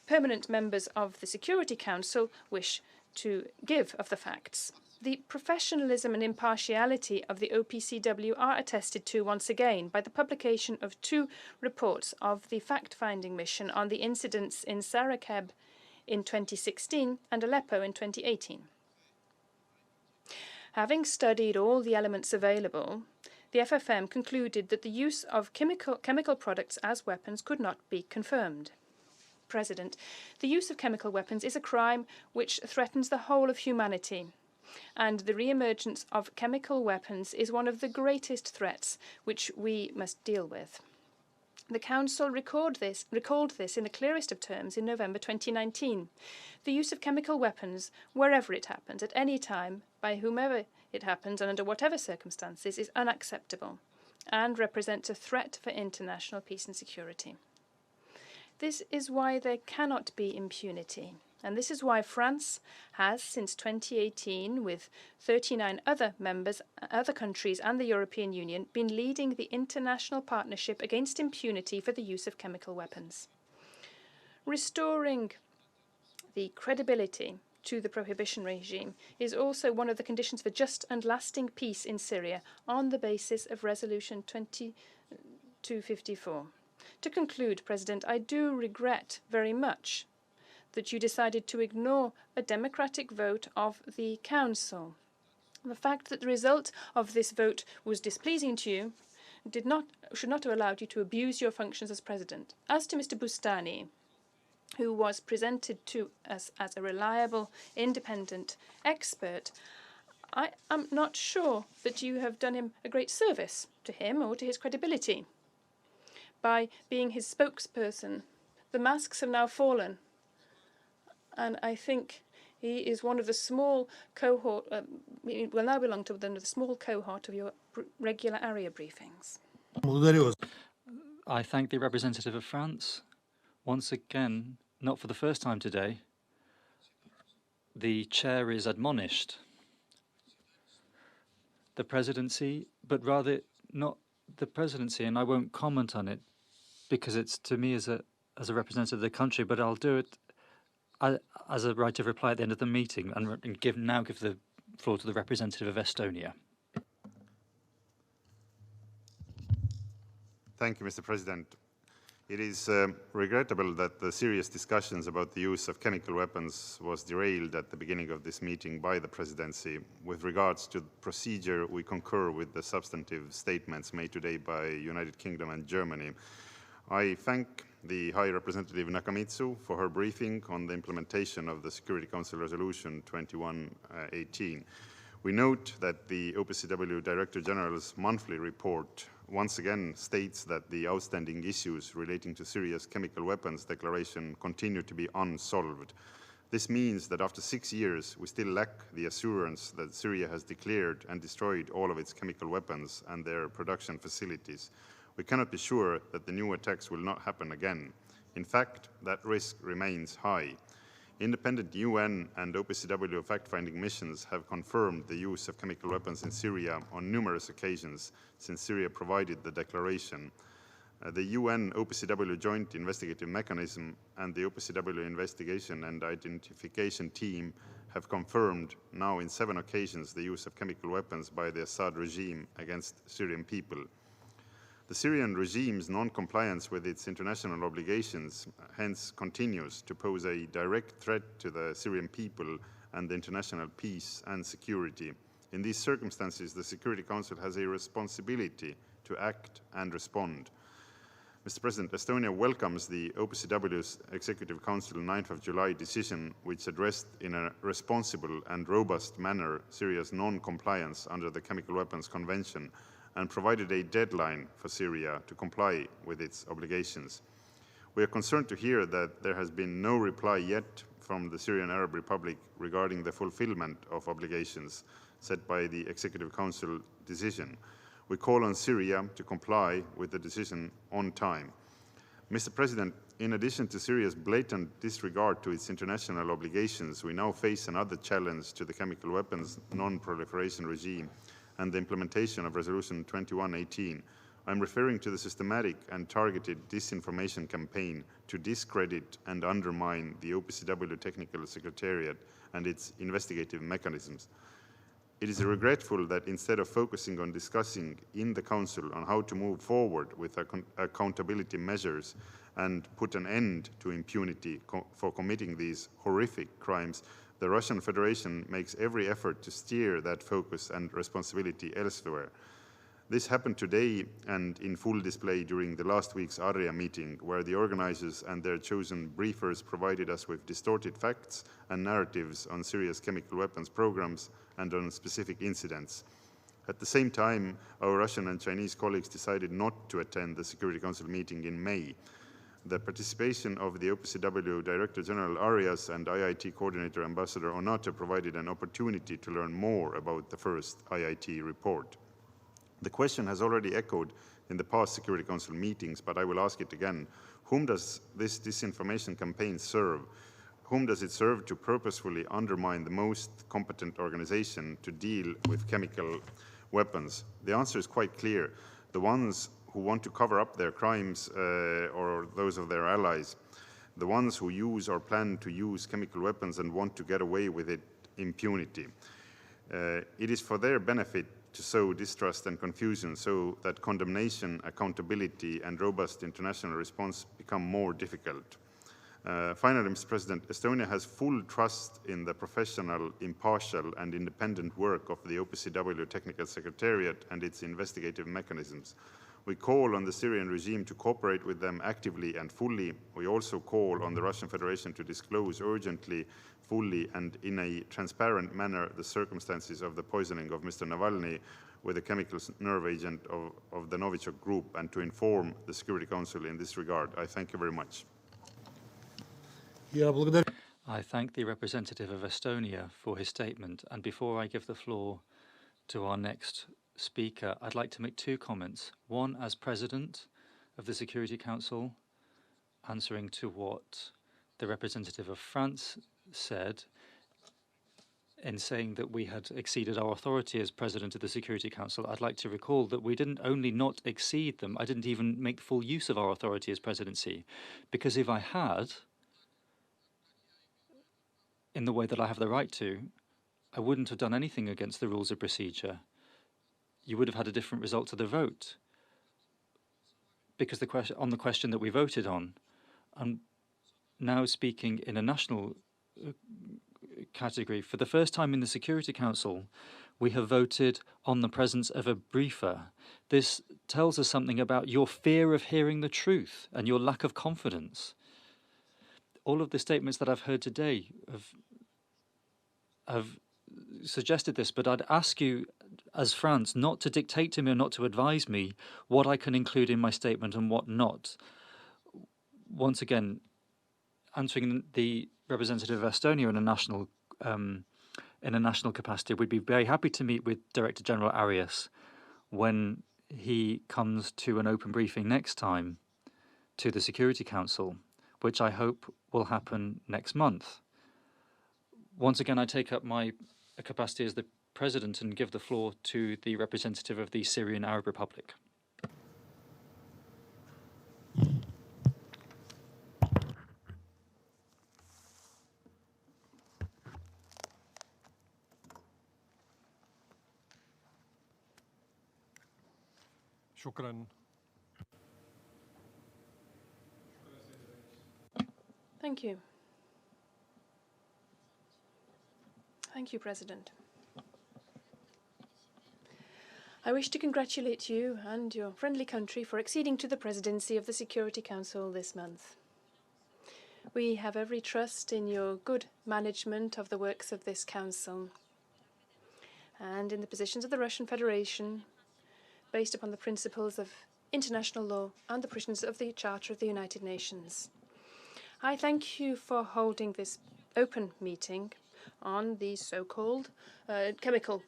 permanent members of the Security Council wish to give of the facts. The professionalism and impartiality of the OPCW are attested to once again by the publication of 2 reports of the fact-finding mission on the incidents in Sarakeb in 2016 and Aleppo in 2018. Having studied all the elements available, the FFM concluded that the use of chemical products as weapons could not be confirmed. President, the use of chemical weapons is a crime which threatens the whole of humanity, and the re-emergence of chemical weapons is one of the greatest threats which we must deal with. The Council recalled this in the clearest of terms in November 2019. The use of chemical weapons, wherever it happens, at any time, by whomever it happens and under whatever circumstances, is unacceptable and represents a threat for international peace and security. This is why there cannot be impunity. And this is why France has, since 2018, with 39 other countries and the European Union, been leading the international partnership against impunity for the use of chemical weapons. Restoring the credibility to the prohibition regime is also one of the conditions for just and lasting peace in Syria on the basis of Resolution 2254. To conclude, President, I do regret very much that you decided to ignore a democratic vote of the Council. The fact that the result of this vote was displeasing to you should not have allowed you to abuse your functions as President. As to Mr. Boustany, who was presented to us as a reliable, independent expert, I am not sure that you have done him a great service, to him or to his credibility, by being his spokesperson. The masks have now fallen, and I think he is one of the small cohort, he will now belong to the small cohort of your regular area briefings. I thank the representative of France. Once again, not for the first time today, the chair is admonished. The presidency, but rather not the presidency, and I won't comment on it because it's to me as a representative of the country, but I'll do it as a right of reply at the end of the meeting and now give the floor to the representative of Estonia. Thank you, Mr. President. It is regrettable that the serious discussions about the use of chemical weapons was derailed at the beginning of this meeting by the presidency. With regards to the procedure, we concur with the substantive statements made today by United Kingdom and Germany. I thank the High Representative Nakamitsu for her briefing on the implementation of the Security Council Resolution 2118. We note that the OPCW Director General's monthly report once again states that the outstanding issues relating to Syria's chemical weapons declaration continue to be unsolved. This means that after 6 years, we still lack the assurance that Syria has declared and destroyed all of its chemical weapons and their production facilities. We cannot be sure that the new attacks will not happen again. In fact, that risk remains high. Independent UN and OPCW fact-finding missions have confirmed the use of chemical weapons in Syria on numerous occasions since Syria provided the declaration. The UN OPCW Joint Investigative Mechanism and the OPCW Investigation and Identification Team have confirmed now in 7 occasions the use of chemical weapons by the Assad regime against Syrian people. The Syrian regime's non-compliance with its international obligations hence continues to pose a direct threat to the Syrian people and the international peace and security. In these circumstances, the Security Council has a responsibility to act and respond. Mr. President, Estonia welcomes the OPCW's Executive Council 9th of July decision, which addressed in a responsible and robust manner Syria's non-compliance under the Chemical Weapons Convention and provided a deadline for Syria to comply with its obligations. We are concerned to hear that there has been no reply yet from the Syrian Arab Republic regarding the fulfillment of obligations set by the Executive Council decision. We call on Syria to comply with the decision on time. Mr. President, in addition to Syria's blatant disregard to its international obligations, we now face another challenge to the chemical weapons non-proliferation regime and the implementation of Resolution 2118. I'm referring to the systematic and targeted disinformation campaign to discredit and undermine the OPCW Technical Secretariat and its investigative mechanisms. It is regretful that instead of focusing on discussing in the Council on how to move forward with accountability measures and put an end to impunity for committing these horrific crimes, the Russian Federation makes every effort to steer that focus and responsibility elsewhere. This happened today and in full display during the last week's ARIA meeting, where the organizers and their chosen briefers provided us with distorted facts and narratives on Syria's chemical weapons programs and on specific incidents. At the same time, our Russian and Chinese colleagues decided not to attend the Security Council meeting in May. The participation of the OPCW Director General Arias and IIT Coordinator Ambassador Onato provided an opportunity to learn more about the first IIT report. The question has already echoed in the past Security Council meetings, but I will ask it again. Whom does this disinformation campaign serve? Whom does it serve to purposefully undermine the most competent organization to deal with chemical weapons? The answer is quite clear. The ones who want to cover up their crimes or those of their allies, the ones who use or plan to use chemical weapons and want to get away with it impunity. It is for their benefit to sow distrust and confusion so that condemnation, accountability, and robust international response become more difficult. Finally, Mr. President, Estonia has full trust in the professional, impartial, and independent work of the OPCW Technical Secretariat and its investigative mechanisms. We call on the Syrian regime to cooperate with them actively and fully. We also call on the Russian Federation to disclose urgently, fully, and in a transparent manner the circumstances of the poisoning of Mr. Navalny with a chemical nerve agent of the Novichok group and to inform the Security Council in this regard. I thank you very much. I thank the representative of Estonia for his statement. And before I give the floor to our next speaker, I'd like to make 2 comments. One, as President of the Security Council, answering to what the representative of France said in saying that we had exceeded our authority as President of the Security Council. I'd like to recall that we didn't only not exceed them, I didn't even make full use of our authority as presidency, because if I had, in the way that I have the right to, I wouldn't have done anything against the rules of procedure. You would have had a different result to the vote, because on the question that we voted on, I'm now speaking in a national category. For the first time in the Security Council, we have voted on the presence of a briefer. This tells us something about your fear of hearing the truth and your lack of confidence. All of the statements that I've heard today have suggested this, but I'd ask you as France not to dictate to me or not to advise me what I can include in my statement and what not. Once again, answering the representative of Estonia in a national capacity, we'd be very happy to meet with Director General Arias when he comes to an open briefing next time to the Security Council, which I hope will happen next month, Once again, I take up my capacity as the President and give the floor to the representative of the Syrian Arab Republic. شكرا. Thank you. Thank you, President. I wish to congratulate you and your friendly country for acceding to the presidency of the Security Council this month. We have every trust in your good management of the works of this council and in the positions of the Russian Federation based upon the principles of international law and the provisions of the Charter of the United Nations. I thank you for holding this open meeting on the so-called chemical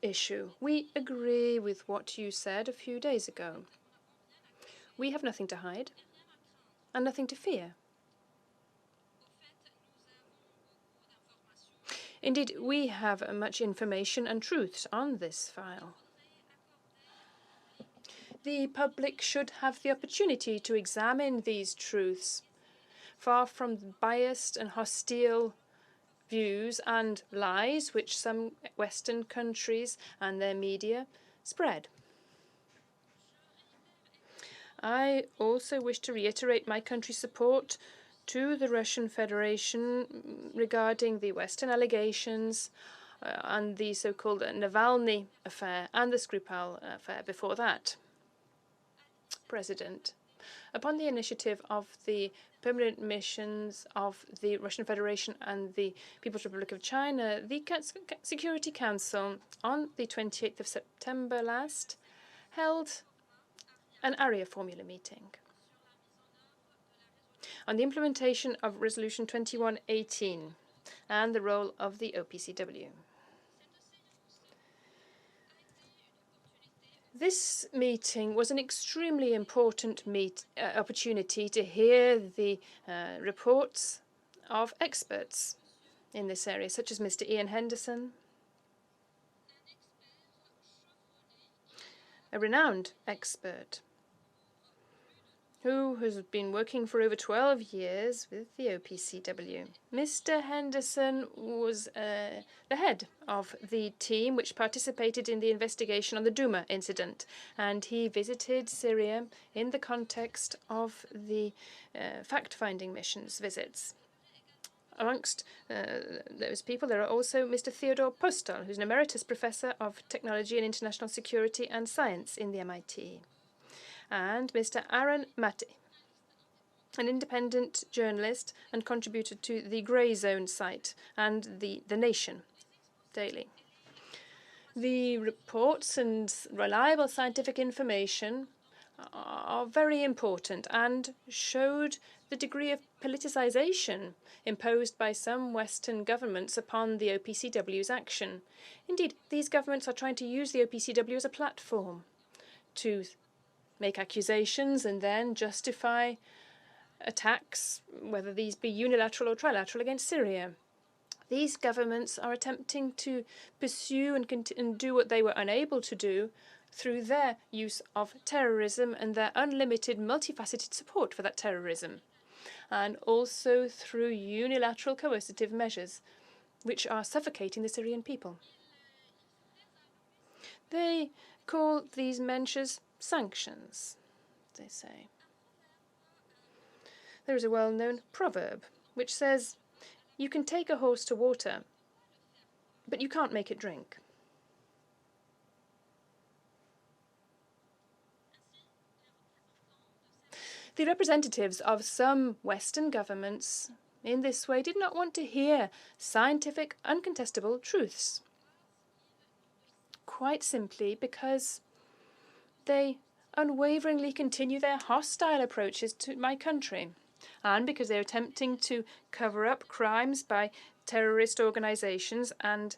issue. We agree with what you said a few days ago. We have nothing to hide and nothing to fear. Indeed, we have much information and truths on this file. The public should have the opportunity to examine these truths, far from biased and hostile views and lies which some Western countries and their media spread. I also wish to reiterate my country's support to the Russian Federation regarding the Western allegations and the so-called Navalny affair and the Skripal affair before that. President, upon the initiative of the permanent missions of the Russian Federation and the People's Republic of China, the Security Council on the 28th of September last held an area formula meeting on the implementation of Resolution 2118 and the role of the OPCW. This meeting was an extremely important opportunity to hear the reports of experts in this area, such as Mr. Ian Henderson, a renowned expert who has been working for over 12 years with the OPCW. Mr. Henderson was the head of the team which participated in the investigation on the Duma incident, and he visited Syria in the context of the fact-finding missions visits. Amongst those people, there are also Mr. Theodore Postel, who's an emeritus professor of technology and international security and science in the MIT, and Mr. Aaron Matty, an independent journalist and contributor to the Grey Zone site and the Nation Daily. The reports and reliable scientific information are very important and showed the degree of politicization imposed by some Western governments upon the OPCW's action. Indeed, these governments are trying to use the OPCW as a platform to make accusations and then justify attacks, whether these be unilateral or trilateral, against Syria. These governments are attempting to pursue and do what they were unable to do through their use of terrorism and their unlimited, multifaceted support for that terrorism, and also through unilateral coercive measures, which are suffocating the Syrian people. They call these measures sanctions, they say. There is a well-known proverb which says, "You can take a horse to water, but you can't make it drink." The representatives of some Western governments in this way did not want to hear scientific, uncontestable truths, quite simply because they unwaveringly continue their hostile approaches to my country, and because they're attempting to cover up crimes by terrorist organizations and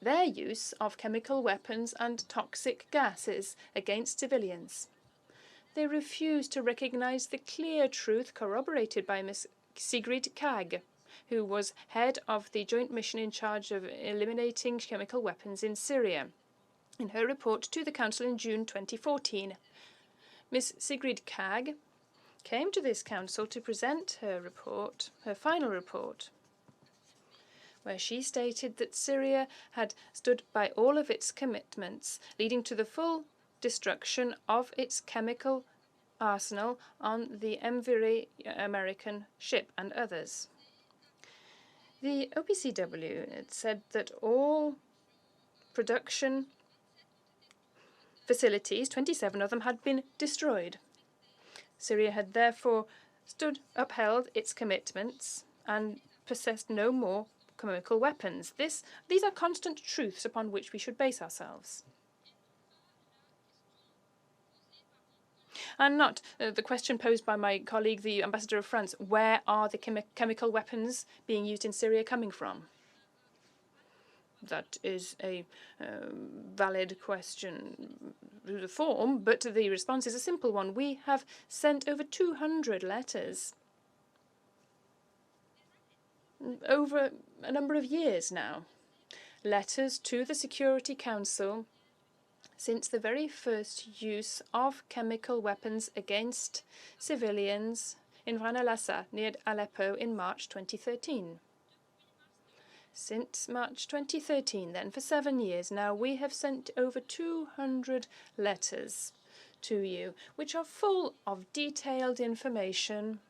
their use of chemical weapons and toxic gases against civilians. They refuse to recognize the clear truth corroborated by Ms. Sigrid Kaag, who was head of the joint mission in charge of eliminating chemical weapons in Syria, in her report to the Council in June 2014. Ms. Sigrid Kaag came to this Council to present her report, her final report, where she stated that Syria had stood by all of its commitments, leading to the full destruction of its chemical arsenal on the MV American ship and others. The OPCW had said that all production facilities, 27 of them, had been destroyed. Syria had therefore upheld its commitments and possessed no more chemical weapons. These are constant truths upon which we should base ourselves. And not the question posed by my colleague, the Ambassador of France, where are the chemical weapons being used in Syria coming from? That is a valid question through the form, but the response is a simple one. We have sent over 200 letters over a number of years now. Letters to the Security Council since the very first use of chemical weapons against civilians in Rana al Assa near Aleppo in March 2013. Since March 2013, then, for 7 years now, we have sent over 200 letters to you, which are full of detailed information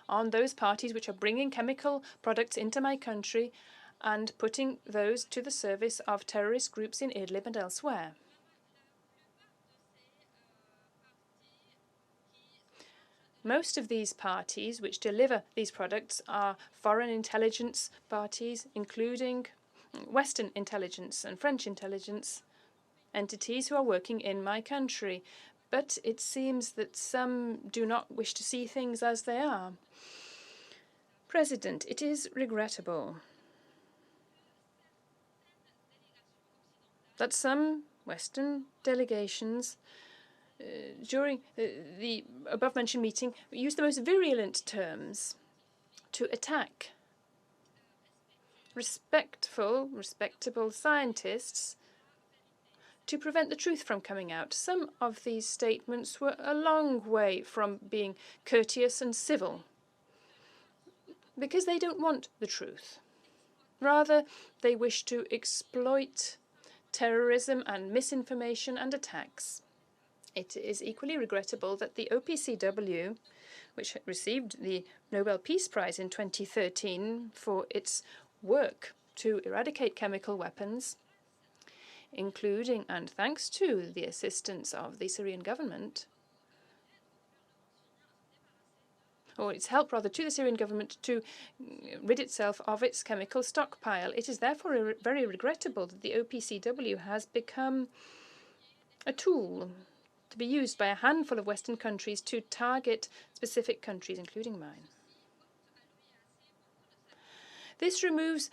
on those parties which are bringing chemical products into my country and putting those to the service of terrorist groups in Idlib and elsewhere. Most of these parties which deliver these products are foreign intelligence parties, including Western intelligence and French intelligence entities who are working in my country. But it seems that some do not wish to see things as they are. President, it is regrettable that some Western delegations during the above-mentioned meeting used the most virulent terms to attack respectable scientists to prevent the truth from coming out. Some of these statements were a long way from being courteous and civil, because they don't want the truth. Rather, they wish to exploit terrorism and misinformation and attacks. It is equally regrettable that the OPCW, which received the Nobel Peace Prize in 2013 for its work to eradicate chemical weapons, including and thanks to the assistance of the Syrian government, or its help rather to the Syrian government to rid itself of its chemical stockpile. It is therefore very regrettable that the OPCW has become a tool to be used by a handful of Western countries to target specific countries, including mine. This removes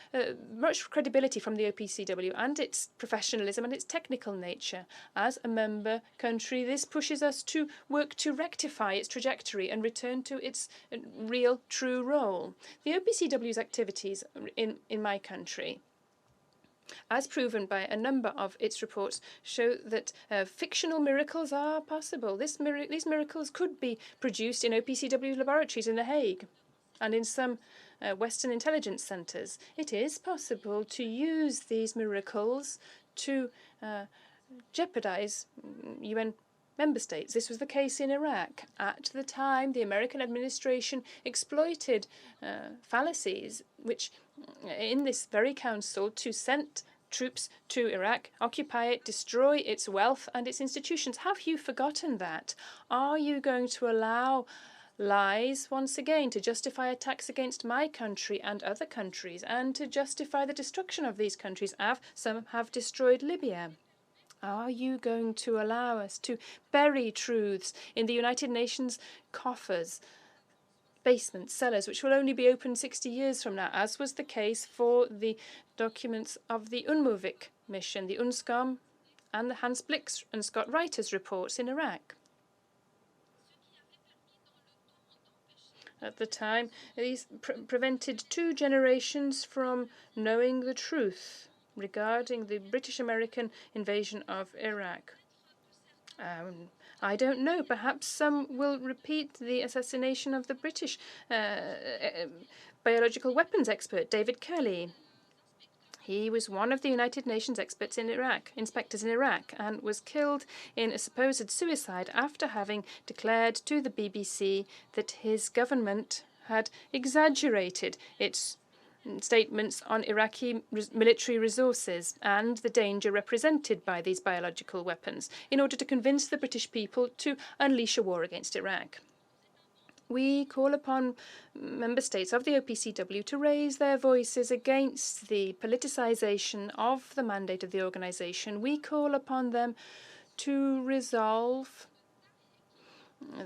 much credibility from the OPCW and its professionalism and its technical nature. As a member country, this pushes us to work to rectify its trajectory and return to its real, true role. The OPCW's activities in my country, as proven by a number of its reports, show that fictional miracles are possible. These miracles could be produced in OPCW laboratories in The Hague and in some Western intelligence centres. It is possible to use these miracles to jeopardize UN member states. This was the case in Iraq. At the time, the American administration exploited fallacies which, in this very council, to send troops to Iraq, occupy it, destroy its wealth and its institutions. Have you forgotten that? Are you going to allow lies once again to justify attacks against my country and other countries, and to justify the destruction of these countries, as some have destroyed Libya? Are you going to allow us to bury truths in the United Nations coffers, basements, cellars, which will only be opened 60 years from now, as was the case for the documents of the UNMOVIC mission, the UNSCOM, and the Hans Blix and Scott Reiter's reports in Iraq? At the time, these prevented 2 generations from knowing the truth regarding the British-American invasion of Iraq. I don't know, perhaps some will repeat the assassination of the British biological weapons expert, David Kelly. He was one of the United Nations inspectors in Iraq, and was killed in a supposed suicide after having declared to the BBC that his government had exaggerated its statements on Iraqi military resources and the danger represented by these biological weapons in order to convince the British people to unleash a war against Iraq. We call upon member states of the OPCW to raise their voices against the politicization of the mandate of the organization. We call upon them to resolve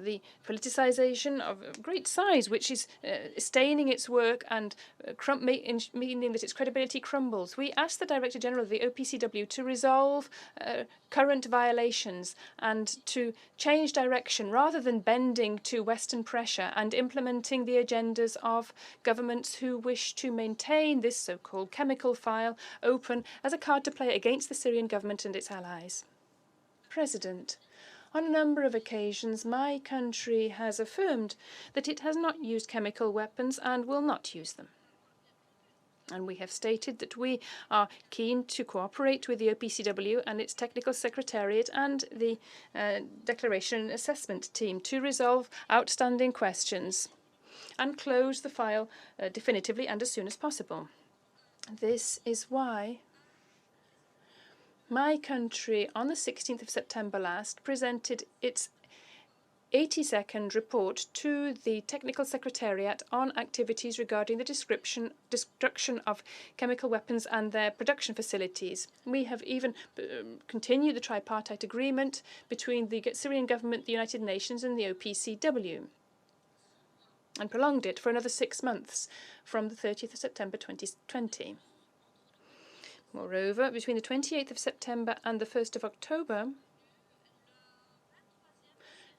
the politicization of great size, which is staining its work and meaning that its credibility crumbles. We ask the Director General of the OPCW to resolve current violations and to change direction rather than bending to Western pressure and implementing the agendas of governments who wish to maintain this so-called chemical file open as a card to play against the Syrian government and its allies. President, on a number of occasions, my country has affirmed that it has not used chemical weapons and will not use them. And we have stated that we are keen to cooperate with the OPCW and its Technical Secretariat and the Declaration Assessment Team to resolve outstanding questions and close the file definitively and as soon as possible. This is why my country, on the 16th of September last, presented its 82nd report to the Technical Secretariat on activities regarding the destruction of chemical weapons and their production facilities. We have even continued the tripartite agreement between the Syrian government, the United Nations, and the OPCW, and prolonged it for another 6 months from the 30th of September 2020. Moreover, between the 28th of September and the 1st of October,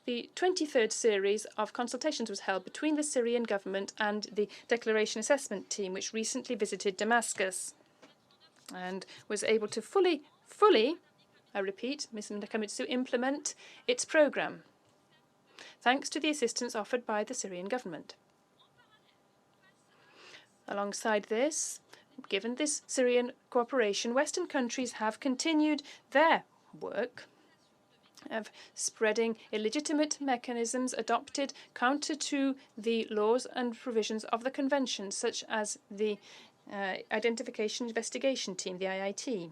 the 23rd series of consultations was held between the Syrian government and the Declaration Assessment Team, which recently visited Damascus and was able to fully, I repeat, Ms. Nakamitsu, implement its program, thanks to the assistance offered by the Syrian government. Alongside this, given this Syrian cooperation, Western countries have continued their work of spreading illegitimate mechanisms adopted counter to the laws and provisions of the Convention, such as the Identification Investigation Team, the IIT.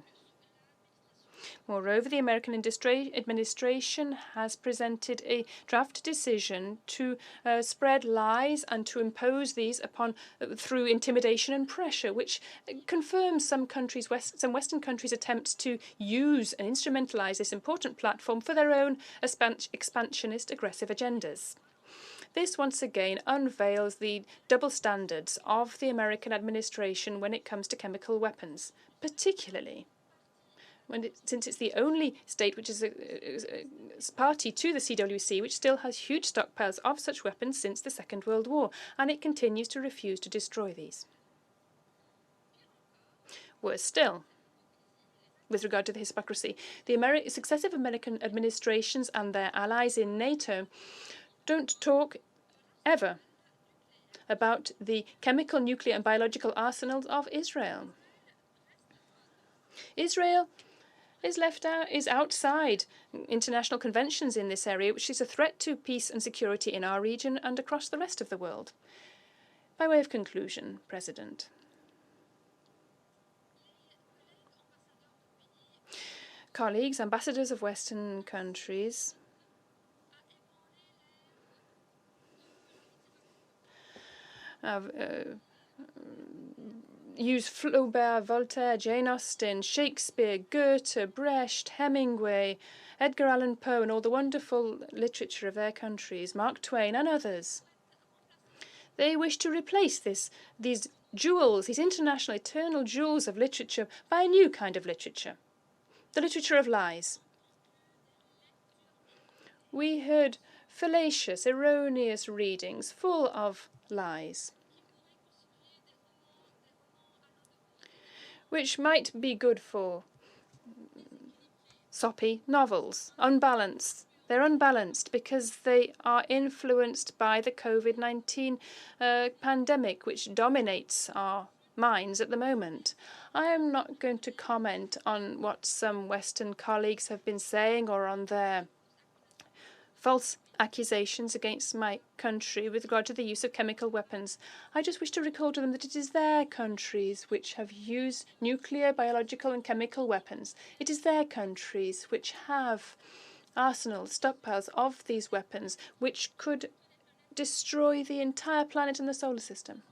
Moreover, the American administration has presented a draft decision to spread lies and to impose these upon through intimidation and pressure, which confirms some Western countries' attempts to use and instrumentalize this important platform for their own expansionist, aggressive agendas. This once again unveils the double standards of the American administration when it comes to chemical weapons, particularly since it's the only state which is a party to the CWC which still has huge stockpiles of such weapons since the Second World War, and it continues to refuse to destroy these. Worse still, with regard to the hypocrisy, the successive American administrations and their allies in NATO don't talk ever about the chemical, nuclear and biological arsenals of Israel. Israel is outside international conventions in this area, which is a threat to peace and security in our region and across the rest of the world. By way of conclusion, President, colleagues, ambassadors of Western countries have use Flaubert, Voltaire, Jane Austen, Shakespeare, Goethe, Brecht, Hemingway, Edgar Allan Poe, and all the wonderful literature of their countries, Mark Twain and others. They wish to replace these jewels, these international eternal jewels of literature, by a new kind of literature, the literature of lies. We heard fallacious, erroneous readings full of lies, which might be good for soppy novels, unbalanced. They're unbalanced because they are influenced by the COVID-19 pandemic, which dominates our minds at the moment. I am not going to comment on what some Western colleagues have been saying or on their false accusations against my country with regard to the use of chemical weapons. I just wish to recall to them that it is their countries which have used nuclear, biological and chemical weapons. It is their countries which have arsenals, stockpiles of these weapons which could destroy the entire planet and the solar system.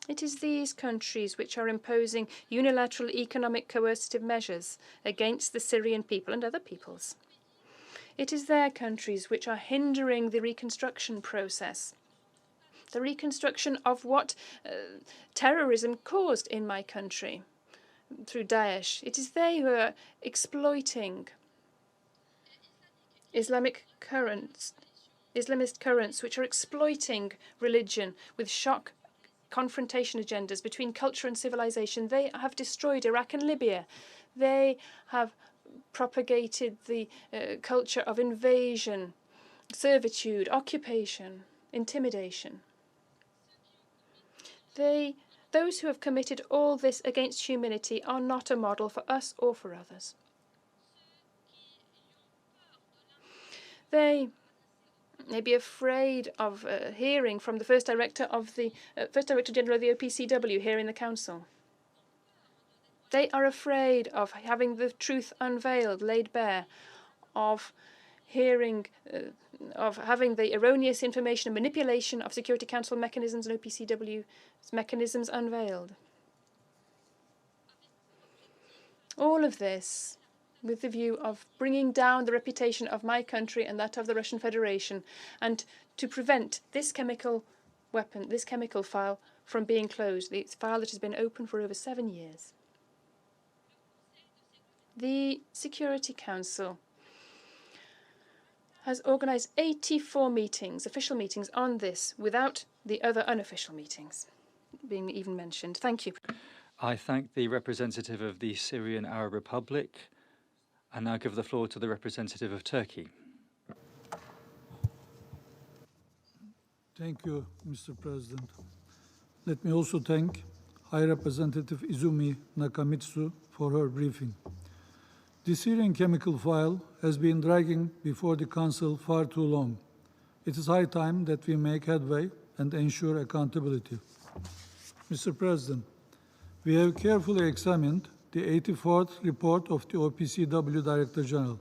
It is these countries which are imposing unilateral economic coercive measures against the Syrian people and other peoples. It is their countries which are hindering the reconstruction process, the reconstruction of what terrorism caused in my country through Daesh. It is they who are exploiting Islamist currents which are exploiting religion with shock confrontation agendas between culture and civilization. They have destroyed Iraq and Libya. They have propagated the culture of invasion, servitude, occupation, intimidation. Those who have committed all this against humanity are not a model for us or for others. They may be afraid of hearing from the First Director General of the Opcw here in the Council. They are afraid of having the truth unveiled, laid bare, of hearing, of having the erroneous information and manipulation of Security Council mechanisms and OPCW mechanisms unveiled. All of this with the view of bringing down the reputation of my country and that of the Russian Federation, and to prevent this chemical weapon, this chemical file, from being closed, the file that has been open for over 7 years. The Security Council has organized 84 meetings, official meetings, on this, without the other unofficial meetings being even mentioned. Thank you. I thank the representative of the Syrian Arab Republic, and now give the floor to the representative of Turkey. Thank you, Mr. President. Let me also thank High Representative Izumi Nakamitsu for her briefing. The Syrian chemical file has been dragging before the Council far too long. It is high time that we make headway and ensure accountability. Mr. President, we have carefully examined the 84th report of the OPCW Director General.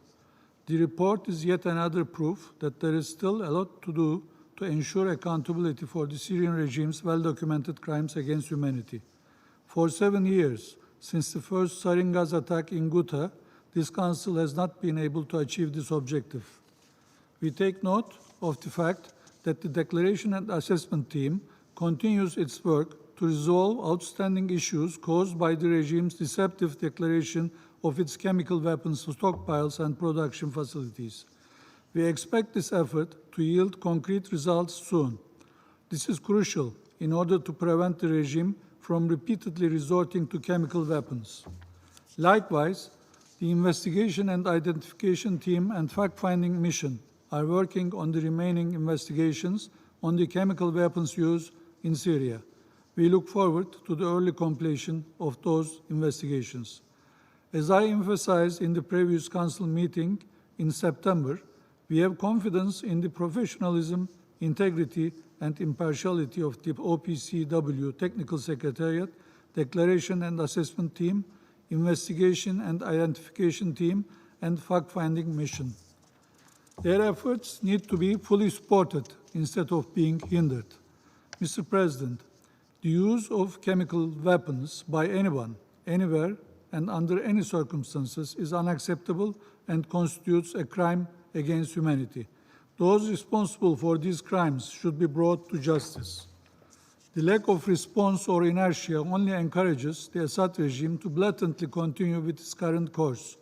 The report is yet another proof that there is still a lot to do to ensure accountability for the Syrian regime's well-documented crimes against humanity. For 7 years, since the first sarin gas attack in Ghouta, this Council has not been able to achieve this objective. We take note of the fact that the Declaration and Assessment Team continues its work to resolve outstanding issues caused by the regime's deceptive declaration of its chemical weapons stockpiles and production facilities. We expect this effort to yield concrete results soon. This is crucial in order to prevent the regime from repeatedly resorting to chemical weapons. Likewise, the Investigation and Identification Team and Fact-Finding Mission are working on the remaining investigations on the chemical weapons use in Syria. We look forward to the early completion of those investigations. As I emphasized in the previous Council meeting in September, we have confidence in the professionalism, integrity, and impartiality of the OPCW Technical Secretariat, Declaration and Assessment Team, Investigation and Identification Team, and Fact-Finding Mission. Their efforts need to be fully supported instead of being hindered. Mr. President, the use of chemical weapons by anyone, anywhere, and under any circumstances is unacceptable and constitutes a crime against humanity. Those responsible for these crimes should be brought to justice. The lack of response or inertia only encourages the Assad regime to blatantly continue with its current course.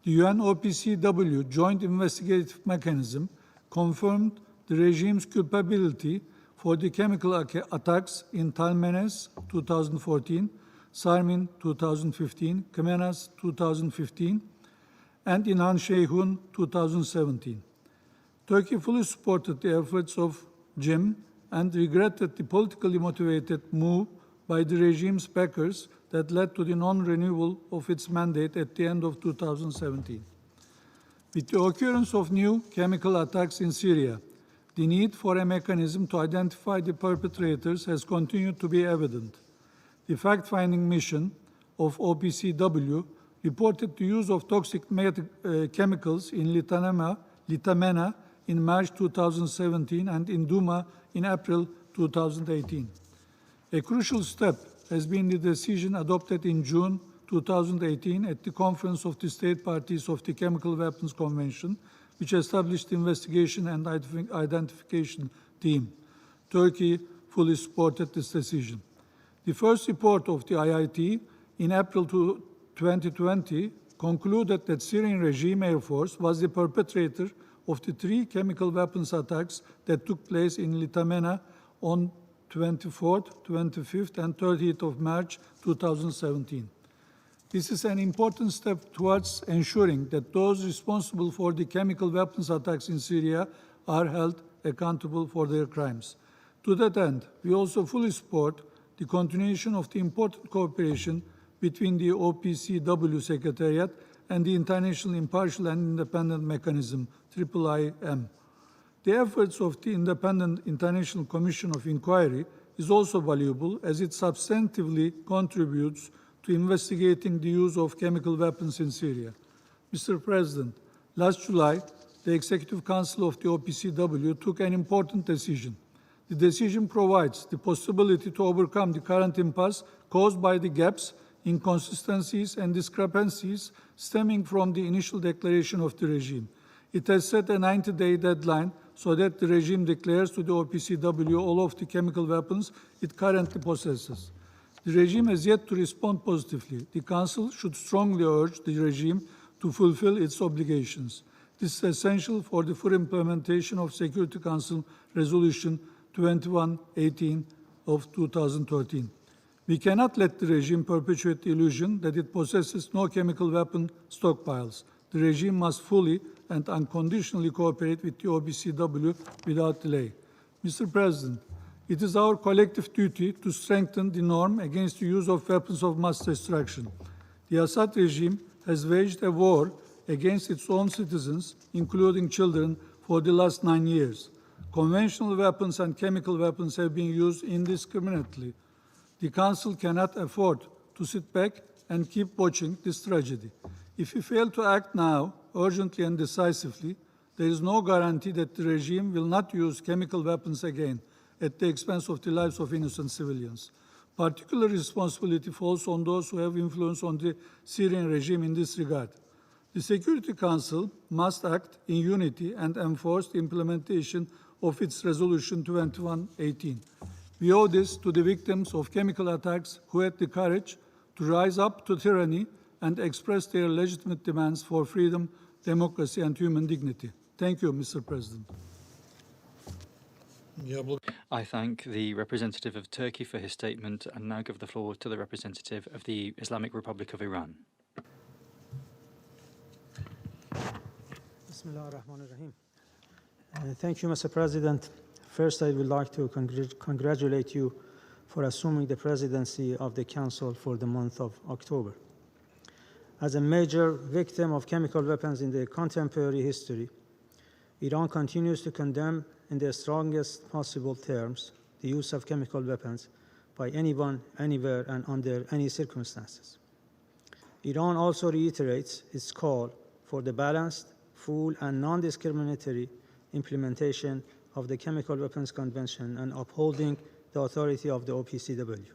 The UN OPCW Joint Investigative Mechanism confirmed the regime's culpability for the chemical attacks in Talmenes 2014, Sarmin 2015, Kemenas 2015, and in Han Sheyhun 2017. Turkey fully supported the efforts of JIM and regretted the politically motivated move by the regime's backers that led to the non-renewal of its mandate at the end of 2017. With the occurrence of new chemical attacks in Syria, the need for a mechanism to identify the perpetrators has continued to be evident. The fact-finding mission of OPCW reported the use of toxic chemicals in Litamena in March 2017 and in Duma in April 2018. A crucial step has been the decision adopted in June 2018 at the Conference of the State Parties of the Chemical Weapons Convention, which established the investigation and identification team. Turkey fully supported this decision. The first report of the IIT in April 2020 concluded that Syrian regime Air Force was the perpetrator of the 3 chemical weapons attacks that took place in Litamena on 24th, 25th, and 30th of March 2017. This is an important step towards ensuring that those responsible for the chemical weapons attacks in Syria are held accountable for their crimes. To that end, we also fully support the continuation of the important cooperation between the OPCW Secretariat and the International Impartial and Independent Mechanism, IIIM. The efforts of the Independent International Commission of Inquiry is also valuable as it substantively contributes to investigating the use of chemical weapons in Syria. Mr. President, last July, the Executive Council of the OPCW took an important decision. The decision provides the possibility to overcome the current impasse caused by the gaps, inconsistencies, and discrepancies stemming from the initial declaration of the regime. It has set a 90-day deadline so that the regime declares to the OPCW all of the chemical weapons it currently possesses. The regime has yet to respond positively. The Council should strongly urge the regime to fulfill its obligations. This is essential for the full implementation of Security Council Resolution 2118 of 2013. We cannot let the regime perpetuate the illusion that it possesses no chemical weapon stockpiles. The regime must fully and unconditionally cooperate with the OPCW without delay. Mr. President, it is our collective duty to strengthen the norm against the use of weapons of mass destruction. The Assad regime has waged a war against its own citizens, including children, for the last 9 years. Conventional weapons and chemical weapons have been used indiscriminately. The Council cannot afford to sit back and keep watching this tragedy. If we fail to act now, urgently and decisively, there is no guarantee that the regime will not use chemical weapons again at the expense of the lives of innocent civilians. Particular responsibility falls on those who have influence on the Syrian regime in this regard. The Security Council must act in unity and enforce the implementation of its Resolution 2118. We owe this to the victims of chemical attacks who had the courage to rise up to tyranny and express their legitimate demands for freedom, democracy, and human dignity. Thank you, Mr. President. I thank the representative of Turkey for his statement and now give the floor to the representative of the Islamic Republic of Iran. Thank you, Mr. President. First, I would like to congratulate you for assuming the presidency of the Council for the month of October. As a major victim of chemical weapons in the contemporary history, Iran continues to condemn in the strongest possible terms the use of chemical weapons by anyone, anywhere, and under any circumstances. Iran also reiterates its call for the balanced, full, and non-discriminatory implementation of the Chemical Weapons Convention and upholding the authority of the OPCW.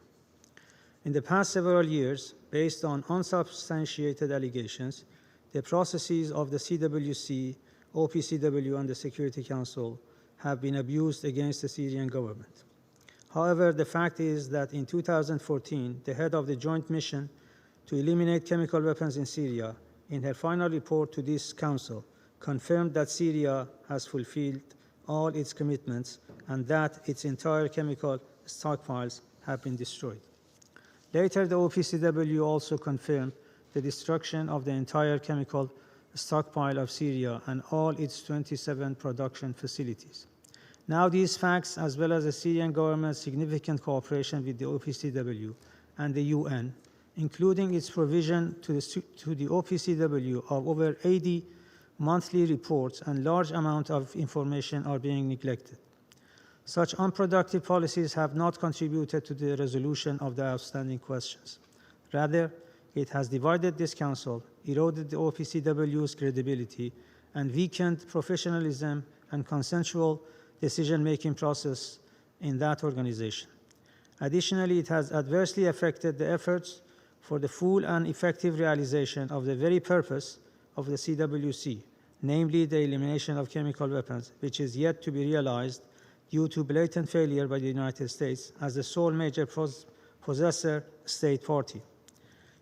In the past several years, based on unsubstantiated allegations, the processes of the CWC, OPCW, and the Security Council have been abused against the Syrian government. However, the fact is that in 2014, the head of the Joint Mission to eliminate chemical weapons in Syria, in her final report to this Council, confirmed that Syria has fulfilled all its commitments and that its entire chemical stockpiles have been destroyed. Later, the OPCW also confirmed the destruction of the entire chemical stockpile of Syria and all its 27 production facilities. Now these facts, as well as the Syrian government's significant cooperation with the OPCW and the UN, including its provision to the OPCW of over 80 monthly reports and large amount of information, are being neglected. Such unproductive policies have not contributed to the resolution of the outstanding questions. Rather, it has divided this Council, eroded the OPCW's credibility, and weakened professionalism and consensual decision-making process in that organization. Additionally, it has adversely affected the efforts for the full and effective realization of the very purpose of the CWC, namely the elimination of chemical weapons, which is yet to be realized due to blatant failure by the United States as the sole major possessor state party.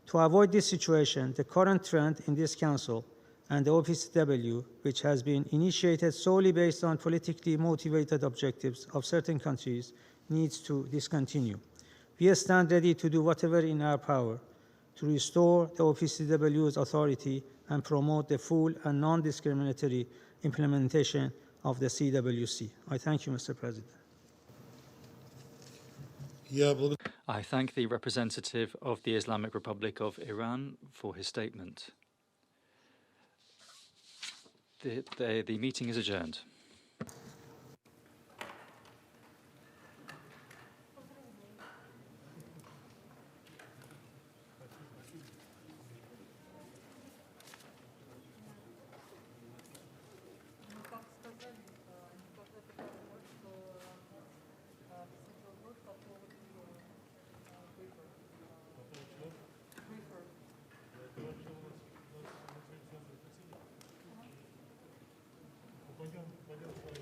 To avoid this situation, the current trend in this Council and the OPCW, which has been initiated solely based on politically motivated objectives of certain countries, needs to discontinue. We stand ready to do whatever in our power to restore the OPCW's authority and promote the full and non-discriminatory implementation of the CWC. I thank you, Mr. President. I thank the representative of the Islamic Republic of Iran for his statement. The meeting is adjourned. Пойдем.